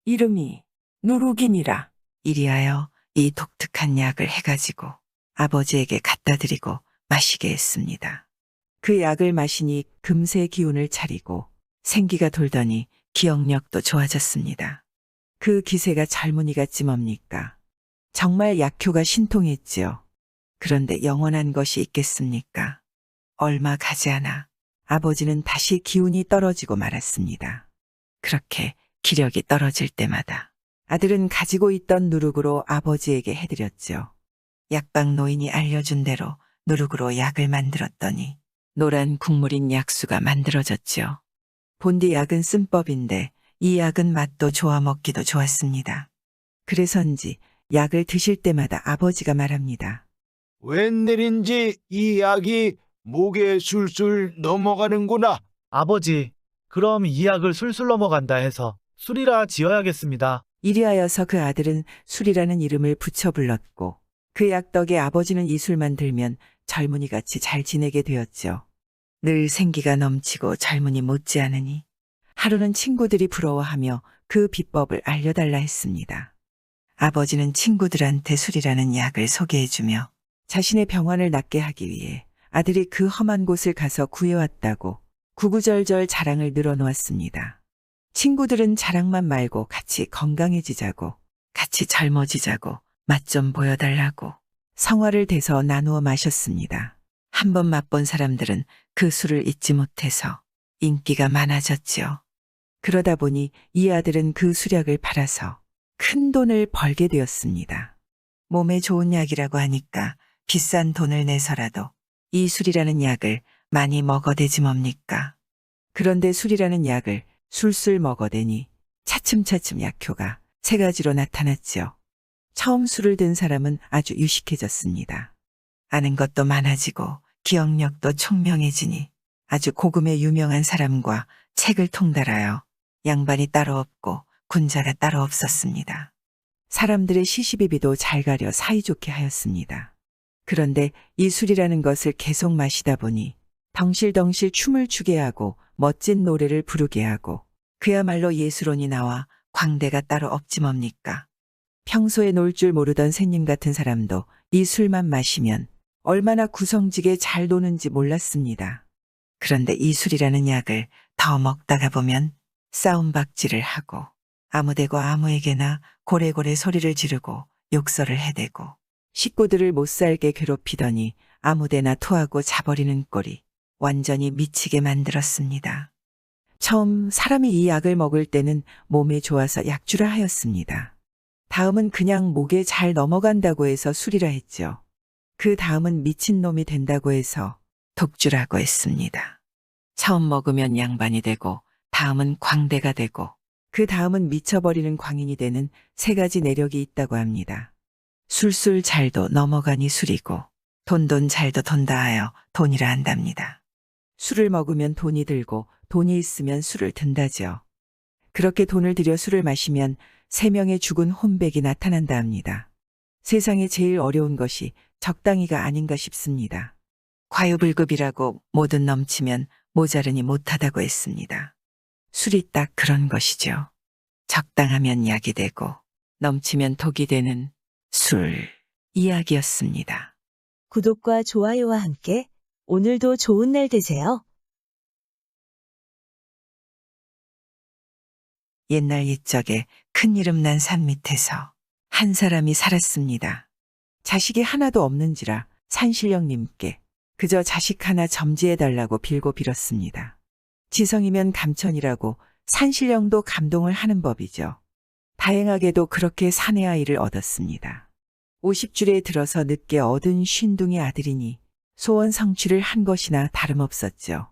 이름이 누룩이니라. 이리하여 이 독특한 약을 해가지고 아버지에게 갖다 드리고 마시게 했습니다. 그 약을 마시니 금세 기운을 차리고 생기가 돌더니 기억력도 좋아졌습니다. 그 기세가 젊은이 같지 뭡니까? 정말 약효가 신통했지요. 그런데 영원한 것이 있겠습니까? 얼마 가지 않아 아버지는 다시 기운이 떨어지고 말았습니다. 그렇게 기력이 떨어질 때마다 아들은 가지고 있던 누룩으로 아버지에게 해드렸죠. 약방 노인이 알려준 대로 누룩으로 약을 만들었더니 노란 국물인 약수가 만들어졌죠. 본디 약은 쓴법인데 이 약은 맛도 좋아 먹기도 좋았습니다. 그래서인지 약을 드실 때마다 아버지가 말합니다. 웬일인지 이 약이 목에 술술 넘어가는구나. 아버지, 그럼 이 약을 술술 넘어간다 해서 술이라 지어야겠습니다. 이리하여서 그 아들은 술이라는 이름을 붙여 불렀고 그 약 덕에 아버지는 이 술만 들면 젊은이같이 잘 지내게 되었죠. 늘 생기가 넘치고 젊은이 못지않으니 하루는 친구들이 부러워하며 그 비법을 알려달라 했습니다. 아버지는 친구들한테 술이라는 약을 소개해주며 자신의 병환을 낫게 하기 위해 아들이 그 험한 곳을 가서 구해왔다고 구구절절 자랑을 늘어놓았습니다. 친구들은 자랑만 말고 같이 건강해지자고, 같이 젊어지자고, 맛 좀 보여달라고 성화를 대서 나누어 마셨습니다. 한 번 맛본 사람들은 그 술을 잊지 못해서 인기가 많아졌지요. 그러다 보니 이 아들은 그 술약을 팔아서 큰 돈을 벌게 되었습니다. 몸에 좋은 약이라고 하니까 비싼 돈을 내서라도 이 술이라는 약을 많이 먹어대지 뭡니까? 그런데 술이라는 약을 술술 먹어대니 차츰차츰 약효가 세 가지로 나타났죠. 처음 술을 든 사람은 아주 유식해졌습니다. 아는 것도 많아지고 기억력도 총명해지니 아주 고금의 유명한 사람과 책을 통달하여 양반이 따로 없고 군자가 따로 없었습니다. 사람들의 시시비비도 잘 가려 사이좋게 하였습니다. 그런데 이 술이라는 것을 계속 마시다 보니 덩실덩실 춤을 추게 하고 멋진 노래를 부르게 하고 그야말로 예술혼이 나와 광대가 따로 없지 뭡니까? 평소에 놀 줄 모르던 새님 같은 사람도 이 술만 마시면 얼마나 구성지게 잘 노는지 몰랐습니다. 그런데 이 술이라는 약을 더 먹다가 보면 싸움박질을 하고 아무데고 아무에게나 고래고래 소리를 지르고 욕설을 해대고 식구들을 못살게 괴롭히더니 아무데나 토하고 자버리는 꼴이 완전히 미치게 만들었습니다. 처음 사람이 이 약을 먹을 때는 몸에 좋아서 약주라 하였습니다. 다음은 그냥 목에 잘 넘어간다고 해서 술이라 했죠. 그 다음은 미친놈이 된다고 해서 독주라고 했습니다. 처음 먹으면 양반이 되고 다음은 광대가 되고 그 다음은 미쳐버리는 광인이 되는 세 가지 내력이 있다고 합니다. 술술 잘도 넘어가니 술이고 돈돈 잘도 돈다 하여 돈이라 한답니다. 술을 먹으면 돈이 들고 돈이 있으면 술을 든다죠. 그렇게 돈을 들여 술을 마시면 3명의 죽은 혼백이 나타난다 합니다. 세상에 제일 어려운 것이 적당히가 아닌가 싶습니다. 과유불급이라고 뭐든 넘치면 모자르니 못하다고 했습니다. 술이 딱 그런 것이죠. 적당하면 약이 되고 넘치면 독이 되는 술 이야기였습니다. 구독과 좋아요와 함께 오늘도 좋은 날 되세요. 옛날 옛적에 큰 이름 난 산 밑에서 한 사람이 살았습니다. 자식이 하나도 없는지라 산신령님께 그저 자식 하나 점지해달라고 빌고 빌었습니다. 지성이면 감천이라고 산신령도 감동을 하는 법이죠. 다행하게도 그렇게 사내 아이를 얻었습니다. 50줄에 들어서 늦게 얻은 쉰둥이 아들이니 소원 성취를 한 것이나 다름없었죠.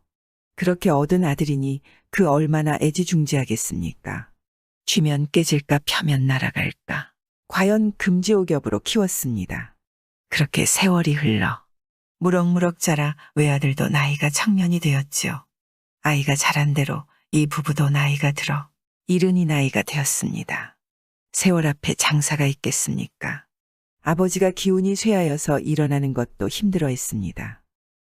그렇게 얻은 아들이니 그 얼마나 애지중지하겠습니까? 쥐면 깨질까 펴면 날아갈까. 과연 금지옥엽으로 키웠습니다. 그렇게 세월이 흘러 무럭무럭 자라 외아들도 나이가 청년이 되었지요. 아이가 자란 대로 이 부부도 나이가 들어 이른이 나이가 되었습니다. 세월 앞에 장사가 있겠습니까? 아버지가 기운이 쇠하여서 일어나는 것도 힘들어했습니다.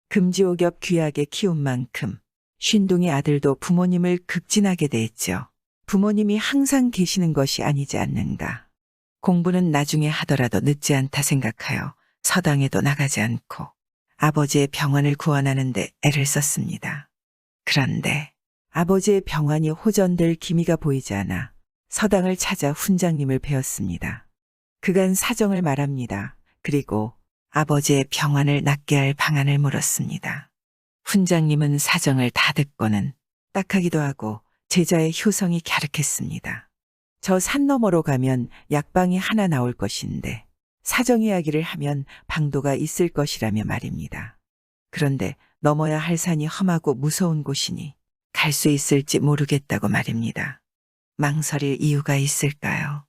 금지옥엽 귀하게 키운 만큼 쉰둥이 아들도 부모님을 극진하게 대했죠. 부모님이 항상 계시는 것이 아니지 않는가. 공부는 나중에 하더라도 늦지 않다 생각하여 서당에도 나가지 않고 아버지의 병환을 구원하는 데 애를 썼습니다. 그런데 아버지의 병환이 호전될 기미가 보이지 않아 서당을 찾아 훈장님을 배웠습니다. 그간 사정을 말합니다. 그리고 아버지의 병환을 낫게 할 방안을 물었습니다. 훈장님은 사정을 다 듣고는 딱하기도 하고 제자의 효성이 갸륵했습니다. 저 산 너머로 가면 약방이 하나 나올 것인데 사정 이야기를 하면 방도가 있을 것이라며 말입니다. 그런데 넘어야 할 산이 험하고 무서운 곳이니 갈 수 있을지 모르겠다고 말입니다. 망설일 이유가 있을까요?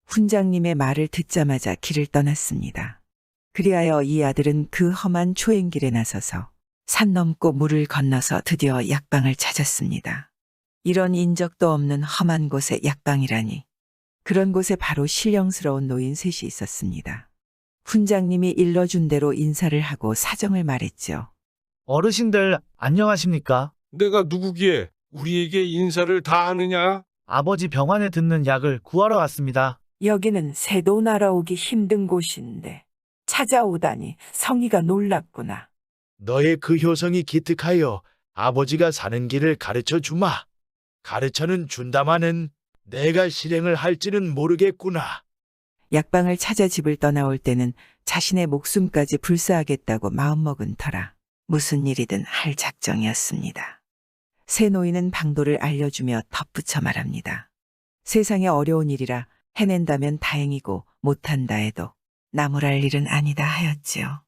훈장님의 말을 듣자마자 길을 떠났습니다. 그리하여 이 아들은 그 험한 초행길에 나서서 산 넘고 물을 건너서 드디어 약방을 찾았습니다. 이런 인적도 없는 험한 곳에 약방이라니. 그런 곳에 바로 신령스러운 노인 셋이 있었습니다. 훈장님이 일러준 대로 인사를 하고 사정을 말했죠. 어르신들 안녕하십니까? 내가 누구기에 우리에게 인사를 다 하느냐? 아버지 병환에 듣는 약을 구하러 왔습니다. 여기는 새도 날아오기 힘든 곳인데 찾아오다니 성의가 놀랍구나. 너의 그 효성이 기특하여 아버지가 사는 길을 가르쳐 주마. 가르쳐는 준다마는 내가 실행을 할지는 모르겠구나. 약방을 찾아 집을 떠나올 때는 자신의 목숨까지 불사하겠다고 마음먹은 터라 무슨 일이든 할 작정이었습니다. 새 노인은 방도를 알려주며 덧붙여 말합니다. 세상에 어려운 일이라 해낸다면 다행이고 못한다 해도 나무랄 일은 아니다 하였지요.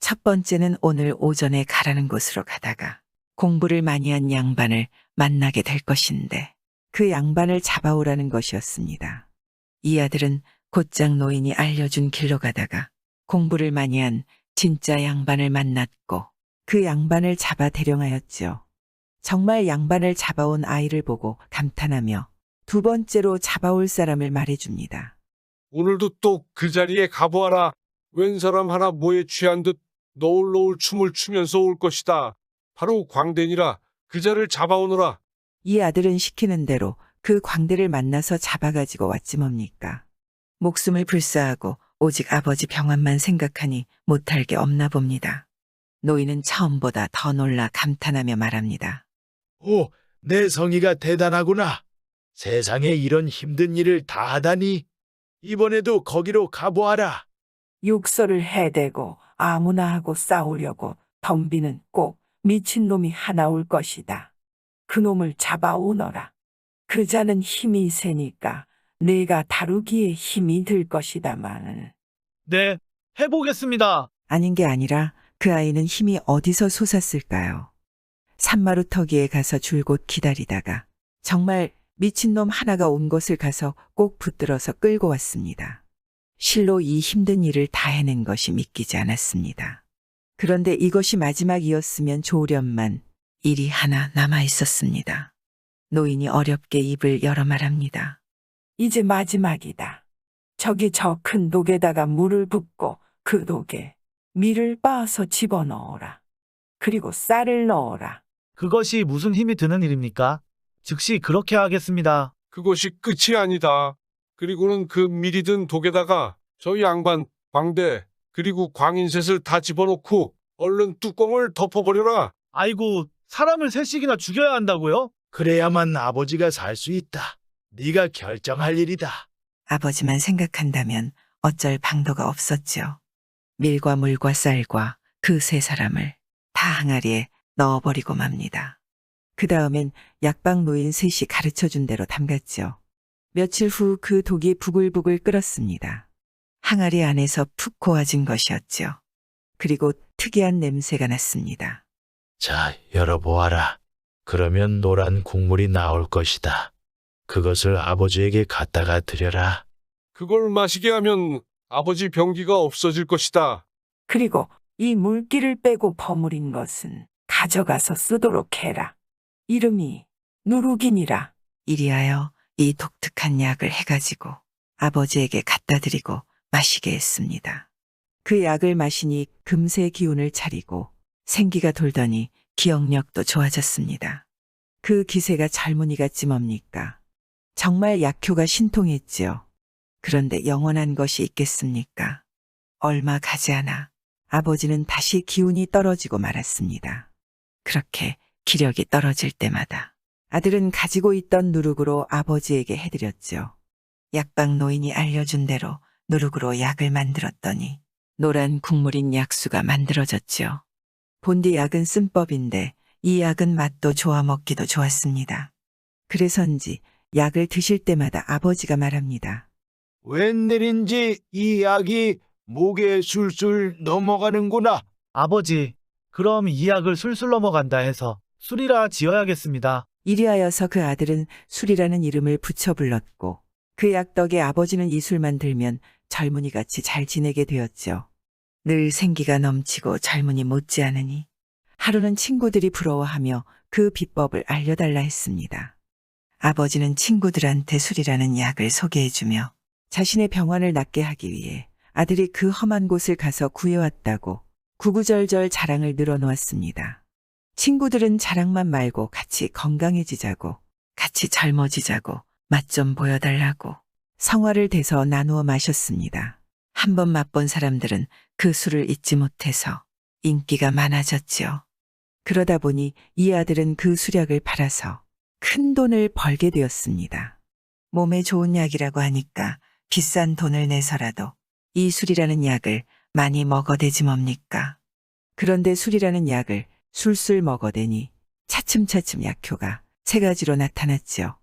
첫 번째는 오늘 오전에 가라는 곳으로 가다가 공부를 많이 한 양반을 만나게 될 것인데 그 양반을 잡아오라는 것이었습니다. 이 아들은 곧장 노인이 알려준 길로 가다가 공부를 많이 한 진짜 양반을 만났고 그 양반을 잡아 대령하였지요. 정말 양반을 잡아온 아이를 보고 감탄하며 두 번째로 잡아올 사람을 말해줍니다. 오늘도 또 그 자리에 가보아라. 웬 사람 하나 뭐에 취한 듯 너울너울 춤을 추면서 올 것이다. 바로 광대니라. 그자를 잡아오너라. 이 아들은 시키는 대로 그 광대를 만나서 잡아가지고 왔지 뭡니까. 목숨을 불사하고 오직 아버지 병환만 생각하니 못할 게 없나 봅니다. 노인은 처음보다 더 놀라 감탄하며 말합니다. 오, 내 성의가 대단하구나. 세상에 이런 힘든 일을 다 하다니. 이번에도 거기로 가보아라. 욕설을 해대고 아무나 하고 싸우려고 덤비는 꼭 미친놈이 하나 올 것이다. 그놈을 잡아오너라. 그자는 힘이 세니까 내가 다루기에 힘이 들 것이다만. 네, 해보겠습니다. 아닌 게 아니라 그 아이는 힘이 어디서 솟았을까요? 산마루터기에 가서 줄곧 기다리다가 정말 미친놈 하나가 온 곳을 가서 꼭 붙들어서 끌고 왔습니다. 실로 이 힘든 일을 다 해낸 것이 믿기지 않았습니다. 그런데 이것이 마지막이었으면 좋으련만 일이 하나 남아 있었습니다. 노인이 어렵게 입을 열어 말합니다. 이제 마지막이다. 저기 저 큰 독에다가 물을 붓고 그 독에 밀을 빻아서 집어넣어라. 그리고 쌀을 넣어라. 그것이 무슨 힘이 드는 일입니까? 즉시 그렇게 하겠습니다. 그것이 끝이 아니다. 그리고는 그 미리 든 독에다가 저 양반, 광대, 그리고 광인셋을 다 집어넣고 얼른 뚜껑을 덮어버려라. 아이고, 사람을 셋씩이나 죽여야 한다고요? 그래야만 아버지가 살 수 있다. 네가 결정할 일이다. 아버지만 생각한다면 어쩔 방도가 없었죠. 밀과 물과 쌀과 그 세 사람을 다 항아리에 넣어버리고 맙니다. 그 다음엔 약방 노인 셋이 가르쳐준 대로 담갔죠. 며칠 후 그 독이 부글부글 끓었습니다. 항아리 안에서 푹 고아진 것이었죠. 그리고 특이한 냄새가 났습니다. 자, 열어보아라. 그러면 노란 국물이 나올 것이다. 그것을 아버지에게 갖다가 드려라. 그걸 마시게 하면 아버지 병기가 없어질 것이다. 그리고 이 물기를 빼고 버무린 것은 가져가서 쓰도록 해라. 이름이 누룩이니라. 이리하여 이 독특한 약을 해가지고 아버지에게 갖다 드리고 마시게 했습니다. 그 약을 마시니 금세 기운을 차리고 생기가 돌더니 기억력도 좋아졌습니다. 그 기세가 젊은이 같지 뭡니까? 정말 약효가 신통했지요. 그런데 영원한 것이 있겠습니까? 얼마 가지 않아 아버지는 다시 기운이 떨어지고 말았습니다. 그렇게 기력이 떨어질 때마다 아들은 가지고 있던 누룩으로 아버지에게 해드렸죠. 약방 노인이 알려준 대로 누룩으로 약을 만들었더니 노란 국물인 약수가 만들어졌죠. 본디 약은 쓴법인데 이 약은 맛도 좋아 먹기도 좋았습니다. 그래서인지 약을 드실 때마다 아버지가 말합니다. 웬일인지 이 약이 목에 술술 넘어가는구나. 아버지, 그럼 이 약을 술술 넘어간다 해서 술이라 지어야겠습니다. 이리하여서 그 아들은 술이라는 이름을 붙여 불렀고 그 약 덕에 아버지는 이 술만 들면 젊은이같이 잘 지내게 되었죠. 늘 생기가 넘치고 젊은이 못지않으니 하루는 친구들이 부러워하며 그 비법을 알려달라 했습니다. 아버지는 친구들한테 술이라는 약을 소개해주며 자신의 병환을 낫게 하기 위해 아들이 그 험한 곳을 가서 구해왔다고 구구절절 자랑을 늘어놓았습니다. 친구들은 자랑만 말고 같이 건강해지자고, 같이 젊어지자고, 맛 좀 보여달라고 성화를 대서 나누어 마셨습니다. 한 번 맛본 사람들은 그 술을 잊지 못해서 인기가 많아졌지요. 그러다 보니 이 아들은 그 수약을 팔아서 큰 돈을 벌게 되었습니다. 몸에 좋은 약이라고 하니까 비싼 돈을 내서라도 이 술이라는 약을 많이 먹어대지 뭡니까? 그런데 술이라는 약을 술술 먹어대니 차츰차츰 약효가 세 가지로 나타났지요.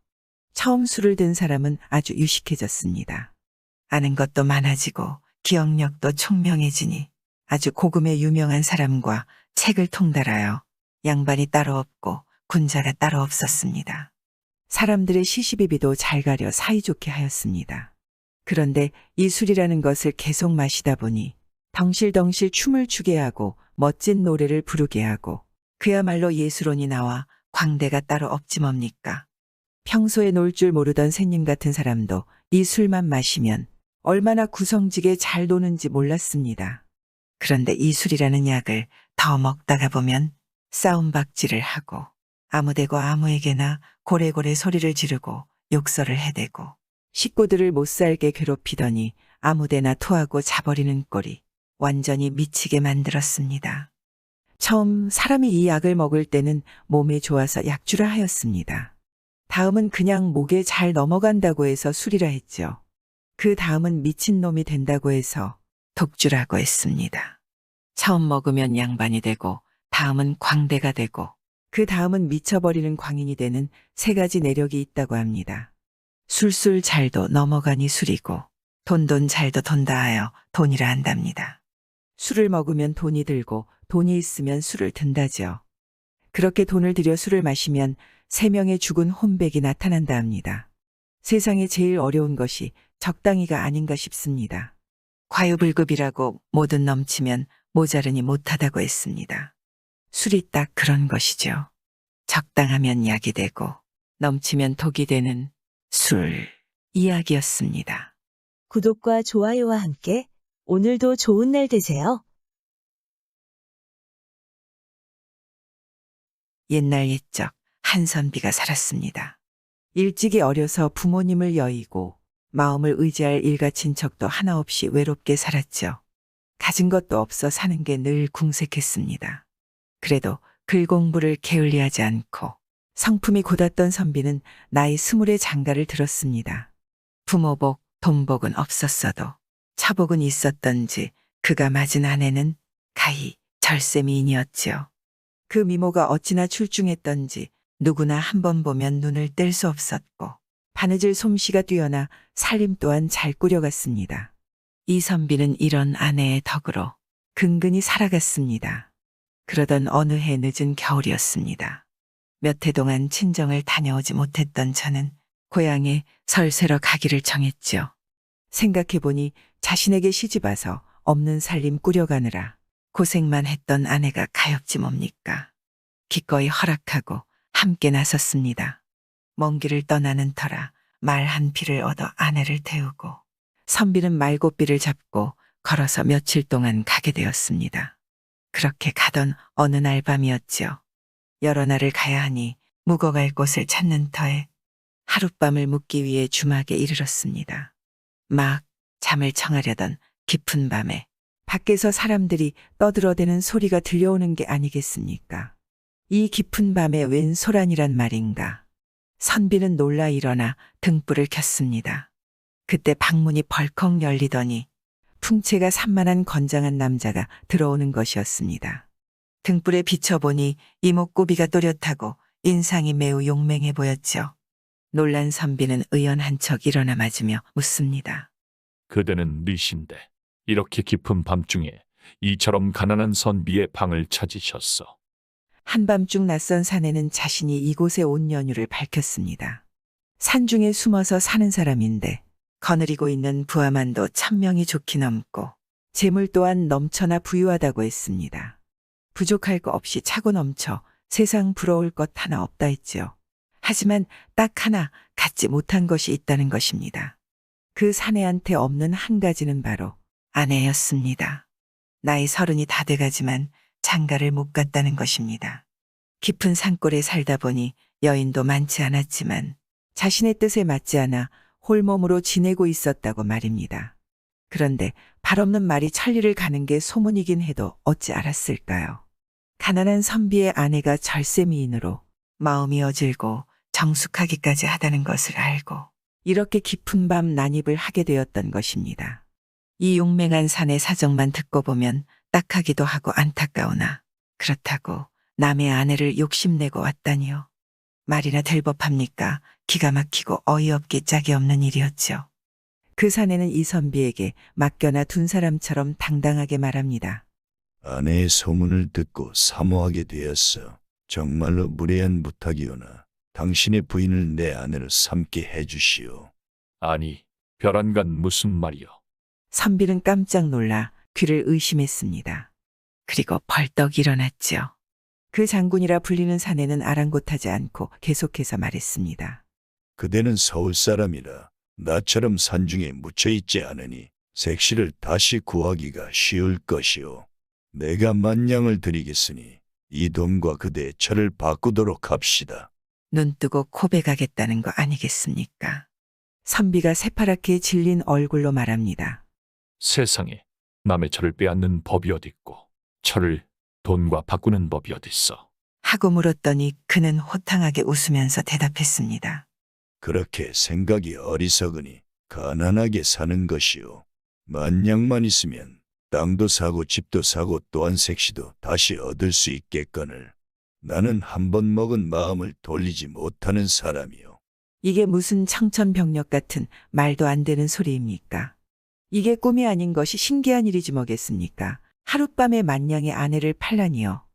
처음 술을 든 사람은 아주 유식해졌습니다. 아는 것도 많아지고 기억력도 총명해지니 아주 고금의 유명한 사람과 책을 통달하여 양반이 따로 없고 군자가 따로 없었습니다. 사람들의 시시비비도 잘 가려 사이좋게 하였습니다. 그런데 이 술이라는 것을 계속 마시다 보니 덩실덩실 춤을 추게 하고 멋진 노래를 부르게 하고 그야말로 예술혼이 나와 광대가 따로 없지 뭡니까? 평소에 놀 줄 모르던 새님 같은 사람도 이 술만 마시면 얼마나 구성지게 잘 노는지 몰랐습니다. 그런데 이 술이라는 약을 더 먹다가 보면 싸움박질을 하고 아무데고 아무에게나 고래고래 소리를 지르고 욕설을 해대고 식구들을 못살게 괴롭히더니 아무데나 토하고 자버리는 꼴이 완전히 미치게 만들었습니다. 처음 사람이 이 약을 먹을 때는 몸에 좋아서 약주라 하였습니다. 다음은 그냥 목에 잘 넘어간다고 해서 술이라 했죠. 그 다음은 미친놈이 된다고 해서 독주라고 했습니다. 처음 먹으면 양반이 되고 다음은 광대가 되고 그 다음은 미쳐버리는 광인이 되는 세 가지 내력이 있다고 합니다. 술술 잘도 넘어가니 술이고 돈돈 잘도 돈다 하여 돈이라 한답니다. 술을 먹으면 돈이 들고 돈이 있으면 술을 든다죠. 그렇게 돈을 들여 술을 마시면 3명의 죽은 혼백이 나타난다 합니다. 세상에 제일 어려운 것이 적당히가 아닌가 싶습니다. 과유불급이라고 뭐든 넘치면 모자르니 못하다고 했습니다. 술이 딱 그런 것이죠. 적당하면 약이 되고 넘치면 독이 되는 술 이야기였습니다. 구독과 좋아요와 함께 오늘도 좋은 날 되세요. 옛날 옛적 한선비가 살았습니다. 일찍이 어려서 부모님을 여의고 마음을 의지할 일가 친척도 하나 없이 외롭게 살았죠. 가진 것도 없어 사는 게 늘 궁색했습니다. 그래도 글 공부를 게을리하지 않고 성품이 곧았던 선비는 나이 20에 장가를 들었습니다. 부모복, 돈복은 없었어도 차복은 있었던지 그가 맞은 아내는 가히 절세미인이었지요. 그 미모가 어찌나 출중했던지 누구나 한 번 보면 눈을 뗄 수 없었고 바느질 솜씨가 뛰어나 살림 또한 잘 꾸려갔습니다. 이선비는 이런 아내의 덕으로 근근히 살아갔습니다. 그러던 어느 해 늦은 겨울이었습니다. 몇 해 동안 친정을 다녀오지 못했던 저는 고향에 설새러 가기를 정했죠. 생각해보니 자신에게 시집와서 없는 살림 꾸려가느라 고생만 했던 아내가 가엾지 뭡니까. 기꺼이 허락하고 함께 나섰습니다. 먼 길을 떠나는 터라 말 한 피를 얻어 아내를 태우고 선비는 말고삐를 잡고 걸어서 며칠 동안 가게 되었습니다. 그렇게 가던 어느 날 밤이었지요. 여러 날을 가야 하니 묵어갈 곳을 찾는 터에 하룻밤을 묵기 위해 주막에 이르렀습니다. 막 잠을 청하려던 깊은 밤에 밖에서 사람들이 떠들어대는 소리가 들려오는 게 아니겠습니까? 이 깊은 밤에 웬 소란이란 말인가. 선비는 놀라 일어나 등불을 켰습니다. 그때 방문이 벌컥 열리더니 풍채가 산만한 건장한 남자가 들어오는 것이었습니다. 등불에 비춰보니 이목구비가 또렷하고 인상이 매우 용맹해 보였죠. 놀란 선비는 의연한 척 일어나 맞으며 묻습니다. 그대는 누이신데 이렇게 깊은 밤중에 이처럼 가난한 선비의 방을 찾으셨어. 한밤중 낯선 사내는 자신이 이곳에 온 연유를 밝혔습니다. 산중에 숨어서 사는 사람인데 거느리고 있는 부하만도 1000명이 좋게 넘고 재물 또한 넘쳐나 부유하다고 했습니다. 부족할 거 없이 차고 넘쳐 세상 부러울 것 하나 없다 했지요. 하지만 딱 하나 갖지 못한 것이 있다는 것입니다. 그 사내한테 없는 한 가지는 바로 아내였습니다. 나이 30이 다 돼가지만 장가를 못 갔다는 것입니다. 깊은 산골에 살다 보니 여인도 많지 않았지만 자신의 뜻에 맞지 않아 홀몸으로 지내고 있었다고 말입니다. 그런데 발 없는 말이 천리를 가는 게 소문이긴 해도 어찌 알았을까요? 가난한 선비의 아내가 절세미인으로 마음이 어질고 정숙하기까지 하다는 것을 알고 이렇게 깊은 밤 난입을 하게 되었던 것입니다. 이 용맹한 사내 사정만 듣고 보면 딱하기도 하고 안타까우나 그렇다고 남의 아내를 욕심내고 왔다니요. 말이나 될 법합니까? 기가 막히고 어이없기 짝이 없는 일이었죠. 그 사내는 이선비에게 맡겨놔 둔 사람처럼 당당하게 말합니다. 아내의 소문을 듣고 사모하게 되었어. 정말로 무례한 부탁이오나 당신의 부인을 내 아내로 삼게 해주시오. 아니, 벼란간 무슨 말이여. 선비는 깜짝 놀라 귀를 의심했습니다. 그리고 벌떡 일어났죠. 그 장군이라 불리는 사내는 아랑곳하지 않고 계속해서 말했습니다. 그대는 서울 사람이라 나처럼 산중에 묻혀있지 않으니 색시를 다시 구하기가 쉬울 것이오. 내가 만냥을 드리겠으니 이 돈과 그대의 철을 바꾸도록 합시다. 눈뜨고 고백하겠다는 거 아니겠습니까? 선비가 새파랗게 질린 얼굴로 말합니다. 세상에 남의 철을 빼앗는 법이 어딨고 철을 돈과 바꾸는 법이 어딨어. 하고 물었더니 그는 호탕하게 웃으면서 대답했습니다. 그렇게 생각이 어리석으니 가난하게 사는 것이오. 만냥만 있으면 땅도 사고 집도 사고 또한 색시도 다시 얻을 수 있겠거늘. 나는 한 번 먹은 마음을 돌리지 못하는 사람이오. 이게 무슨 청천벽력 같은 말도 안 되는 소리입니까? 이게 꿈이 아닌 것이 신기한 일이지 뭐겠습니까? 하룻밤에 만냥의 아내를 팔라니요.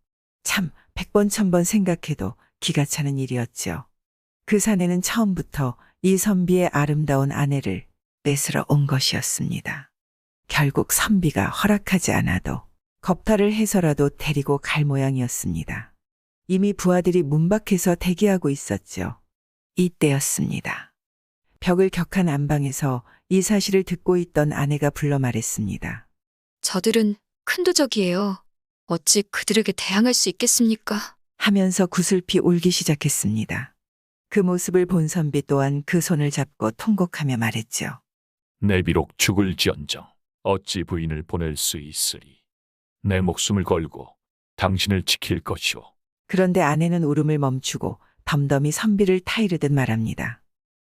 참 100번 1000번 생각해도 기가 차는 일이었죠. 그 사내는 처음부터 이 선비의 아름다운 아내를 뺏으러 온 것이었습니다. 결국 선비가 허락하지 않아도 겁탈을 해서라도 데리고 갈 모양이었습니다. 이미 부하들이 문 밖에서 대기하고 있었죠. 이때였습니다. 벽을 격한 안방에서 이 사실을 듣고 있던 아내가 불러 말했습니다. 저들은 큰도적이에요. 어찌 그들에게 대항할 수 있겠습니까? 하면서 구슬피 울기 시작했습니다. 그 모습을 본 선비 또한 그 손을 잡고 통곡하며 말했죠. 내 비록 죽을지언정 어찌 부인을 보낼 수 있으리. 내 목숨을 걸고 당신을 지킬 것이오. 그런데 아내는 울음을 멈추고 덤덤히 선비를 타이르듯 말합니다.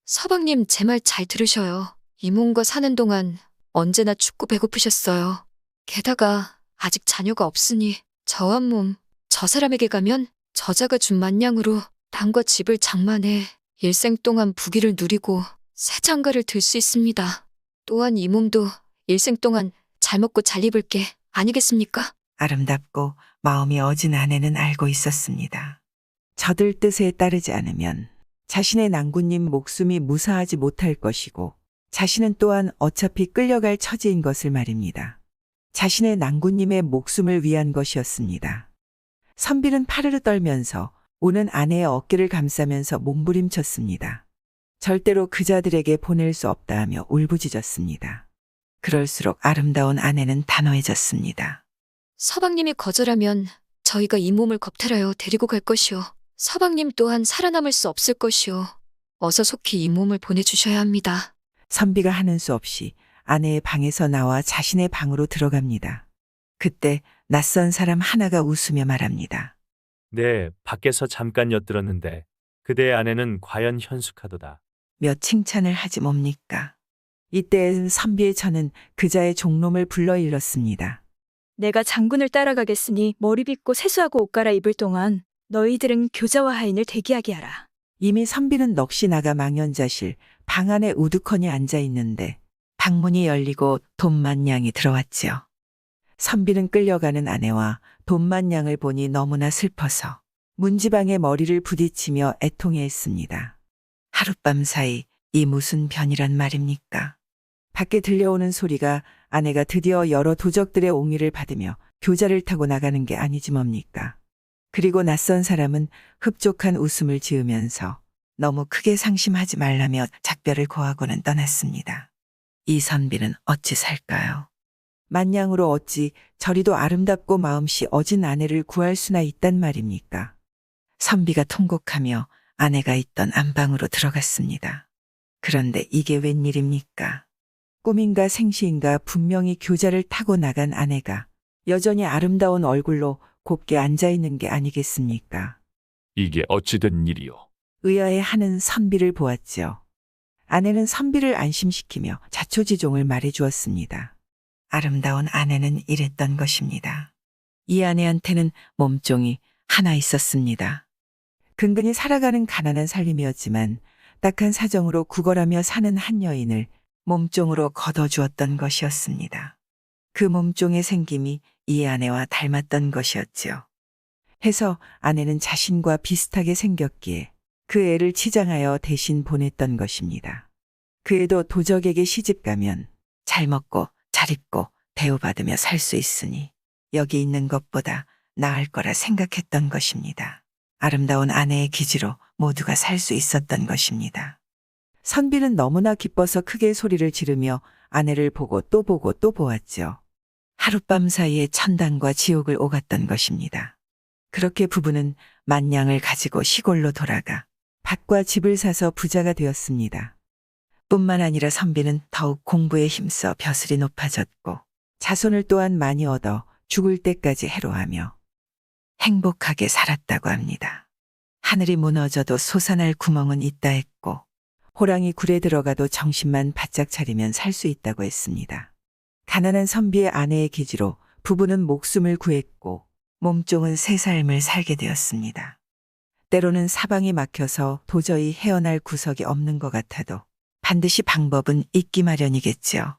서방님 제 말 잘 들으셔요. 이몸과 사는 동안 언제나 춥고 배고프셨어요. 게다가 아직 자녀가 없으니 저 한 몸, 저 사람에게 가면 저자가 준 만냥으로 땅과 집을 장만해 일생 동안 부귀를 누리고 새 장가를 들 수 있습니다. 또한 이 몸도 일생 동안 잘 먹고 잘 입을게 아니겠습니까? 아름답고 마음이 어진 아내는 알고 있었습니다. 저들 뜻에 따르지 않으면 자신의 낭군님 목숨이 무사하지 못할 것이고 자신은 또한 어차피 끌려갈 처지인 것을 말입니다. 자신의 낭군님의 목숨을 위한 것이었습니다. 선비는 파르르 떨면서 우는 아내의 어깨를 감싸면서 몸부림쳤습니다. 절대로 그자들에게 보낼 수 없다 하며 울부짖었습니다. 그럴수록 아름다운 아내는 단호해졌습니다. 서방님이 거절하면 저희가 이 몸을 겁탈하여 데리고 갈 것이오. 서방님 또한 살아남을 수 없을 것이오. 어서 속히 이 몸을 보내주셔야 합니다. 선비가 하는 수 없이 아내의 방에서 나와 자신의 방으로 들어갑니다. 그때 낯선 사람 하나가 웃으며 말합니다. 네, 밖에서 잠깐 엿들었는데 그대의 아내는 과연 현숙하도다. 몇 칭찬을 하지 뭡니까? 이때 선비의 저는 그자의 종놈을 불러일렀습니다. 내가 장군을 따라가겠으니 머리 빗고 세수하고 옷 갈아입을 동안 너희들은 교자와 하인을 대기하게 하라. 이미 선비는 넋이 나가 망연자실 방 안에 우두커니 앉아 있는데 방문이 열리고 돈만냥이 들어왔지요. 선비는 끌려가는 아내와 돈만냥을 보니 너무나 슬퍼서 문지방에 머리를 부딪히며 애통해했습니다. 하룻밤 사이 이 무슨 변이란 말입니까? 밖에 들려오는 소리가 아내가 드디어 여러 도적들의 옹의를 받으며 교자를 타고 나가는 게 아니지 뭡니까? 그리고 낯선 사람은 흡족한 웃음을 지으면서 너무 크게 상심하지 말라며 작별을 고하고는 떠났습니다. 이 선비는 어찌 살까요? 만냥으로 어찌 저리도 아름답고 마음씨 어진 아내를 구할 수나 있단 말입니까? 선비가 통곡하며 아내가 있던 안방으로 들어갔습니다. 그런데 이게 웬일입니까? 꿈인가 생시인가 분명히 교자를 타고 나간 아내가 여전히 아름다운 얼굴로 곱게 앉아있는 게 아니겠습니까? 이게 어찌된 일이오? 의아해하는 선비를 보았지요. 아내는 선비를 안심시키며 자초지종을 말해주었습니다. 아름다운 아내는 이랬던 것입니다. 이 아내한테는 몸종이 하나 있었습니다. 근근히 살아가는 가난한 살림이었지만 딱한 사정으로 구걸하며 사는 한 여인을 몸종으로 거둬주었던 것이었습니다. 그 몸종의 생김이 이 아내와 닮았던 것이었지요. 해서 아내는 자신과 비슷하게 생겼기에 그 애를 치장하여 대신 보냈던 것입니다. 그 애도 도적에게 시집가면 잘 먹고 잘 입고 대우받으며 살 수 있으니 여기 있는 것보다 나을 거라 생각했던 것입니다. 아름다운 아내의 기지로 모두가 살 수 있었던 것입니다. 선비는 너무나 기뻐서 크게 소리를 지르며 아내를 보고 또 보았죠. 하룻밤 사이에 천당과 지옥을 오갔던 것입니다. 그렇게 부부는 만냥을 가지고 시골로 돌아가 밭과 집을 사서 부자가 되었습니다. 뿐만 아니라 선비는 더욱 공부에 힘써 벼슬이 높아졌고 자손을 또한 많이 얻어 죽을 때까지 해로하며 행복하게 살았다고 합니다. 하늘이 무너져도 솟아날 구멍은 있다 했고 호랑이 굴에 들어가도 정신만 바짝 차리면 살 수 있다고 했습니다. 가난한 선비의 아내의 기지로 부부는 목숨을 구했고 몸종은 새 삶을 살게 되었습니다. 때로는 사방이 막혀서 도저히 헤어날 구석이 없는 것 같아도 반드시 방법은 있기 마련이겠지요.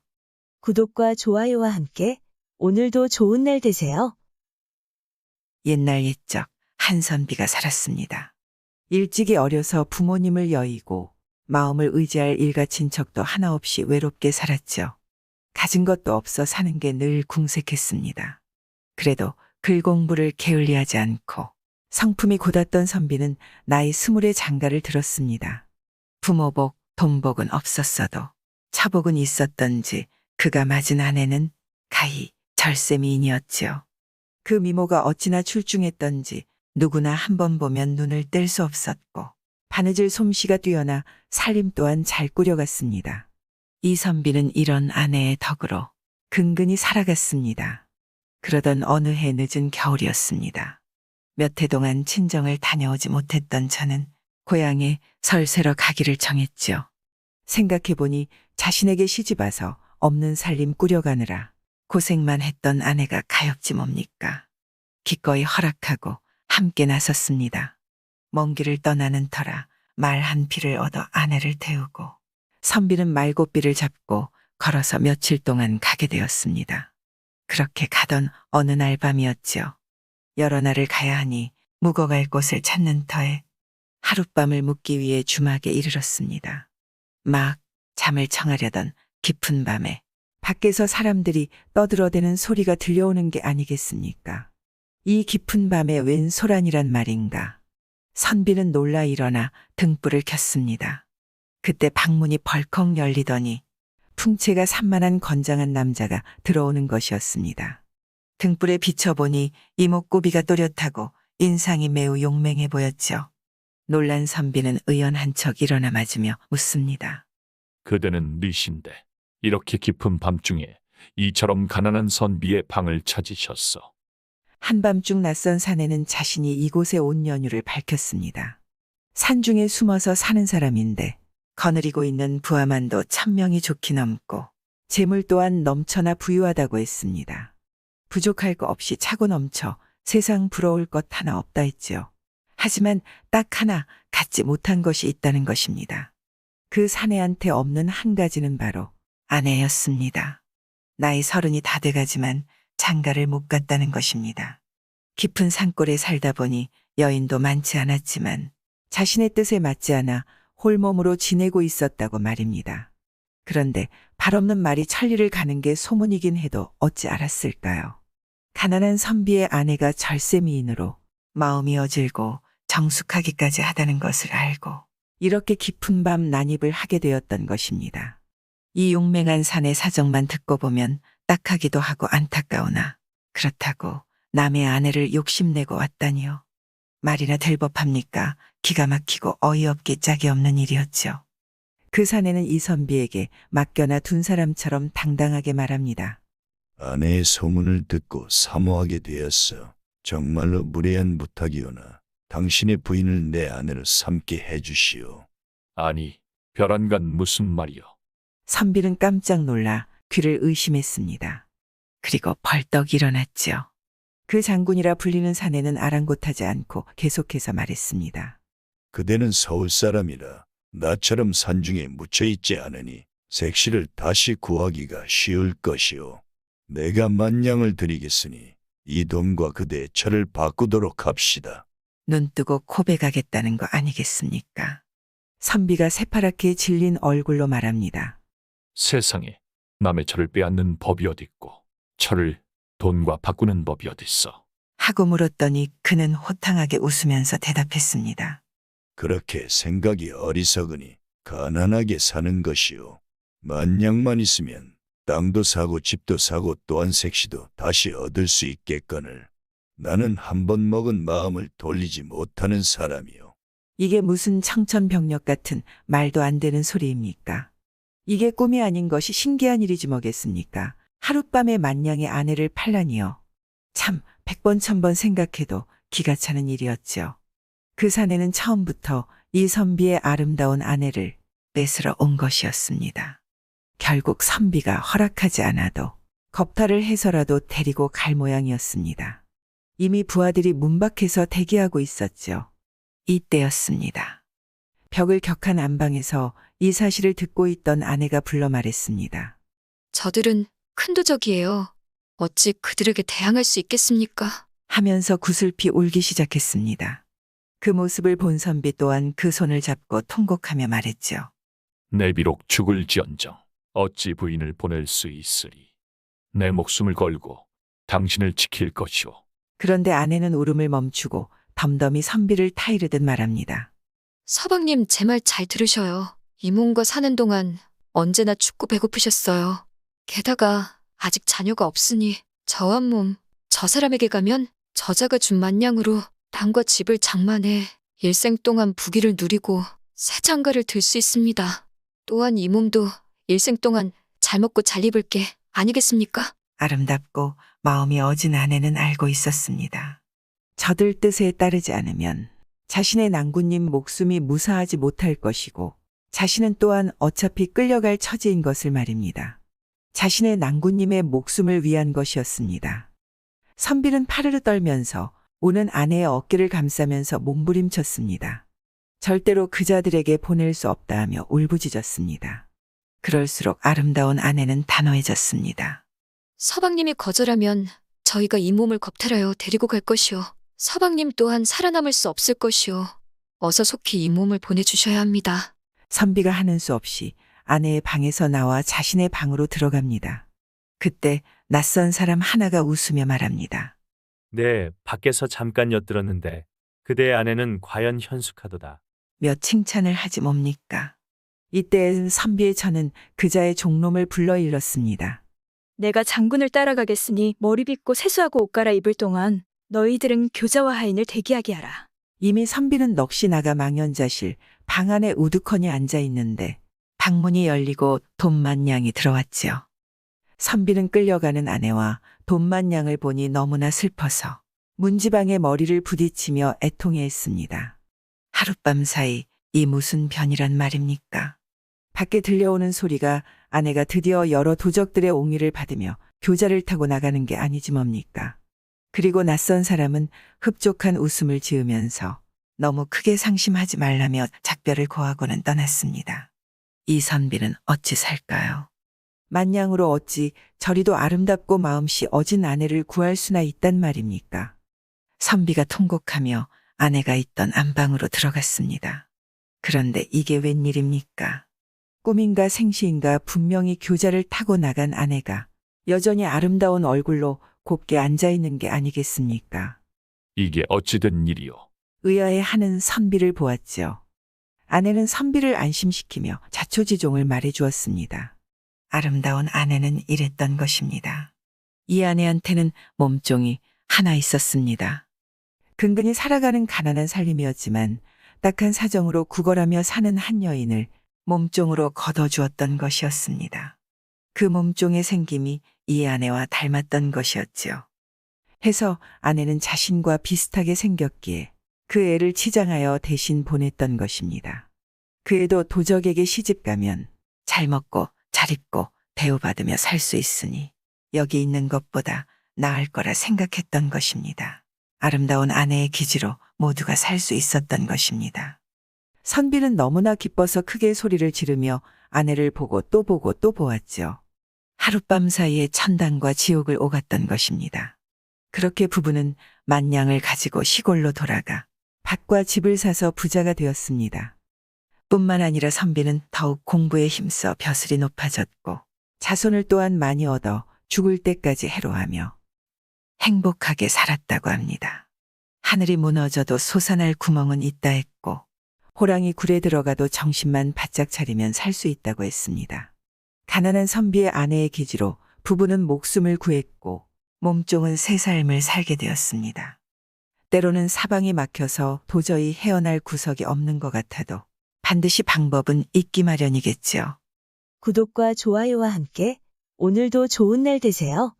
구독과 좋아요와 함께 오늘도 좋은 날 되세요. 옛날 옛적 한 선비가 살았습니다. 일찍이 어려서 부모님을 여의고 마음을 의지할 일가 친척도 하나 없이 외롭게 살았죠. 가진 것도 없어 사는 게 늘 궁색했습니다. 그래도 글 공부를 게을리하지 않고 성품이 곧았던 선비는 나이 20에 장가를 들었습니다. 부모복, 돈복은 없었어도 차복은 있었던지 그가 맞은 아내는 가히 절세미인이었지요. 그 미모가 어찌나 출중했던지 누구나 한 번 보면 눈을 뗄 수 없었고 바느질 솜씨가 뛰어나 살림 또한 잘 꾸려갔습니다. 이 선비는 이런 아내의 덕으로 근근히 살아갔습니다. 그러던 어느 해 늦은 겨울이었습니다. 몇 해 동안 친정을 다녀오지 못했던 저는 고향에 설새러 가기를 정했죠. 생각해보니 자신에게 시집와서 없는 살림 꾸려가느라 고생만 했던 아내가 가엾지 뭡니까. 기꺼이 허락하고 함께 나섰습니다. 먼 길을 떠나는 터라 말 한 피를 얻어 아내를 태우고 선비는 말고삐를 잡고 걸어서 며칠 동안 가게 되었습니다. 그렇게 가던 어느 날 밤이었지요. 여러 날을 가야 하니 묵어갈 곳을 찾는 터에 하룻밤을 묵기 위해 주막에 이르렀습니다. 막 잠을 청하려던 깊은 밤에 밖에서 사람들이 떠들어대는 소리가 들려오는 게 아니겠습니까? 이 깊은 밤에 웬 소란이란 말인가. 선비는 놀라 일어나 등불을 켰습니다. 그때 방문이 벌컥 열리더니 풍채가 산만한 건장한 남자가 들어오는 것이었습니다. 등불에 비춰보니 이목구비가 또렷하고 인상이 매우 용맹해 보였죠. 놀란 선비는 의연한 척 일어나 맞으며 묻습니다. 그대는 누이신데 이렇게 깊은 밤중에 이처럼 가난한 선비의 방을 찾으셨어. 한밤중 낯선 사내는 자신이 이곳에 온 연유를 밝혔습니다. 산중에 숨어서 사는 사람인데 거느리고 있는 부하만도 1000명이 좋게 넘고 재물 또한 넘쳐나 부유하다고 했습니다. 부족할 거 없이 차고 넘쳐 세상 부러울 것 하나 없다 했지요. 하지만 딱 하나 갖지 못한 것이 있다는 것입니다. 그 사내한테 없는 한 가지는 바로 아내였습니다. 나이 30이 다 돼가지만 장가를 못 갔다는 것입니다. 깊은 산골에 살다 보니 여인도 많지 않았지만 자신의 뜻에 맞지 않아 홀몸으로 지내고 있었다고 말입니다. 그런데 발없는 말이 천리를 가는 게 소문이긴 해도 어찌 알았을까요? 가난한 선비의 아내가 절세미인으로 마음이 어질고 정숙하기까지 하다는 것을 알고 이렇게 깊은 밤 난입을 하게 되었던 것입니다. 이 용맹한 사내 사정만 듣고 보면 딱하기도 하고 안타까우나 그렇다고 남의 아내를 욕심내고 왔다니요. 말이나 될 법합니까? 기가 막히고 어이없기 짝이 없는 일이었죠. 그 사내는 이 선비에게 맡겨놔 둔 사람처럼 당당하게 말합니다. 아내의 소문을 듣고 사모하게 되었어. 정말로 무례한 부탁이오나 당신의 부인을 내 아내로 삼게 해주시오. 아니, 벼란간 무슨 말이여. 선비는 깜짝 놀라 귀를 의심했습니다. 그리고 벌떡 일어났지요. 그 장군이라 불리는 사내는 아랑곳하지 않고 계속해서 말했습니다. 그대는 서울 사람이라 나처럼 산중에 묻혀있지 않으니 색시를 다시 구하기가 쉬울 것이오. 내가 만냥을 드리겠으니 이 돈과 그대의 철을 바꾸도록 합시다. 눈뜨고 고백하겠다는 거 아니겠습니까? 선비가 새파랗게 질린 얼굴로 말합니다. 세상에 남의 철을 빼앗는 법이 어딨고 철을 돈과 바꾸는 법이 어딨어. 하고 물었더니 그는 호탕하게 웃으면서 대답했습니다. 그렇게 생각이 어리석으니 가난하게 사는 것이오. 만냥만 있으면 땅도 사고 집도 사고 또한 색시도 다시 얻을 수 있겠거늘. 나는 한 번 먹은 마음을 돌리지 못하는 사람이오. 이게 무슨 청천벽력 같은 말도 안 되는 소리입니까? 이게 꿈이 아닌 것이 신기한 일이지 뭐겠습니까? 하룻밤에 만냥의 아내를 팔라니요. 참 100번 1000번 생각해도 기가 차는 일이었죠. 그 사내는 처음부터 이 선비의 아름다운 아내를 뺏으러 온 것이었습니다. 결국 선비가 허락하지 않아도 겁탈을 해서라도 데리고 갈 모양이었습니다. 이미 부하들이 문 밖에서 대기하고 있었죠. 이때였습니다. 벽을 격한 안방에서 이 사실을 듣고 있던 아내가 불러 말했습니다. 저들은 큰도적이에요. 어찌 그들에게 대항할 수 있겠습니까? 하면서 구슬피 울기 시작했습니다. 그 모습을 본 선비 또한 그 손을 잡고 통곡하며 말했죠. 내 비록 죽을지언정 어찌 부인을 보낼 수 있으리. 내 목숨을 걸고 당신을 지킬 것이오. 그런데 아내는 울음을 멈추고 덤덤히 선비를 타이르듯 말합니다. 서방님 제 말 잘 들으셔요. 이몸과 사는 동안 언제나 춥고 배고프셨어요. 게다가 아직 자녀가 없으니 저 한 몸, 저 사람에게 가면 저자가 준 만냥으로 땅과 집을 장만해 일생 동안 부귀를 누리고 새 장가를 들 수 있습니다. 또한 이 몸도 일생 동안 잘 먹고 잘 입을 게 아니겠습니까? 아름답고 마음이 어진 아내는 알고 있었습니다. 저들 뜻에 따르지 않으면 자신의 낭군님 목숨이 무사하지 못할 것이고 자신은 또한 어차피 끌려갈 처지인 것을 말입니다. 자신의 낭군님의 목숨을 위한 것이었습니다. 선비는 파르르 떨면서 우는 아내의 어깨를 감싸면서 몸부림쳤습니다. 절대로 그자들에게 보낼 수 없다 하며 울부짖었습니다. 그럴수록 아름다운 아내는 단호해졌습니다. 서방님이 거절하면 저희가 이 몸을 겁탈하여 데리고 갈 것이오. 서방님 또한 살아남을 수 없을 것이오. 어서 속히 이 몸을 보내주셔야 합니다. 선비가 하는 수 없이 아내의 방에서 나와 자신의 방으로 들어갑니다. 그때 낯선 사람 하나가 웃으며 말합니다. 네, 밖에서 잠깐 엿들었는데 그대의 아내는 과연 현숙하도다. 몇 칭찬을 하지 뭡니까? 이때 선비의 저는 그자의 종놈을 불러일렀습니다. 내가 장군을 따라가겠으니 머리 빗고 세수하고 옷 갈아입을 동안 너희들은 교자와 하인을 대기하게 하라. 이미 선비는 넋이 나가 망연자실 방 안에 우두커니 앉아 있는데 방문이 열리고 돈만냥이 들어왔지요. 선비는 끌려가는 아내와 돈만냥을 보니 너무나 슬퍼서 문지방에 머리를 부딪히며 애통해했습니다. 하룻밤 사이 이 무슨 변이란 말입니까? 밖에 들려오는 소리가 아내가 드디어 여러 도적들의 옹의를 받으며 교자를 타고 나가는 게 아니지 뭡니까? 그리고 낯선 사람은 흡족한 웃음을 지으면서 너무 크게 상심하지 말라며 작별을 고하고는 떠났습니다. 이 선비는 어찌 살까요? 만냥으로 어찌 저리도 아름답고 마음씨 어진 아내를 구할 수나 있단 말입니까? 선비가 통곡하며 아내가 있던 안방으로 들어갔습니다. 그런데 이게 웬일입니까? 꿈인가 생시인가 분명히 교자를 타고 나간 아내가 여전히 아름다운 얼굴로 곱게 앉아있는 게 아니겠습니까? 이게 어찌된 일이오? 의아해하는 선비를 보았지요. 아내는 선비를 안심시키며 자초지종을 말해주었습니다. 아름다운 아내는 이랬던 것입니다. 이 아내한테는 몸종이 하나 있었습니다. 근근히 살아가는 가난한 살림이었지만 딱한 사정으로 구걸하며 사는 한 여인을 몸종으로 거둬주었던 것이었습니다. 그 몸종의 생김이 이 아내와 닮았던 것이었지요. 해서 아내는 자신과 비슷하게 생겼기에 그 애를 치장하여 대신 보냈던 것입니다. 그 애도 도적에게 시집가면 잘 먹고 잘 입고 대우받으며 살 수 있으니 여기 있는 것보다 나을 거라 생각했던 것입니다. 아름다운 아내의 기지로 모두가 살 수 있었던 것입니다. 선비는 너무나 기뻐서 크게 소리를 지르며 아내를 보고 또 보고 또 보았죠. 하룻밤 사이에 천당과 지옥을 오갔던 것입니다. 그렇게 부부는 만냥을 가지고 시골로 돌아가 밭과 집을 사서 부자가 되었습니다. 뿐만 아니라 선비는 더욱 공부에 힘써 벼슬이 높아졌고 자손을 또한 많이 얻어 죽을 때까지 해로하며 행복하게 살았다고 합니다. 하늘이 무너져도 솟아날 구멍은 있다 했고 호랑이 굴에 들어가도 정신만 바짝 차리면 살 수 있다고 했습니다. 가난한 선비의 아내의 기지로 부부는 목숨을 구했고 몸종은 새 삶을 살게 되었습니다. 때로는 사방이 막혀서 도저히 헤어날 구석이 없는 것 같아도 반드시 방법은 있기 마련이겠지요. 구독과 좋아요와 함께 오늘도 좋은 날 되세요.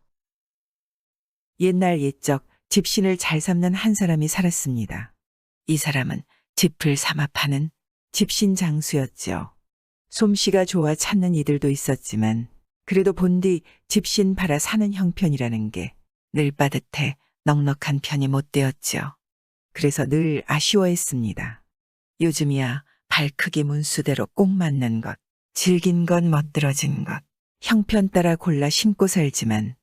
옛날 옛적 집신을 잘 삼는 한 사람이 살았습니다. 이 사람은 짚을 삼아 파는 집신 장수였지요. 솜씨가 좋아 찾는 이들도 있었지만 그래도 본디 집신 팔아 사는 형편이라는 게 늘 빠듯해 넉넉한 편이 못 되었지요. 그래서 늘 아쉬워했습니다. 요즘이야 발 크기 문수대로 꼭 맞는 것, 질긴 것, 멋들어진 것, 형편 따라 골라 신고 살지만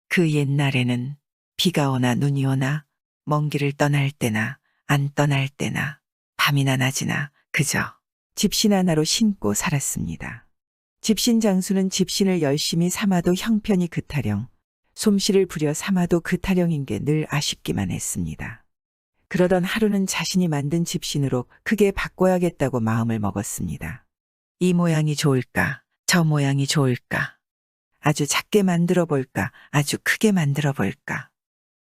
그 옛날에는 비가 오나 눈이 오나 먼 길을 떠날 때나 안 떠날 때나 밤이나 낮이나 그저 집신 하나로 신고 살았습니다. 집신 장수는 집신을 열심히 삼아도 형편이 그 타령, 솜씨를 부려 삼아도 그 타령인 게 늘 아쉽기만 했습니다. 그러던 하루는 자신이 만든 집신으로 크게 바꿔야겠다고 마음을 먹었습니다. 이 모양이 좋을까? 저 모양이 좋을까? 아주 작게 만들어 볼까? 아주 크게 만들어 볼까?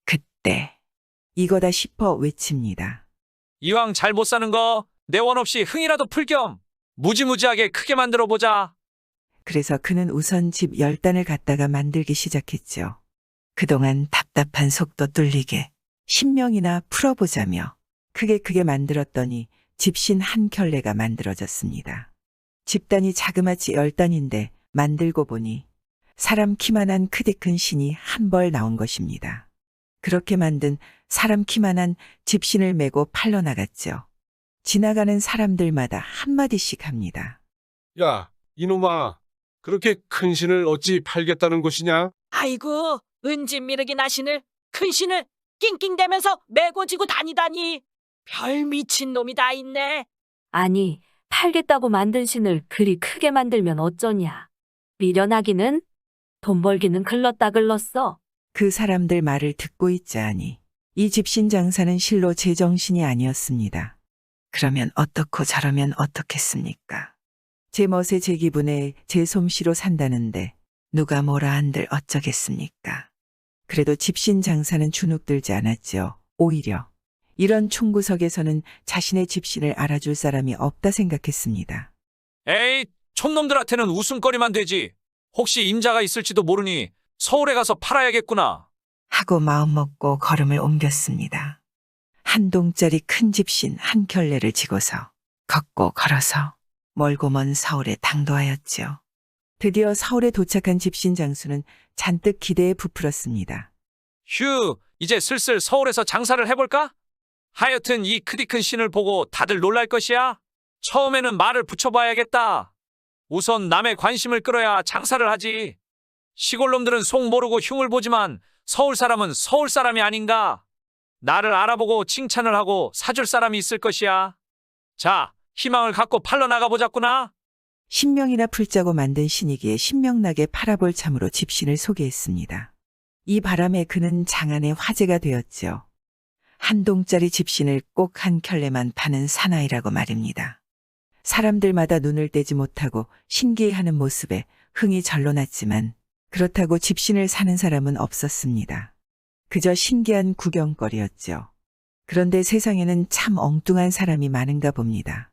그때 이거다 싶어 외칩니다. 이왕 잘 못 사는 거 내 원 없이 흥이라도 풀 겸 무지무지하게 크게 만들어 보자. 그래서 그는 우선 집 10단을 갖다가 만들기 시작했죠. 그동안 답답한 속도 뚫리게 10명이나 풀어보자며 크게 만들었더니 집신 한 켤레가 만들어졌습니다. 집단이 자그마치 10단인데 만들고 보니 사람 키만한 크디큰 신이 한 벌 나온 것입니다. 그렇게 만든 사람 키만한 집신을 메고 팔러 나갔죠. 지나가는 사람들마다 한마디씩 합니다. 야, 이놈아, 그렇게 큰 신을 어찌 팔겠다는 것이냐? 아이고, 은진미륵이나 신을, 큰 신을 낑낑대면서 메고 지고 다니다니. 별 미친 놈이 다 있네. 아니, 팔겠다고 만든 신을 그리 크게 만들면 어쩌냐. 미련하기는, 돈 벌기는 글렀다 글렀어. 그 사람들 말을 듣고 있자하니 이 집신 장사는 실로 제정신이 아니었습니다. 그러면 어떻고 저러면 어떻겠습니까? 제 멋에 제 기분에 제 솜씨로 산다는데 누가 뭐라 한들 어쩌겠습니까? 그래도 집신 장사는 주눅들지 않았죠. 오히려 이런 총구석에서는 자신의 집신을 알아줄 사람이 없다 생각했습니다. 에이, 촌놈들한테는 웃음거리만 되지. 혹시 임자가 있을지도 모르니 서울에 가서 팔아야겠구나. 하고 마음먹고 걸음을 옮겼습니다. 한 동짜리 큰 집신 한 켤레를 지고서 걷고 걸어서 멀고 먼 서울에 당도하였지요. 드디어 서울에 도착한 집신 장수는 잔뜩 기대에 부풀었습니다. 휴, 이제 슬슬 서울에서 장사를 해볼까? 하여튼 이 크디 큰 신을 보고 다들 놀랄 것이야. 처음에는 말을 붙여봐야겠다. 우선 남의 관심을 끌어야 장사를 하지. 시골놈들은 속 모르고 흉을 보지만 서울 사람은 서울 사람이 아닌가. 나를 알아보고 칭찬을 하고 사줄 사람이 있을 것이야. 자, 희망을 갖고 팔러 나가보자꾸나. 신명이나 풀자고 만든 신이기에 신명나게 팔아볼 참으로 집신을 소개했습니다. 이 바람에 그는 장안의 화제가 되었죠. 한 동짜리 집신을 꼭 한 켤레만 파는 사나이라고 말입니다. 사람들마다 눈을 떼지 못하고 신기해하는 모습에 흥이 절로 났지만 그렇다고 집신을 사는 사람은 없었습니다. 그저 신기한 구경거리였죠. 그런데 세상에는 참 엉뚱한 사람이 많은가 봅니다.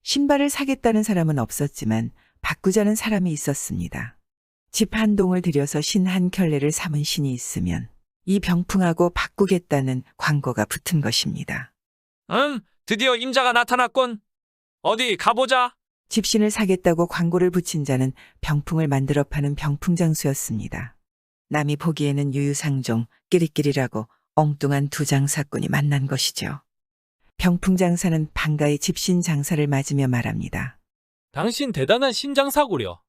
신발을 사겠다는 사람은 없었지만 바꾸자는 사람이 있었습니다. 집 한 동을 들여서 신 한 켤레를 삼은 신이 있으면 이 병풍하고 바꾸겠다는 광고가 붙은 것입니다. 드디어 임자가 나타났군. 어디 가보자. 집신을 사겠다고 광고를 붙인 자는 병풍을 만들어 파는 병풍장수였습니다. 남이 보기에는 유유상종, 끼리끼리라고 엉뚱한 두 장사꾼이 만난 것이죠. 병풍장사는 반가이 집신 장사를 맞으며 말합니다. 당신 대단한 신장사구려.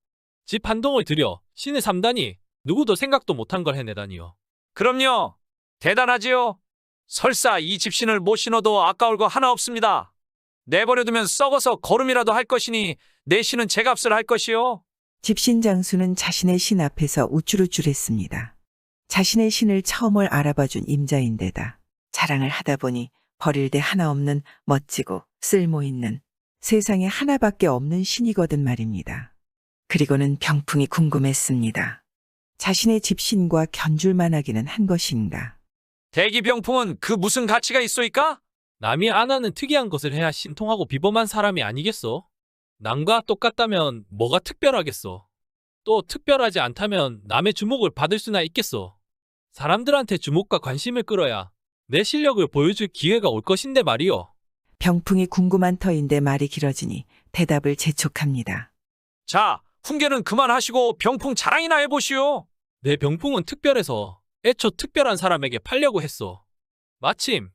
집 한 동을 들여 신을 삼다니 누구도 생각도 못한 걸 해내다니요. 그럼요. 대단하지요. 설사 이 집신을 못 신어도 아까울 거 하나 없습니다. 내버려두면 썩어서 거름이라도 할 것이니 내 신은 제 값을 할 것이요. 집신 장수는 자신의 신 앞에서 우쭐우쭐했습니다. 자신의 신을 처음을 알아봐준 임자인데다 자랑을 하다 보니 버릴 데 하나 없는 멋지고 쓸모있는 세상에 하나밖에 없는 신이거든 말입니다. 그리고는 병풍이 궁금했습니다. 자신의 집신과 견줄만 하기는 한 것인가. 대기병풍은 그 무슨 가치가 있소이까? 남이 안 하는 특이한 것을 해야 신통하고 비범한 사람이 아니겠소? 남과 똑같다면 뭐가 특별하겠소? 또 특별하지 않다면 남의 주목을 받을 수나 있겠소? 사람들한테 주목과 관심을 끌어야 내 실력을 보여줄 기회가 올 것인데 말이요. 병풍이 궁금한 터인데 말이 길어지니 대답을 재촉합니다. 자, 훈계는 그만하시고 병풍 자랑이나 해보시오. 내 병풍은 특별해서 애초 특별한 사람에게 팔려고 했소. 마침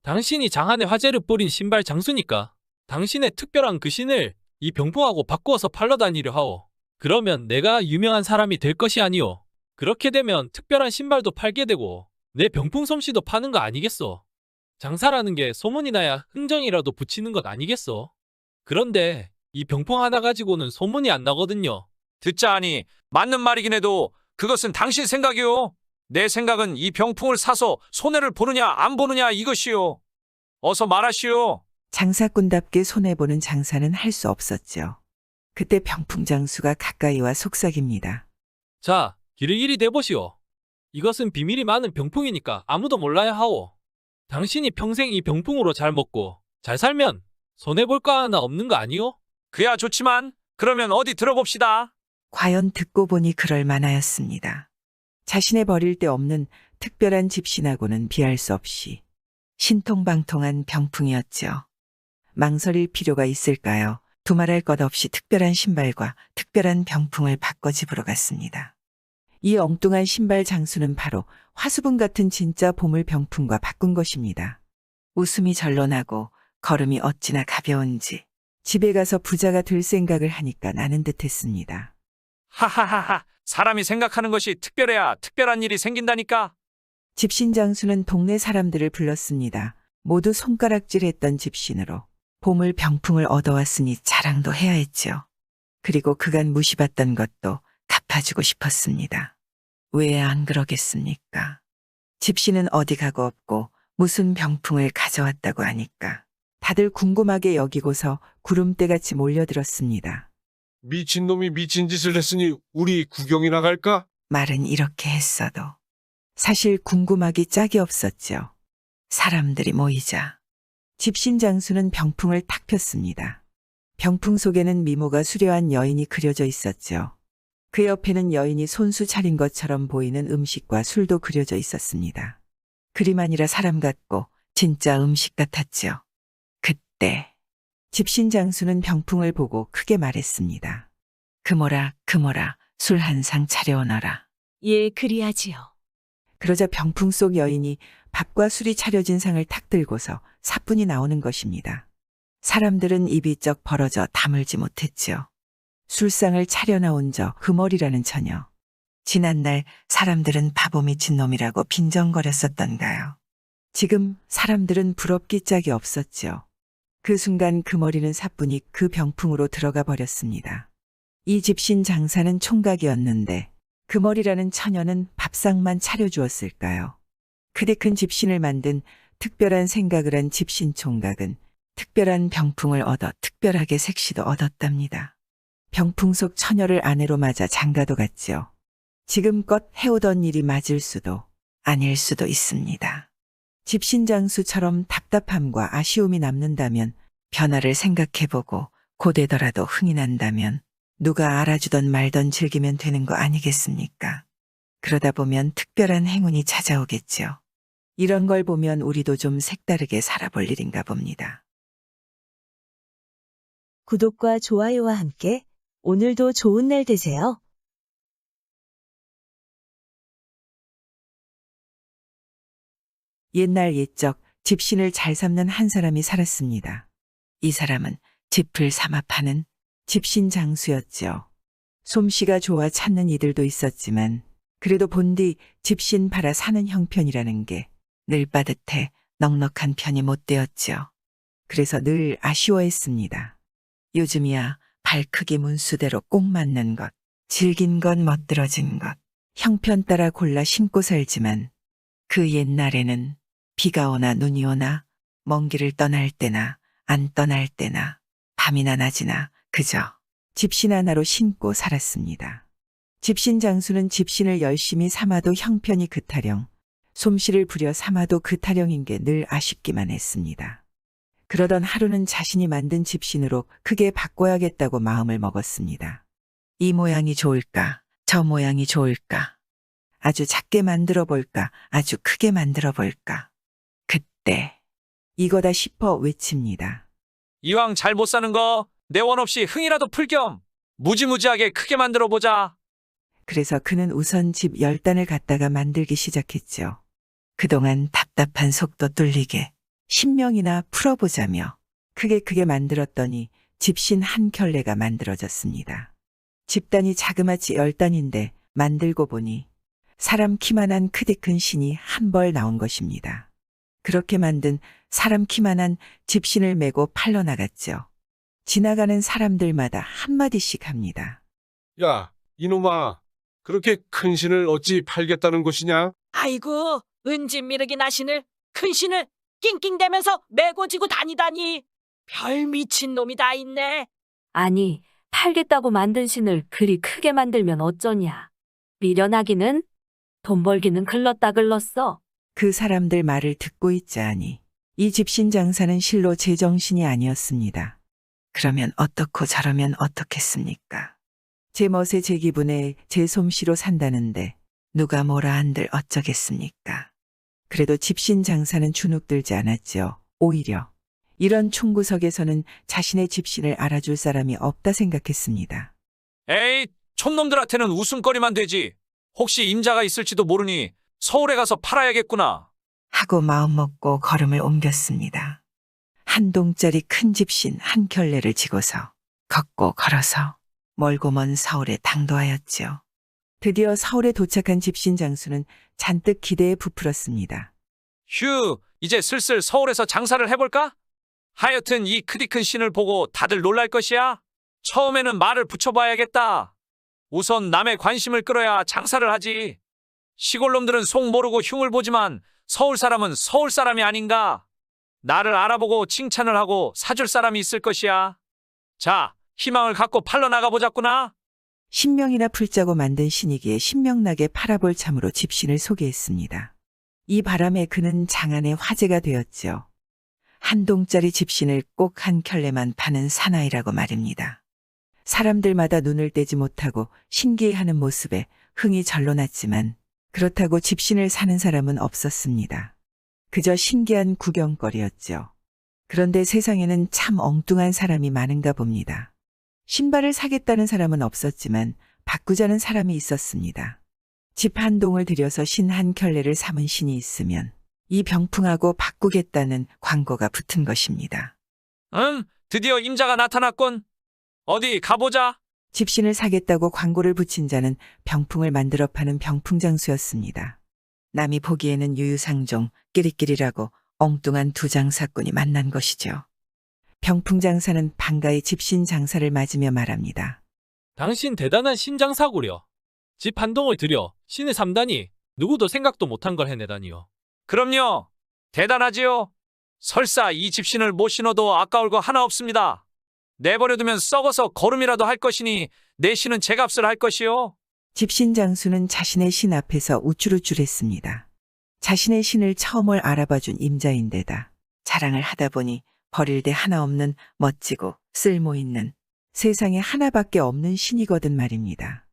당신이 장안의 화제를 뿌린 신발 장수니까 당신의 특별한 그 신을 이 병풍하고 바꾸어서 팔러 다니려 하오. 그러면 내가 유명한 사람이 될 것이 아니오. 그렇게 되면 특별한 신발도 팔게 되고 내 병풍 솜씨도 파는 거 아니겠소? 장사라는 게 소문이 나야 흥정이라도 붙이는 것 아니겠소? 그런데 이 병풍 하나 가지고는 소문이 안 나거든요. 듣자 하니 맞는 말이긴 해도 그것은 당신 생각이오. 내 생각은 이 병풍을 사서 손해를 보느냐 안 보느냐 이것이오. 어서 말하시오. 장사꾼답게 손해보는 장사는 할 수 없었죠. 그때 병풍장수가 가까이 와 속삭입니다. 자, 길을 이리 대보시오. 이것은 비밀이 많은 병풍이니까 아무도 몰라야 하오. 당신이 평생 이 병풍으로 잘 먹고 잘 살면 손해볼 거 하나 없는 거 아니오? 그야 좋지만 그러면 어디 들어봅시다. 과연 듣고 보니 그럴 만하였습니다. 자신의 버릴 데 없는 특별한 집신하고는 비할 수 없이 신통방통한 병풍이었죠. 망설일 필요가 있을까요? 두말할 것 없이 특별한 신발과 특별한 병풍을 바꿔 집으러 갔습니다. 이 엉뚱한 신발 장수는 바로 화수분 같은 진짜 보물 병풍과 바꾼 것입니다. 웃음이 절로 나고 걸음이 어찌나 가벼운지 집에 가서 부자가 될 생각을 하니까 나는 듯 했습니다. 하하하하. 사람이 생각하는 것이 특별해야 특별한 일이 생긴다니까. 집신 장수는 동네 사람들을 불렀습니다. 모두 손가락질했던 집신으로 보물 병풍을 얻어왔으니 자랑도 해야 했지요. 그리고 그간 무시받던 것도 갚아주고 싶었습니다. 왜 안 그러겠습니까? 집신은 어디 가고 없고 무슨 병풍을 가져왔다고 하니까 다들 궁금하게 여기고서 구름대같이 몰려들었습니다. 미친놈이 미친 짓을 했으니 우리 구경이나 갈까? 말은 이렇게 했어도 사실 궁금하기 짝이 없었죠. 사람들이 모이자 집신 장수는 병풍을 탁 폈습니다. 병풍 속에는 미모가 수려한 여인이 그려져 있었죠. 그 옆에는 여인이 손수 차린 것처럼 보이는 음식과 술도 그려져 있었습니다. 그림 아니라 사람 같고 진짜 음식 같았죠. 그때 집신 장수는 병풍을 보고 크게 말했습니다. 그모라 그모라 술 한 상 차려오너라. 예, 그리하지요. 그러자 병풍 속 여인이 밥과 술이 차려진 상을 탁 들고서 사뿐히 나오는 것입니다. 사람들은 입이 쩍 벌어져 다물지 못했지요. 술상을 차려나온 저 그머리라는 처녀. 지난날 사람들은 바보 미친 놈이라고 빈정거렸었던가요. 지금 사람들은 부럽기 짝이 없었죠. 그 순간 그머리는 사뿐히 그 병풍으로 들어가 버렸습니다. 이 집신 장사는 총각이었는데 그머리라는 처녀는 밥상만 차려주었을까요? 그대 큰 집신을 만든 특별한 생각을 한 집신 총각은 특별한 병풍을 얻어 특별하게 색시도 얻었답니다. 병풍 속 처녀를 아내로 맞아 장가도 갔지요. 지금껏 해오던 일이 맞을 수도 아닐 수도 있습니다. 집신장수처럼 답답함과 아쉬움이 남는다면 변화를 생각해보고 고되더라도 흥이 난다면 누가 알아주던 말던 즐기면 되는 거 아니겠습니까? 그러다 보면 특별한 행운이 찾아오겠지요. 이런 걸 보면 우리도 좀 색다르게 살아볼 일인가 봅니다. 구독과 좋아요와 함께 오늘도 좋은 날 되세요. 옛날 옛적 집신을 잘 삼는 한 사람이 살았습니다. 이 사람은 집을 삼아 파는 집신 장수였죠. 솜씨가 좋아 찾는 이들도 있었지만 그래도 본디 집신 팔아 사는 형편이라는 게 늘 빠듯해 넉넉한 편이 못 되었지요. 그래서 늘 아쉬워했습니다. 요즘이야 발 크기 문수대로 꼭 맞는 것, 질긴 것, 멋들어진 것, 형편 따라 골라 신고 살지만 그 옛날에는 비가 오나 눈이 오나 먼 길을 떠날 때나 안 떠날 때나 밤이나 낮이나 그저 집신 하나로 신고 살았습니다. 집신 장수는 집신을 열심히 삼아도 형편이 그타령, 솜씨를 부려 삼아도 그타령인 게 늘 아쉽기만 했습니다. 그러던 하루는 자신이 만든 집신으로 크게 바꿔야겠다고 마음을 먹었습니다. 이 모양이 좋을까? 저 모양이 좋을까? 아주 작게 만들어 볼까? 아주 크게 만들어 볼까? 그때 이거다 싶어 외칩니다. 이왕 잘 못 사는 거 내 원 없이 흥이라도 풀 겸 무지무지하게 크게 만들어 보자. 그래서 그는 우선 집 10단을 갖다가 만들기 시작했죠. 그동안 답답한 속도 뚫리게 10명이나 풀어보자며 크게 만들었더니 집신 한 켤레가 만들어졌습니다. 집단이 자그마치 10단인데 만들고 보니 사람 키만한 크디큰 신이 한 벌 나온 것입니다. 그렇게 만든 사람 키만한 집신을 메고 팔러 나갔죠. 지나가는 사람들마다 한마디씩 합니다. 야, 이놈아, 그렇게 큰 신을 어찌 팔겠다는 것이냐? 아이고, 은진미르기 나신을 큰 신을 낑낑대면서 메고 지고 다니다니. 별 미친 놈이 다 있네. 아니, 팔겠다고 만든 신을 그리 크게 만들면 어쩌냐. 미련하기는 돈 벌기는 글렀다 글렀어. 그 사람들 말을 듣고 있자니 이 집신 장사는 실로 제정신이 아니었습니다. 그러면 어떻고 저러면 어떻겠습니까? 제 멋에 제 기분에 제 솜씨로 산다는데 누가 뭐라 한들 어쩌겠습니까? 그래도 집신 장사는 주눅들지 않았죠. 오히려 이런 총구석에서는 자신의 집신을 알아줄 사람이 없다 생각했습니다. 에이, 촌놈들한테는 웃음거리만 되지. 혹시 임자가 있을지도 모르니 서울에 가서 팔아야겠구나. 하고 마음먹고 걸음을 옮겼습니다. 한 동짜리 큰 집신 한 켤레를 지고서 걷고 걸어서 멀고 먼 서울에 당도하였지요. 드디어 서울에 도착한 집신 장수는 잔뜩 기대에 부풀었습니다. 휴, 이제 슬슬 서울에서 장사를 해볼까? 하여튼 이 크디 큰 신을 보고 다들 놀랄 것이야. 처음에는 말을 붙여봐야겠다. 우선 남의 관심을 끌어야 장사를 하지. 시골 놈들은 속 모르고 흉을 보지만 서울 사람은 서울 사람이 아닌가. 나를 알아보고 칭찬을 하고 사줄 사람이 있을 것이야. 자, 희망을 갖고 팔러 나가보자꾸나. 신명이나 풀자고 만든 신이기에 신명나게 팔아볼 참으로 집신을 소개했습니다. 이 바람에 그는 장안의 화제가 되었지요. 한 동짜리 집신을 꼭 한 켤레만 파는 사나이라고 말입니다. 사람들마다 눈을 떼지 못하고 신기해하는 모습에 흥이 절로 났지만 그렇다고 집신을 사는 사람은 없었습니다. 그저 신기한 구경거리였죠. 그런데 세상에는 참 엉뚱한 사람이 많은가 봅니다. 신발을 사겠다는 사람은 없었지만 바꾸자는 사람이 있었습니다. 집 한 동을 들여서 신 한 켤레를 삼은 신이 있으면 이 병풍하고 바꾸겠다는 광고가 붙은 것입니다. 드디어 임자가 나타났군. 어디 가보자. 집신을 사겠다고 광고를 붙인 자는 병풍을 만들어 파는 병풍장수였습니다. 남이 보기에는 유유상종, 끼리끼리라고 엉뚱한 두 장사꾼이 만난 것이죠. 병풍장사는 반가이 집신 장사를 맞으며 말합니다. 당신 대단한 신장사구려. 집 한 동을 들여 신을 삼다니 누구도 생각도 못한 걸 해내다니요. 그럼요. 대단하지요. 설사 이 집신을 못 신어도 아까울 거 하나 없습니다. 내버려두면 썩어서 거름이라도 할 것이니 내 신은 제 값을 할 것이요. 집신 장수는 자신의 신 앞에서 우쭐우쭐했습니다. 자신의 신을 처음을 알아봐준 임자인데다 자랑을 하다 보니 버릴 데 하나 없는 멋지고 쓸모있는 세상에 하나밖에 없는 신이거든 말입니다.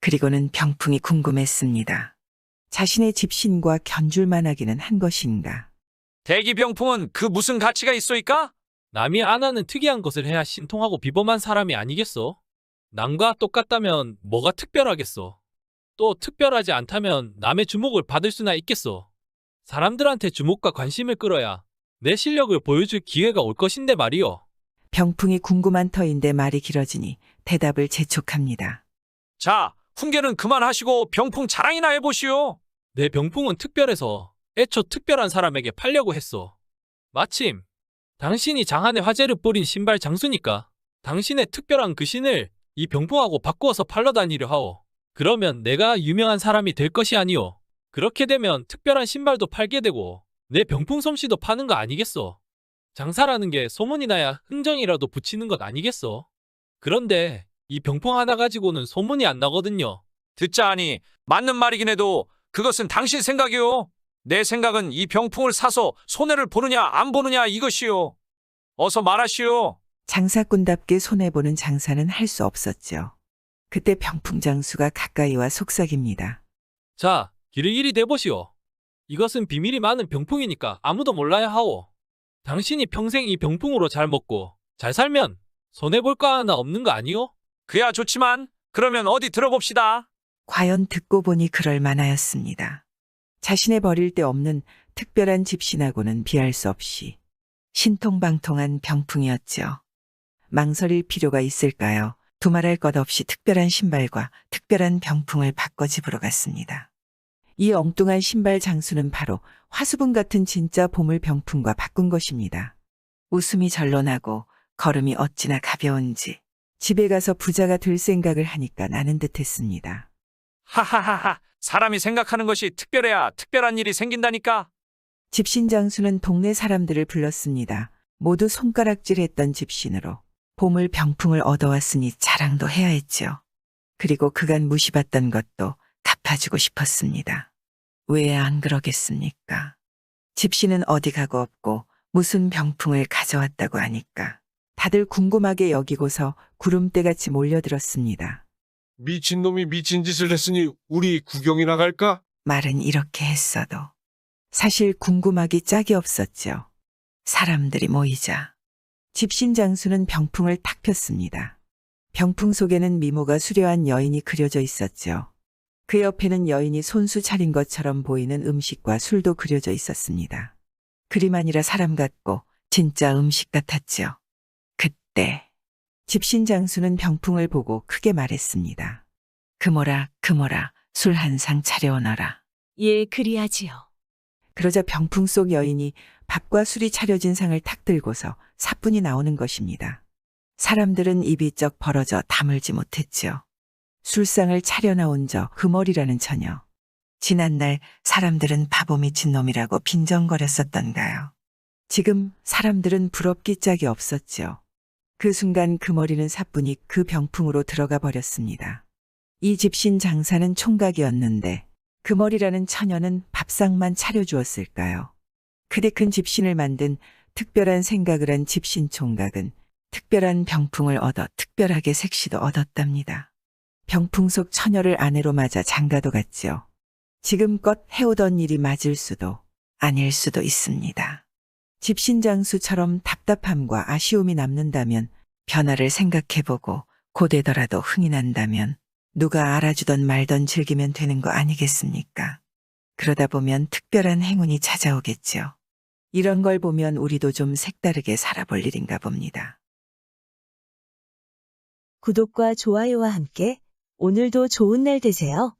그리고는 병풍이 궁금했습니다. 자신의 집신과 견줄만 하기는 한 것인가. 대기병풍은 그 무슨 가치가 있소이까? 남이 안 하는 특이한 것을 해야 신통하고 비범한 사람이 아니겠소? 남과 똑같다면 뭐가 특별하겠소? 또 특별하지 않다면 남의 주목을 받을 수나 있겠소? 사람들한테 주목과 관심을 끌어야 내 실력을 보여줄 기회가 올 것인데 말이요. 병풍이 궁금한 터인데 말이 길어지니 대답을 재촉합니다. 자, 훈계는 그만하시고 병풍 자랑이나 해보시오. 내 병풍은 특별해서 애초 특별한 사람에게 팔려고 했소. 마침 당신이 장안의 화제를 뿌린 신발 장수니까 당신의 특별한 그 신을 이 병풍하고 바꾸어서 팔러 다니려 하오. 그러면 내가 유명한 사람이 될 것이 아니오. 그렇게 되면 특별한 신발도 팔게 되고 내 병풍 솜씨도 파는 거 아니겠소? 장사라는 게 소문이 나야 흥정이라도 붙이는 것 아니겠소? 그런데 이 병풍 하나 가지고는 소문이 안 나거든요. 듣자 하니 맞는 말이긴 해도 그것은 당신 생각이오. 내 생각은 이 병풍을 사서 손해를 보느냐 안 보느냐 이것이오. 어서 말하시오. 장사꾼답게 손해보는 장사는 할 수 없었죠. 그때 병풍장수가 가까이 와 속삭입니다. 자, 길이길이 대보시오. 이것은 비밀이 많은 병풍이니까 아무도 몰라야 하오. 당신이 평생 이 병풍으로 잘 먹고 잘 살면 손해볼 거 하나 없는 거 아니오? 그야 좋지만 그러면 어디 들어봅시다. 과연 듣고 보니 그럴 만하였습니다. 자신의 버릴 데 없는 특별한 집신하고는 비할 수 없이 신통방통한 병풍이었죠. 망설일 필요가 있을까요? 두말할 것 없이 특별한 신발과 특별한 병풍을 바꿔 집으로 갔습니다. 이 엉뚱한 신발 장수는 바로 화수분 같은 진짜 보물 병풍과 바꾼 것입니다. 웃음이 절로 나고 걸음이 어찌나 가벼운지 집에 가서 부자가 될 생각을 하니까 나는 듯했습니다. 하하하하. 사람이 생각하는 것이 특별해야 특별한 일이 생긴다니까. 집신장수는 동네 사람들을 불렀습니다. 모두 손가락질했던 집신으로 보물 병풍을 얻어왔으니 자랑도 해야 했죠. 그리고 그간 무시받던 것도 갚아주고 싶었습니다. 왜 안 그러겠습니까? 집신은 어디 가고 없고 무슨 병풍을 가져왔다고 하니까 다들 궁금하게 여기고서 구름대같이 몰려들었습니다. 미친놈이 미친 짓을 했으니 우리 구경이나 갈까? 말은 이렇게 했어도 사실 궁금하기 짝이 없었죠. 사람들이 모이자 집신 장수는 병풍을 탁 폈습니다. 병풍 속에는 미모가 수려한 여인이 그려져 있었죠. 그 옆에는 여인이 손수 차린 것처럼 보이는 음식과 술도 그려져 있었습니다. 그림 아니라 사람 같고 진짜 음식 같았죠. 그때 집신 장수는 병풍을 보고 크게 말했습니다. 금오라, 금오라, 술 한 상 차려오너라. 예, 그리하지요. 그러자 병풍 속 여인이 밥과 술이 차려진 상을 탁 들고서 사뿐히 나오는 것입니다. 사람들은 입이 쩍 벌어져 다물지 못했지요. 술상을 차려 나온 저 금월이라는 처녀. 지난날 사람들은 바보 미친 놈이라고 빈정거렸었던가요. 지금 사람들은 부럽기 짝이 없었지요. 그 순간 금월이는 사뿐히 그 병풍으로 들어가 버렸습니다. 이 집신 장사는 총각이었는데 금월이라는 처녀는 밥상만 차려주었을까요? 그대 큰 집신을 만든 특별한 생각을 한 집신 총각은 특별한 병풍을 얻어 특별하게 색시도 얻었답니다. 병풍 속 처녀를 아내로 맞아 장가도 갔지요. 지금껏 해오던 일이 맞을 수도 아닐 수도 있습니다. 집신장수처럼 답답함과 아쉬움이 남는다면 변화를 생각해보고 고되더라도 흥이 난다면 누가 알아주던 말던 즐기면 되는 거 아니겠습니까? 그러다 보면 특별한 행운이 찾아오겠죠. 이런 걸 보면 우리도 좀 색다르게 살아볼 일인가 봅니다. 구독과 좋아요와 함께 오늘도 좋은 날 되세요.